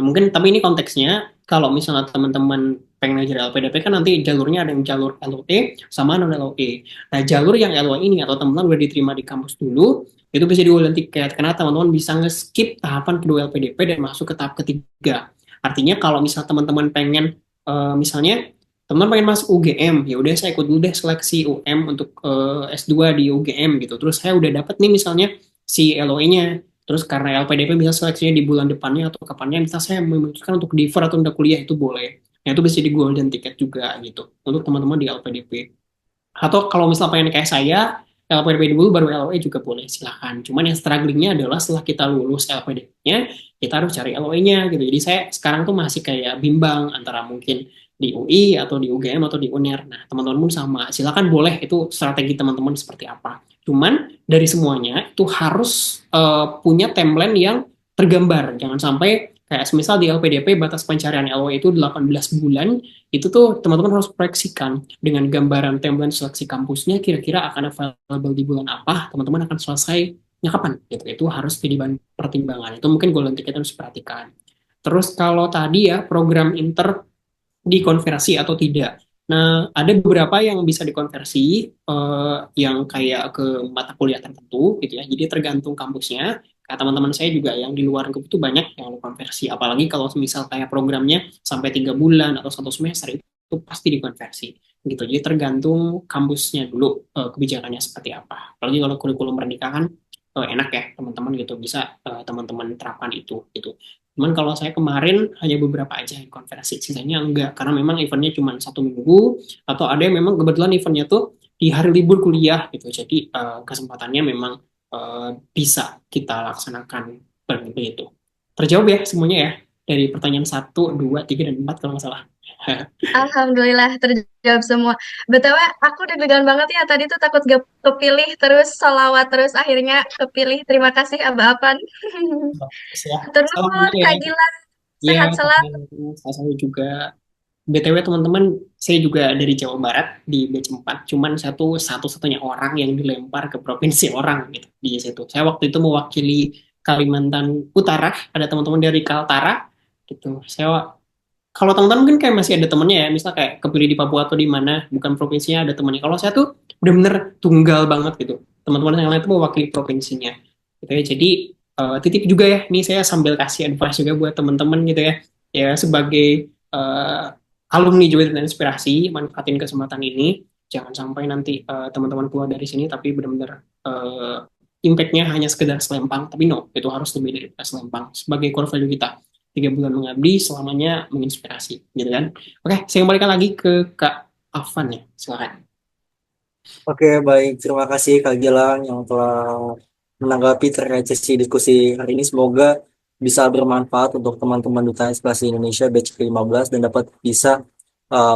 mungkin tapi ini konteksnya kalau misalnya teman-teman pengen ngajar LPDP kan nanti jalurnya ada yang jalur LOE sama non LOE. Nah, jalur yang LOE ini atau teman-teman udah diterima di kampus dulu itu bisa di golden ticket karena teman-teman bisa nge-skip tahapan kedua LPDP dan masuk ke tahap ketiga. Artinya kalau misal teman-teman pengen misalnya teman pengen masuk UGM, ya udah saya ikut dulu deh seleksi UM untuk S2 di UGM gitu. Terus saya udah dapet nih misalnya si LOE-nya. Terus karena LPDP bisa seleksinya di bulan depannya atau kapannya, bisa saya memutuskan untuk defer atau untuk kuliah itu boleh. Nah, itu bisa di golden ticket juga gitu untuk teman-teman di LPDP. Atau kalau misalnya pengen kayak saya, LPDP dulu baru LOE juga boleh, silahkan. Cuman yang strugglingnya adalah setelah kita lulus LPDP-nya, kita harus cari LOE-nya gitu. Jadi saya sekarang tuh masih kayak bimbang antara mungkin di UI atau di UGM atau di UNER. Nah, teman-teman pun sama. Silakan boleh itu strategi teman-teman seperti apa. Cuman dari semuanya itu harus punya timeline yang tergambar. Jangan sampai kayak semisal di LPDP batas pencarian LOE itu 18 bulan, itu tuh teman-teman harus proyeksikan dengan gambaran timeline seleksi kampusnya kira-kira akan available di bulan apa, teman-teman akan selesainya kapan gitu. Itu harus jadi bahan pertimbangan. Itu mungkin golden ticket harus diperhatikan. Terus kalau tadi ya program inter dikonversi atau tidak. Nah, ada beberapa yang bisa dikonversi yang kayak ke mata kuliah tertentu gitu ya. Jadi tergantung kampusnya. Kayak teman-teman saya juga yang di luar negeri itu banyak yang dikonversi. Apalagi kalau misal kayak programnya sampai 3 bulan atau 1 semester itu pasti dikonversi gitu. Jadi tergantung kampusnya dulu kebijakannya seperti apa. Apalagi kalau kurikulum merdeka kan enak ya teman-teman gitu bisa teman-teman terapkan itu gitu. Cuman kalau saya kemarin hanya beberapa aja yang konversi, sisanya enggak. Karena memang eventnya cuma 1 minggu, atau ada yang memang kebetulan eventnya tuh di hari libur kuliah gitu. Jadi kesempatannya memang bisa kita laksanakan seperti itu. Terjawab ya semuanya ya? Dari pertanyaan 1, 2, 3, dan 4 kalau nggak salah. Alhamdulillah terjawab semua. BTW aku deg-degan banget ya tadi tuh takut gak kepilih terus salawat terus akhirnya kepilih. Terima kasih Abah Apan. Terus ya, Terus salam dulu ya. Kak Gilang Iya, sehat selalu. saya juga. BTW teman-teman, saya juga dari Jawa Barat di batch 4. Cuman satu-satunya orang yang dilempar ke provinsi orang gitu di situ. Saya waktu itu mewakili Kalimantan Utara, ada teman-teman dari Kaltara gitu. Saya kalau teman-teman mungkin kayak masih ada temennya ya, misal kayak kepilih di Papua atau di mana, bukan provinsinya ada temennya. Kalau saya tuh bener-bener tunggal banget gitu. Teman-teman yang lain tuh mewakili provinsinya. Gitu ya. Jadi titip juga ya, ini saya sambil kasih advice juga buat teman-teman gitu ya. Ya sebagai alumni juga dan inspirasi, manfaatin kesempatan ini. Jangan sampai nanti teman-teman keluar dari sini tapi benar-benar impact-nya hanya sekedar selempang, tapi no, itu harus lebih dari selempang sebagai core value kita. 3 bulan mengabdi, selamanya menginspirasi, gitu kan? Oke, saya kembalikan lagi ke Kak Afan ya, silakan. Oke, baik. Terima kasih Kak Gilang yang telah menanggapi terkait sesi diskusi hari ini. Semoga bisa bermanfaat untuk teman-teman Duta Inspirasi Indonesia batch ke-15 dan dapat bisa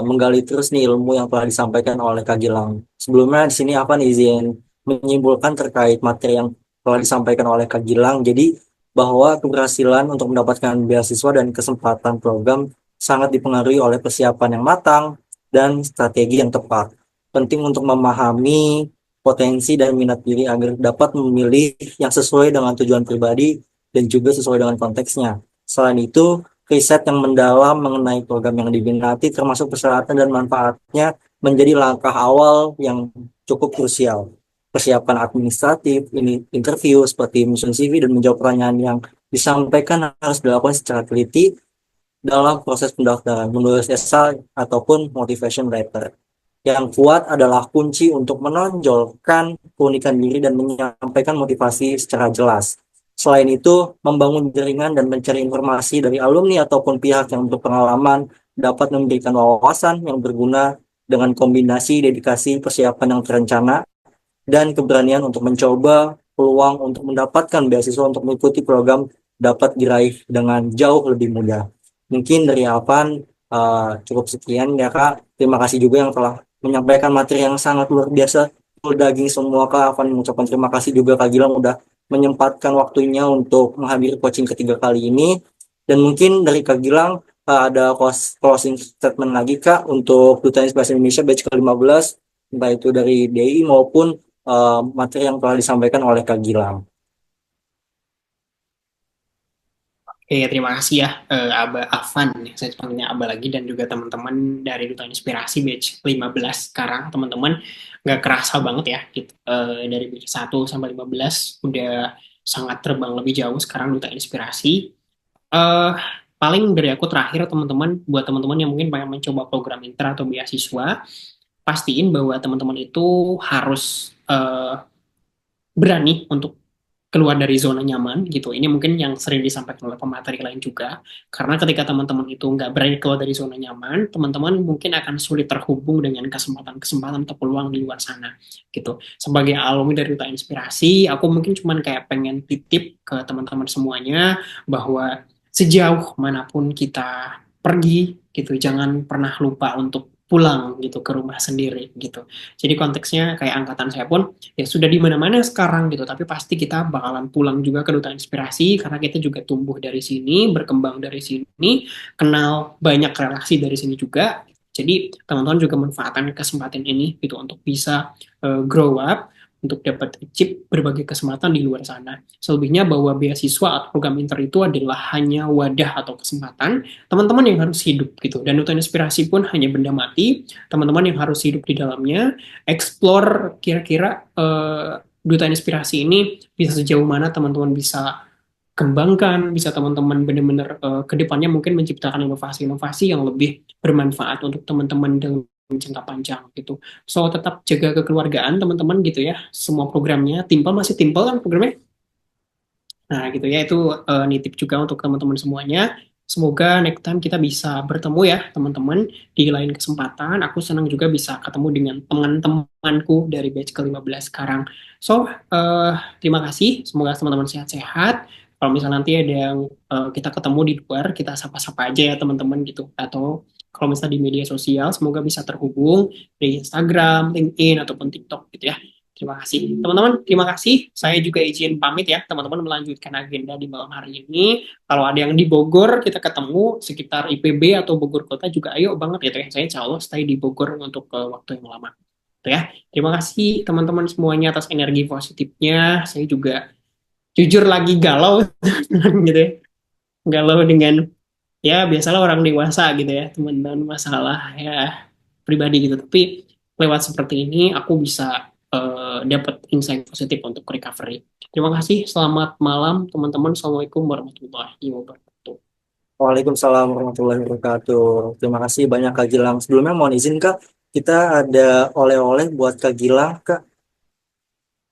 menggali terus nih ilmu yang telah disampaikan oleh Kak Gilang. Sebelumnya di sini Afan izin menyimpulkan terkait materi yang telah disampaikan oleh Kak Gilang. Jadi bahwa keberhasilan untuk mendapatkan beasiswa dan kesempatan program sangat dipengaruhi oleh persiapan yang matang dan strategi yang tepat. Penting untuk memahami potensi dan minat diri agar dapat memilih yang sesuai dengan tujuan pribadi dan juga sesuai dengan konteksnya. Selain itu, riset yang mendalam mengenai program yang diminati termasuk persyaratan dan manfaatnya menjadi langkah awal yang cukup krusial. Persiapan administratif, ini interview seperti menyusun CV dan menjawab pertanyaan yang disampaikan harus dilakukan secara teliti dalam proses pendaftaran, menulis esai ataupun motivation letter. Yang kuat adalah kunci untuk menonjolkan keunikan diri dan menyampaikan motivasi secara jelas. Selain itu, membangun jaringan dan mencari informasi dari alumni ataupun pihak yang berpengalaman dapat memberikan wawasan yang berguna dengan kombinasi dedikasi persiapan yang terencana dan keberanian untuk mencoba peluang untuk mendapatkan beasiswa untuk mengikuti program dapat diraih dengan jauh lebih mudah. Mungkin dari Alvan cukup sekian ya Kak. Terima kasih juga yang telah menyampaikan materi yang sangat luar biasa. Full daging semua Kak. Alvan mengucapkan terima kasih juga Kak Gilang udah menyempatkan waktunya untuk menghadiri coaching ketiga kali ini. Dan mungkin dari Kak Gilang ada closing statement lagi Kak untuk Duta Inspirasi Indonesia batch ke-15, entah itu dari DI maupun materi yang telah disampaikan oleh Kak Gilang. Oke, terima kasih ya Aba Afan, saya panggilnya Aba lagi, dan juga teman-teman dari Duta Inspirasi batch 15 sekarang. Teman-teman nggak kerasa banget ya gitu. Dari batch 1 sampai 15 udah sangat terbang lebih jauh sekarang Duta Inspirasi. eh Paling dari aku terakhir teman-teman, buat teman-teman yang mungkin pengen mencoba program inter atau beasiswa, pastiin bahwa teman-teman itu harus berani untuk keluar dari zona nyaman gitu. Ini mungkin yang sering disampaikan oleh pemateri lain juga. Karena ketika teman-teman itu nggak berani keluar dari zona nyaman, teman-teman mungkin akan sulit terhubung dengan kesempatan-kesempatan atau peluang di luar sana gitu. Sebagai alumni dari Duta Inspirasi, aku mungkin cuman kayak pengen titip ke teman-teman semuanya bahwa sejauh manapun kita pergi gitu, jangan pernah lupa untuk pulang gitu ke rumah sendiri gitu. Jadi konteksnya kayak angkatan saya pun ya sudah di mana-mana sekarang gitu, tapi pasti kita bakalan pulang juga ke Duta Inspirasi karena kita juga tumbuh dari sini, berkembang dari sini, kenal banyak relasi dari sini juga. Jadi teman-teman juga manfaatkan kesempatan ini gitu untuk bisa grow up, untuk dapat achieve berbagai kesempatan di luar sana. Selebihnya bahwa beasiswa atau program inter itu adalah hanya wadah atau kesempatan teman-teman yang harus hidup gitu. Dan Duta Inspirasi pun hanya benda mati, teman-teman yang harus hidup di dalamnya, explore kira-kira Duta Inspirasi ini bisa sejauh mana teman-teman bisa kembangkan, bisa teman-teman benar-benar ke depannya mungkin menciptakan inovasi-inovasi yang lebih bermanfaat untuk teman-teman dalam jangka panjang gitu. So tetap jaga kekeluargaan teman-teman gitu ya. Semua programnya, Timpel masih Timpel kan programnya? Nah, gitu ya, itu nitip juga untuk teman-teman semuanya. Semoga next time kita bisa bertemu ya, teman-teman, di lain kesempatan. Aku senang juga bisa ketemu dengan teman-temanku dari batch ke-15 sekarang. So, terima kasih. Semoga teman-teman sehat-sehat. Kalau misalnya nanti ada yang kita ketemu di luar, kita sapa-sapa aja ya, teman-teman, gitu. Atau kalau misalnya di media sosial, semoga bisa terhubung di Instagram, LinkedIn, ataupun TikTok, gitu ya. Terima kasih. Teman-teman, terima kasih. Saya juga izin pamit ya, teman-teman melanjutkan agenda di malam hari ini. Kalau ada yang di Bogor, kita ketemu sekitar IPB atau Bogor Kota juga, ayo banget gitu ya. Saya insya Allah stay di Bogor untuk waktu yang lama. Gitu ya. Terima kasih teman-teman semuanya atas energi positifnya. Saya juga jujur lagi galau gitu ya. Galau dengan, ya biasalah orang dewasa gitu ya, teman-teman, masalah ya pribadi gitu. Tapi lewat seperti ini aku bisa dapat insight positif untuk recovery. Terima kasih. Selamat malam teman-teman. Assalamualaikum warahmatullahi wabarakatuh. Waalaikumsalam warahmatullahi wabarakatuh. Terima kasih banyak Kak Gilang. Sebelumnya mohon izin Kak, kita ada oleh-oleh buat Kak Gilang Kak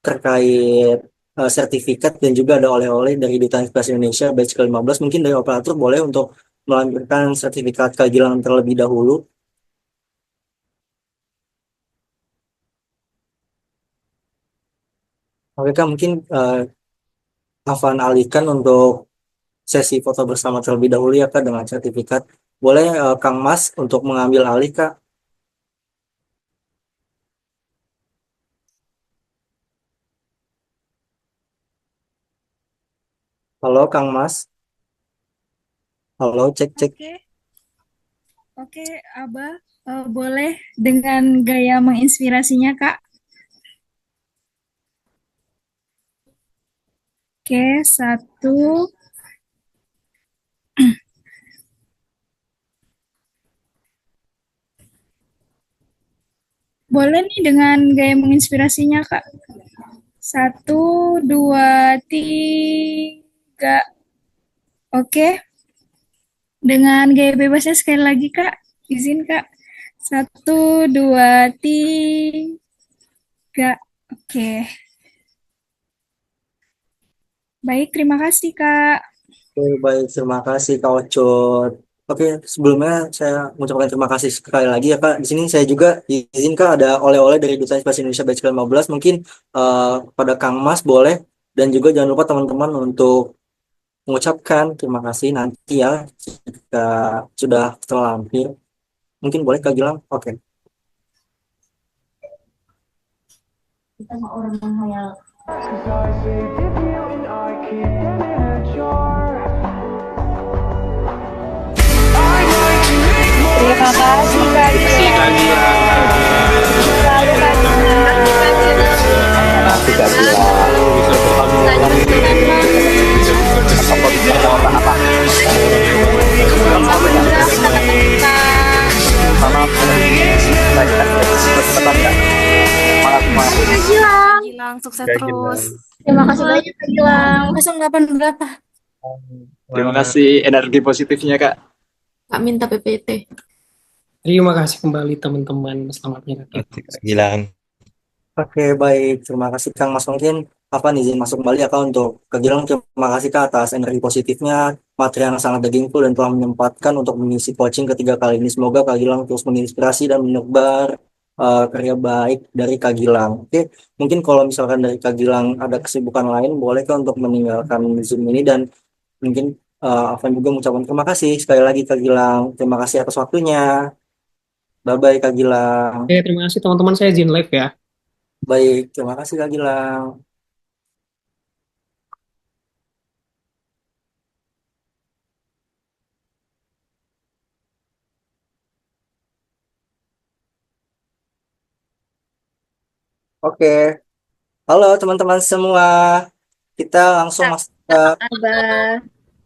terkait sertifikat dan juga ada oleh-oleh dari Duta Inspirasi Indonesia batch ke-15. Mungkin dari operator boleh untuk melampirkan sertifikat Kak Gilang terlebih dahulu. Oke Kak, mungkin Afan alihkan untuk sesi foto bersama terlebih dahulu ya Kak dengan sertifikat. Boleh Kang Mas untuk mengambil alih Kak. Halo Kang Mas. Halo, cek cek. Oke, oke, Abah, boleh dengan gaya menginspirasinya, Kak. Oke, satu. Boleh nih dengan gaya menginspirasinya, Kak. Satu, dua, tiga. Oke, dengan gaya bebasnya sekali lagi, Kak. Izin, Kak. Satu, dua, tiga. Oke. Baik, terima kasih, Kak. Oke, baik, terima kasih Kak Ocut. Oke, sebelumnya saya mengucapkan terima kasih sekali lagi ya Kak. Di sini saya juga izin Kak ada oleh-oleh dari Duta Inspirasi Indonesia batch ke-15. Mungkin pada Kang Mas boleh Dan juga jangan lupa teman-teman untuk mengucapkan terima kasih nanti ya jika sudah terlampir. Mungkin boleh Kak Gilang? Oke. Kita mau orang menghayal. Terima kasih Kak Gilang. Selalu Kak Gilang. Gilang, sukses terus. Terima kasih banyak Kak Gilang. 08 berapa? Terima kasih energi positifnya, Kak. Kak minta PPT. Terima kasih kembali teman-teman. Selamat menikmati. Gilang. Oke, baik. Terima kasih Kang Mas. Mungkin izin masuk kembali ya Kak untuk Kak Gilang. Terima kasih Kak atas energi positifnya, materi yang sangat meaningful dan telah menyempatkan untuk mengisi coaching ketiga kali ini. Semoga Kak Gilang terus menginspirasi dan menebar karya baik dari Kak Gilang. Oke, mungkin kalau misalkan dari Kak Gilang ada kesibukan lain, boleh Kak untuk meninggalkan Zoom ini dan mungkin Afan juga mengucapkan terima kasih sekali lagi Kak Gilang. Terima kasih atas waktunya. Bye-bye Kak Gilang. Oke, terima kasih teman-teman. Saya izin live ya. Baik, terima kasih Kak Gilang. Oke, halo teman-teman semua. Kita langsung masuk ke Abah.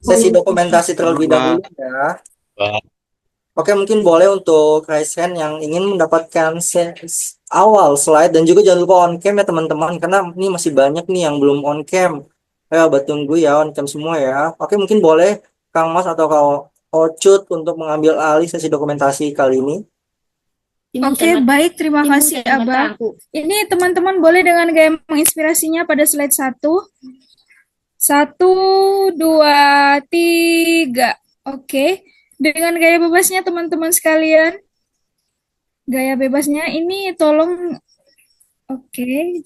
sesi dokumentasi terlebih dahulu ya. Oke, mungkin boleh untuk raise hand yang ingin mendapatkan awal slide dan juga jangan lupa on cam ya teman-teman karena ini masih banyak nih yang belum on cam. Ayo tunggu ya on cam semua ya. Oke, mungkin boleh Kang Mas atau Kang Ocut untuk mengambil alih sesi dokumentasi kali ini. Oke, baik. Terima kasih, Abah. Ini teman-teman boleh dengan gaya menginspirasinya pada slide 1. 1, 2, 3. Oke. Dengan gaya bebasnya teman-teman sekalian. Gaya bebasnya ini tolong. Oke.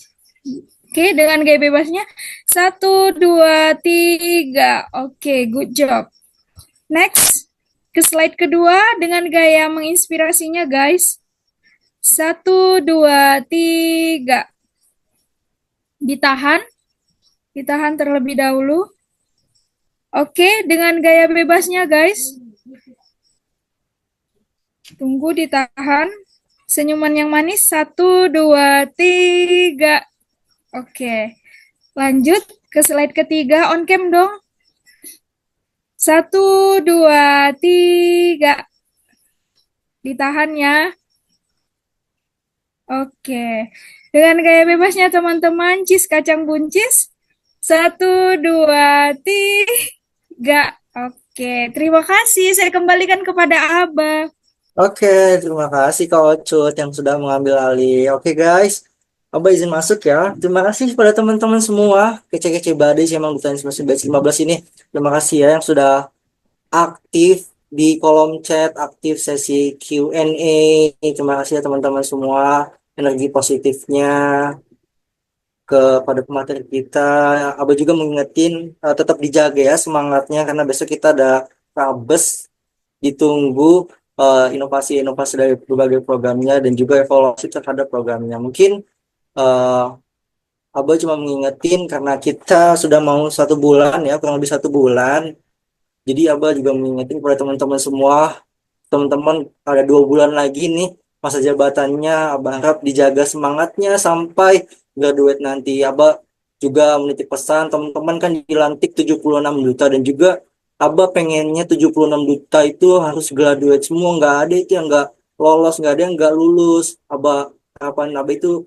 Oke, dengan gaya bebasnya. 1, 2, 3. Oke, good job. Next. Ke slide kedua dengan gaya menginspirasinya, guys. 1, 2, 3. Ditahan terlebih dahulu. Oke, dengan gaya bebasnya, guys. Tunggu, ditahan. Senyuman yang manis. 1, 2, 3. Oke. Lanjut ke slide ketiga. On cam dong. 1, 2, 3. Ditahan ya. Oke. Dengan gaya bebasnya teman-teman, cheese kacang buncis. 1, 2, 3. Oke, terima kasih. Saya kembalikan kepada Abah. Oke, terima kasih Kak Ocut yang sudah mengambil alih. Oke guys, Abah izin masuk ya. Terima kasih kepada teman-teman semua. Kece-kece badai sih emang Duta Inspirasi Batch 15 ini. Terima kasih ya yang sudah aktif di kolom chat, aktif sesi Q&A. Terima kasih ya teman-teman semua. Energi positifnya kepada pemateri kita. Abah juga mengingetin tetap dijaga ya semangatnya karena besok kita ada Rabes, ditunggu inovasi-inovasi dari berbagai programnya dan juga evaluasi terhadap programnya. Mungkin Abah cuma mengingetin karena kita sudah mau 1 bulan ya, kurang lebih 1 bulan. Jadi Abah juga mengingetin kepada teman-teman semua, teman-teman ada 2 bulan lagi nih masa jabatannya. Abah harap dijaga semangatnya sampai graduate nanti. Abah juga menitip pesan teman-teman kan dilantik 76 juta dan juga Abah pengennya 76 juta itu harus graduate semua, nggak ada itu yang nggak lolos, nggak ada yang nggak lulus. Harapan Abah itu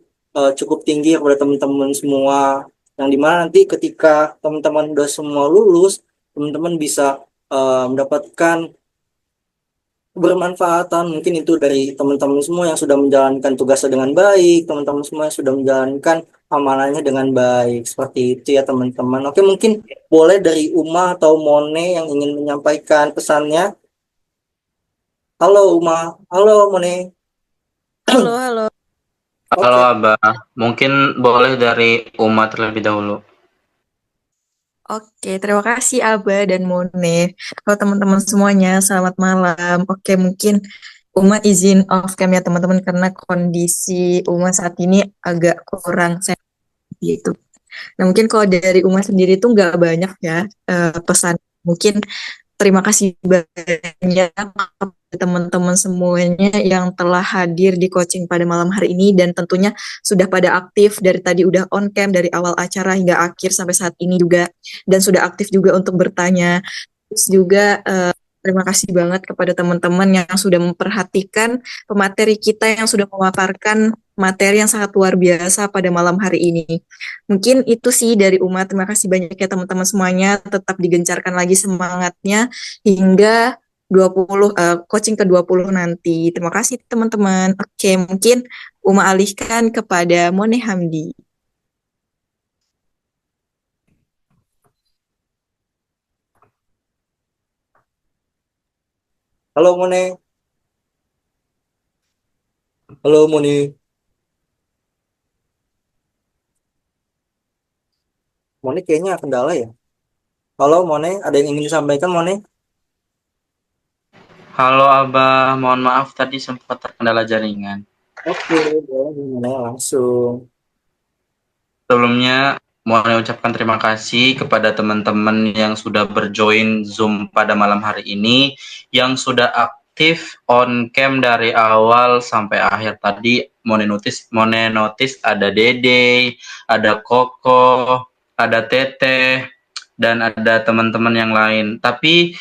cukup tinggi kepada teman-teman semua, yang dimana nanti ketika teman-teman udah semua lulus, teman-teman bisa mendapatkan bermanfaatan mungkin itu dari teman-teman semua yang sudah menjalankan tugasnya dengan baik, teman-teman semua yang sudah menjalankan amanahnya dengan baik. Seperti itu ya teman-teman. Oke, mungkin boleh dari Uma atau Mone yang ingin menyampaikan pesannya. Halo Uma, halo Mone. Halo Oke, Abah, mungkin boleh dari Uma terlebih dahulu. Oke, terima kasih Aba dan Mone. Kalau teman-teman semuanya, selamat malam. Oke, mungkin Uma izin off cam ya teman-teman karena kondisi Uma saat ini agak kurang sehat gitu. Nah, mungkin kalau dari Uma sendiri tuh nggak banyak ya pesan. Mungkin terima kasih banyak kepada teman-teman semuanya yang telah hadir di coaching pada malam hari ini dan tentunya sudah pada aktif dari tadi udah on cam dari awal acara hingga akhir sampai saat ini juga dan sudah aktif juga untuk bertanya. Terus juga terima kasih banget kepada teman-teman yang sudah memperhatikan pemateri kita yang sudah memaparkan materi yang sangat luar biasa pada malam hari ini. Mungkin itu sih dari Uma. Terima kasih banyak ya teman-teman semuanya. Tetap digencarkan lagi semangatnya hingga 20 coaching ke-20 nanti. Terima kasih teman-teman. Oke, mungkin Uma alihkan kepada Mone Hamdi. Halo Mone. Halo Mone. Mone kayaknya kendala ya. Halo Mone, ada yang ingin disampaikan Mone? Halo Abah, mohon maaf tadi sempat terkendala jaringan. Oke, boleh gimana langsung. Sebelumnya mau ucapkan terima kasih kepada teman-teman yang sudah berjoin Zoom pada malam hari ini, yang sudah aktif on cam dari awal sampai akhir tadi. Mone notice ada Dede, ada Koko, ada Teteh, dan ada teman-teman yang lain. Tapi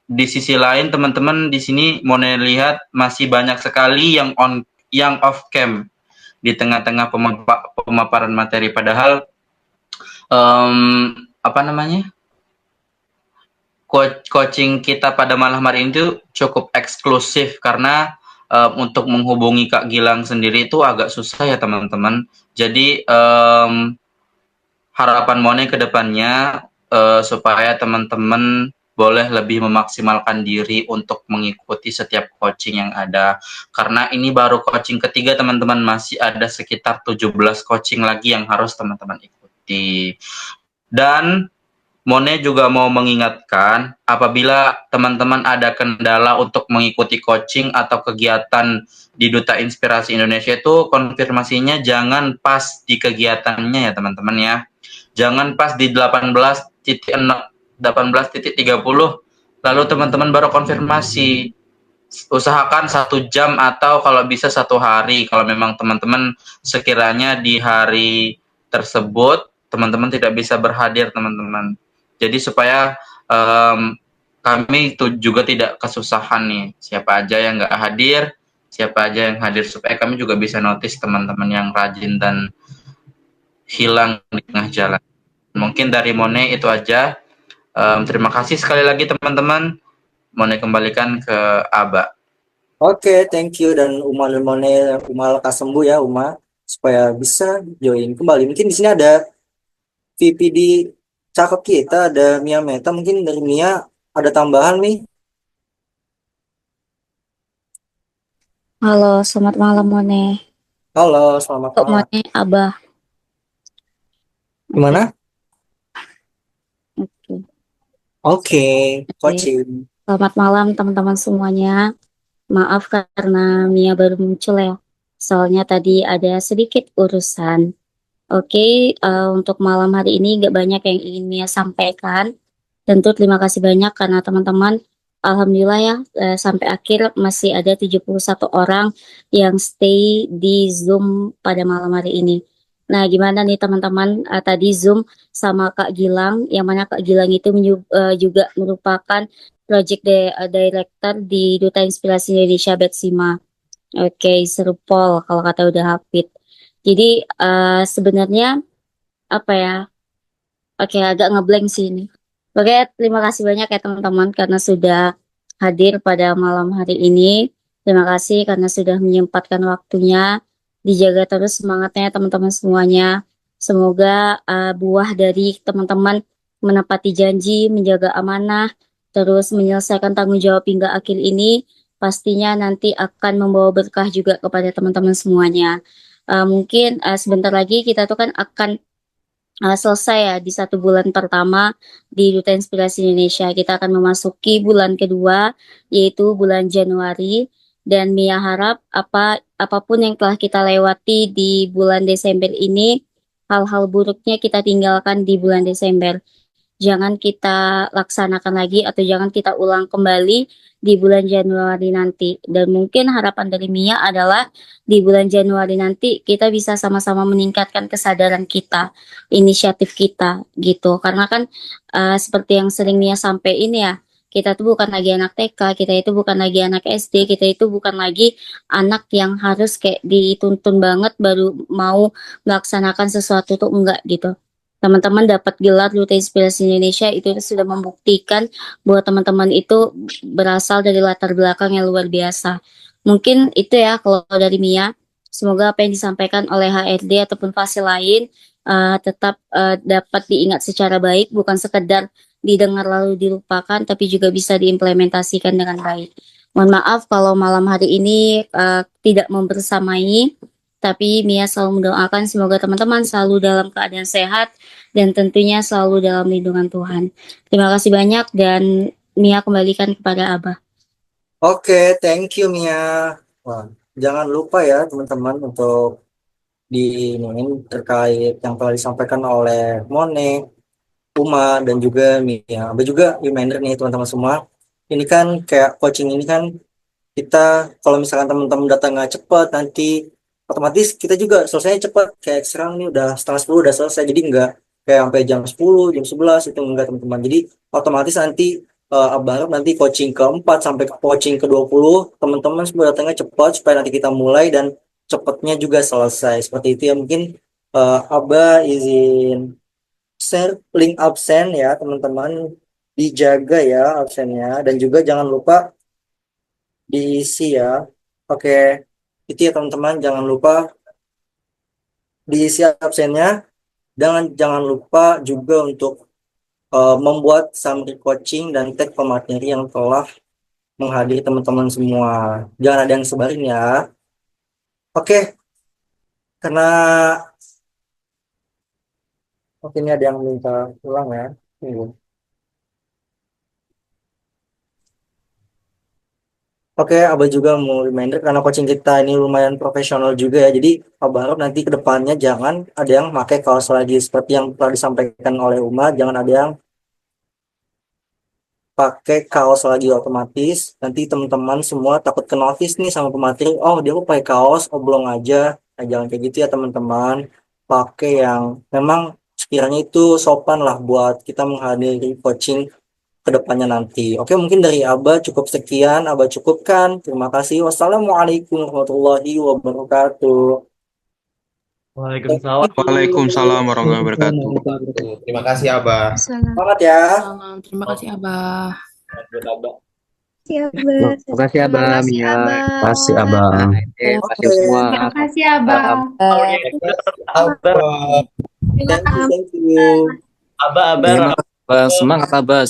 di sisi lain teman-teman di sini Mone lihat masih banyak sekali yang off cam di tengah-tengah pemaparan materi, padahal apa namanya, coaching kita pada malam hari ini tuh cukup eksklusif karena untuk menghubungi Kak Gilang sendiri itu agak susah ya teman-teman. Jadi harapan Mone ke depannya supaya teman-teman boleh lebih memaksimalkan diri untuk mengikuti setiap coaching yang ada. Karena ini baru coaching ketiga teman-teman, masih ada sekitar 17 coaching lagi yang harus teman-teman ikuti. Dan Mone juga mau mengingatkan, apabila teman-teman ada kendala untuk mengikuti coaching atau kegiatan di Duta Inspirasi Indonesia itu konfirmasinya jangan pas di kegiatannya ya teman-teman ya. Jangan pas di 18.30 lalu teman-teman baru konfirmasi. Usahakan 1 jam atau kalau bisa 1 hari kalau memang teman-teman sekiranya di hari tersebut teman-teman tidak bisa berhadir teman-teman. Jadi supaya kami itu juga tidak kesusahan nih, siapa aja yang nggak hadir, siapa aja yang hadir, supaya kami juga bisa notice teman-teman yang rajin dan hilang di tengah jalan. Mungkin dari Mone itu aja. Terima kasih sekali lagi teman-teman. Mone kembalikan ke Aba. Oke, thank you dan Uma dan Mone, Uma lekas sembuh ya Uma supaya bisa join kembali. Mungkin di sini ada VP di cakep kita, ada Mia Meta. Mungkin dari Mia ada tambahan nih. Halo, selamat malam Mone. Halo, selamat Untuk malam. Mone, Abah. Gimana? Oke. Oke, coaching. Selamat malam teman-teman semuanya. Maaf karena Mia baru muncul ya. Soalnya tadi ada sedikit urusan. Oke, untuk malam hari ini gak banyak yang ingin Mia sampaikan. Tentu terima kasih banyak karena teman-teman, alhamdulillah ya, sampai akhir masih ada 71 orang yang stay di Zoom pada malam hari ini. Nah, gimana nih teman-teman, tadi Zoom sama Kak Gilang, yang mana Kak Gilang itu juga merupakan Project Director di Duta Inspirasi Indonesia Betsima. Oke, seru pol kalau kata udah hafid. Jadi sebenarnya apa ya? Oke, agak ngeblank sih ini. Oke, terima kasih banyak ya teman-teman karena sudah hadir pada malam hari ini. Terima kasih karena sudah menyempatkan waktunya. Dijaga terus semangatnya teman-teman semuanya. Semoga buah dari teman-teman menepati janji, menjaga amanah, terus menyelesaikan tanggung jawab hingga akhir ini, pastinya nanti akan membawa berkah juga kepada teman-teman semuanya. Mungkin sebentar lagi kita tuh kan akan selesai ya di 1 bulan pertama di Duta Inspirasi Indonesia. Kita akan memasuki bulan kedua, yaitu bulan Januari. Dan Mia harap apapun yang telah kita lewati di bulan Desember ini, hal-hal buruknya kita tinggalkan di bulan Desember. Jangan kita laksanakan lagi atau jangan kita ulang kembali di bulan Januari nanti. Dan mungkin harapan dari Mia adalah di bulan Januari nanti kita bisa sama-sama meningkatkan kesadaran kita, inisiatif kita gitu. Karena kan seperti yang sering Mia sampaikan ya, kita tuh bukan lagi anak TK, kita itu bukan lagi anak SD, kita itu bukan lagi anak yang harus kayak dituntun banget baru mau melaksanakan sesuatu tuh enggak gitu. Teman-teman dapat gelar Duta Inspirasi Indonesia itu sudah membuktikan bahwa teman-teman itu berasal dari latar belakang yang luar biasa. Mungkin itu ya kalau dari Mia. Semoga apa yang disampaikan oleh HRD ataupun fasil lain tetap dapat diingat secara baik, bukan sekedar didengar lalu dilupakan, tapi juga bisa diimplementasikan dengan baik. Mohon maaf kalau malam hari ini tidak membersamai, tapi Mia selalu mendoakan semoga teman-teman selalu dalam keadaan sehat dan tentunya selalu dalam lindungan Tuhan. Terima kasih banyak dan Mia kembalikan kepada Abah. Oke, thank you Mia. Wah, jangan lupa ya teman-teman untuk diinin terkait yang telah disampaikan oleh Mone, Uma, dan juga Mia. Abah juga reminder nih teman-teman semua. Ini kan kayak coaching ini kan kita kalau misalkan teman-teman datangnya cepat nanti otomatis kita juga selesainya cepat. Kayak sekarang nih udah setengah 10 udah selesai, jadi enggak kayak sampai jam 10, jam 11 itu enggak teman-teman. Jadi otomatis nanti Abah harap nanti coaching keempat sampai ke coaching ke-20 teman-teman semua datangnya cepat supaya nanti kita mulai dan cepatnya juga selesai. Seperti itu ya, mungkin Abah izin share link absen ya teman-teman, dijaga ya absennya dan juga jangan lupa diisi ya. Oke, itu ya teman-teman, jangan lupa diisi absennya. Jangan lupa juga untuk membuat summary coaching dan tag pemateri yang telah menghadiri teman-teman semua. Jangan ada yang sebarin ya. Oke, karena ini ada yang minta ulang ya. Tunggu. Oke, Abah juga mau reminder karena coaching kita ini lumayan profesional juga ya. Jadi Abah harap nanti ke depannya jangan ada yang pakai kaos lagi seperti yang telah disampaikan oleh Uma, jangan ada yang pakai kaos lagi otomatis. Nanti teman-teman semua takut ke notice nih sama pemateri, oh dia kok pakai kaos oblong aja. Nah, jangan kayak gitu ya teman-teman. Pakai yang memang sekiranya itu sopan lah buat kita menghadiri coaching kedepannya nanti. Oke, mungkin dari Abah cukup sekian. Abah cukupkan. Terima kasih. Wassalamualaikum warahmatullahi wabarakatuh. Waalaikumsalam warahmatullahi wabarakatuh. Terima kasih Abah. Selamat ya. Terima kasih Abah. Terima kasih Abah, Mia. Terima kasih Abah. Oke. Kasih semua. Terima kasih Abah. Thank you. Abah, semangat Abah.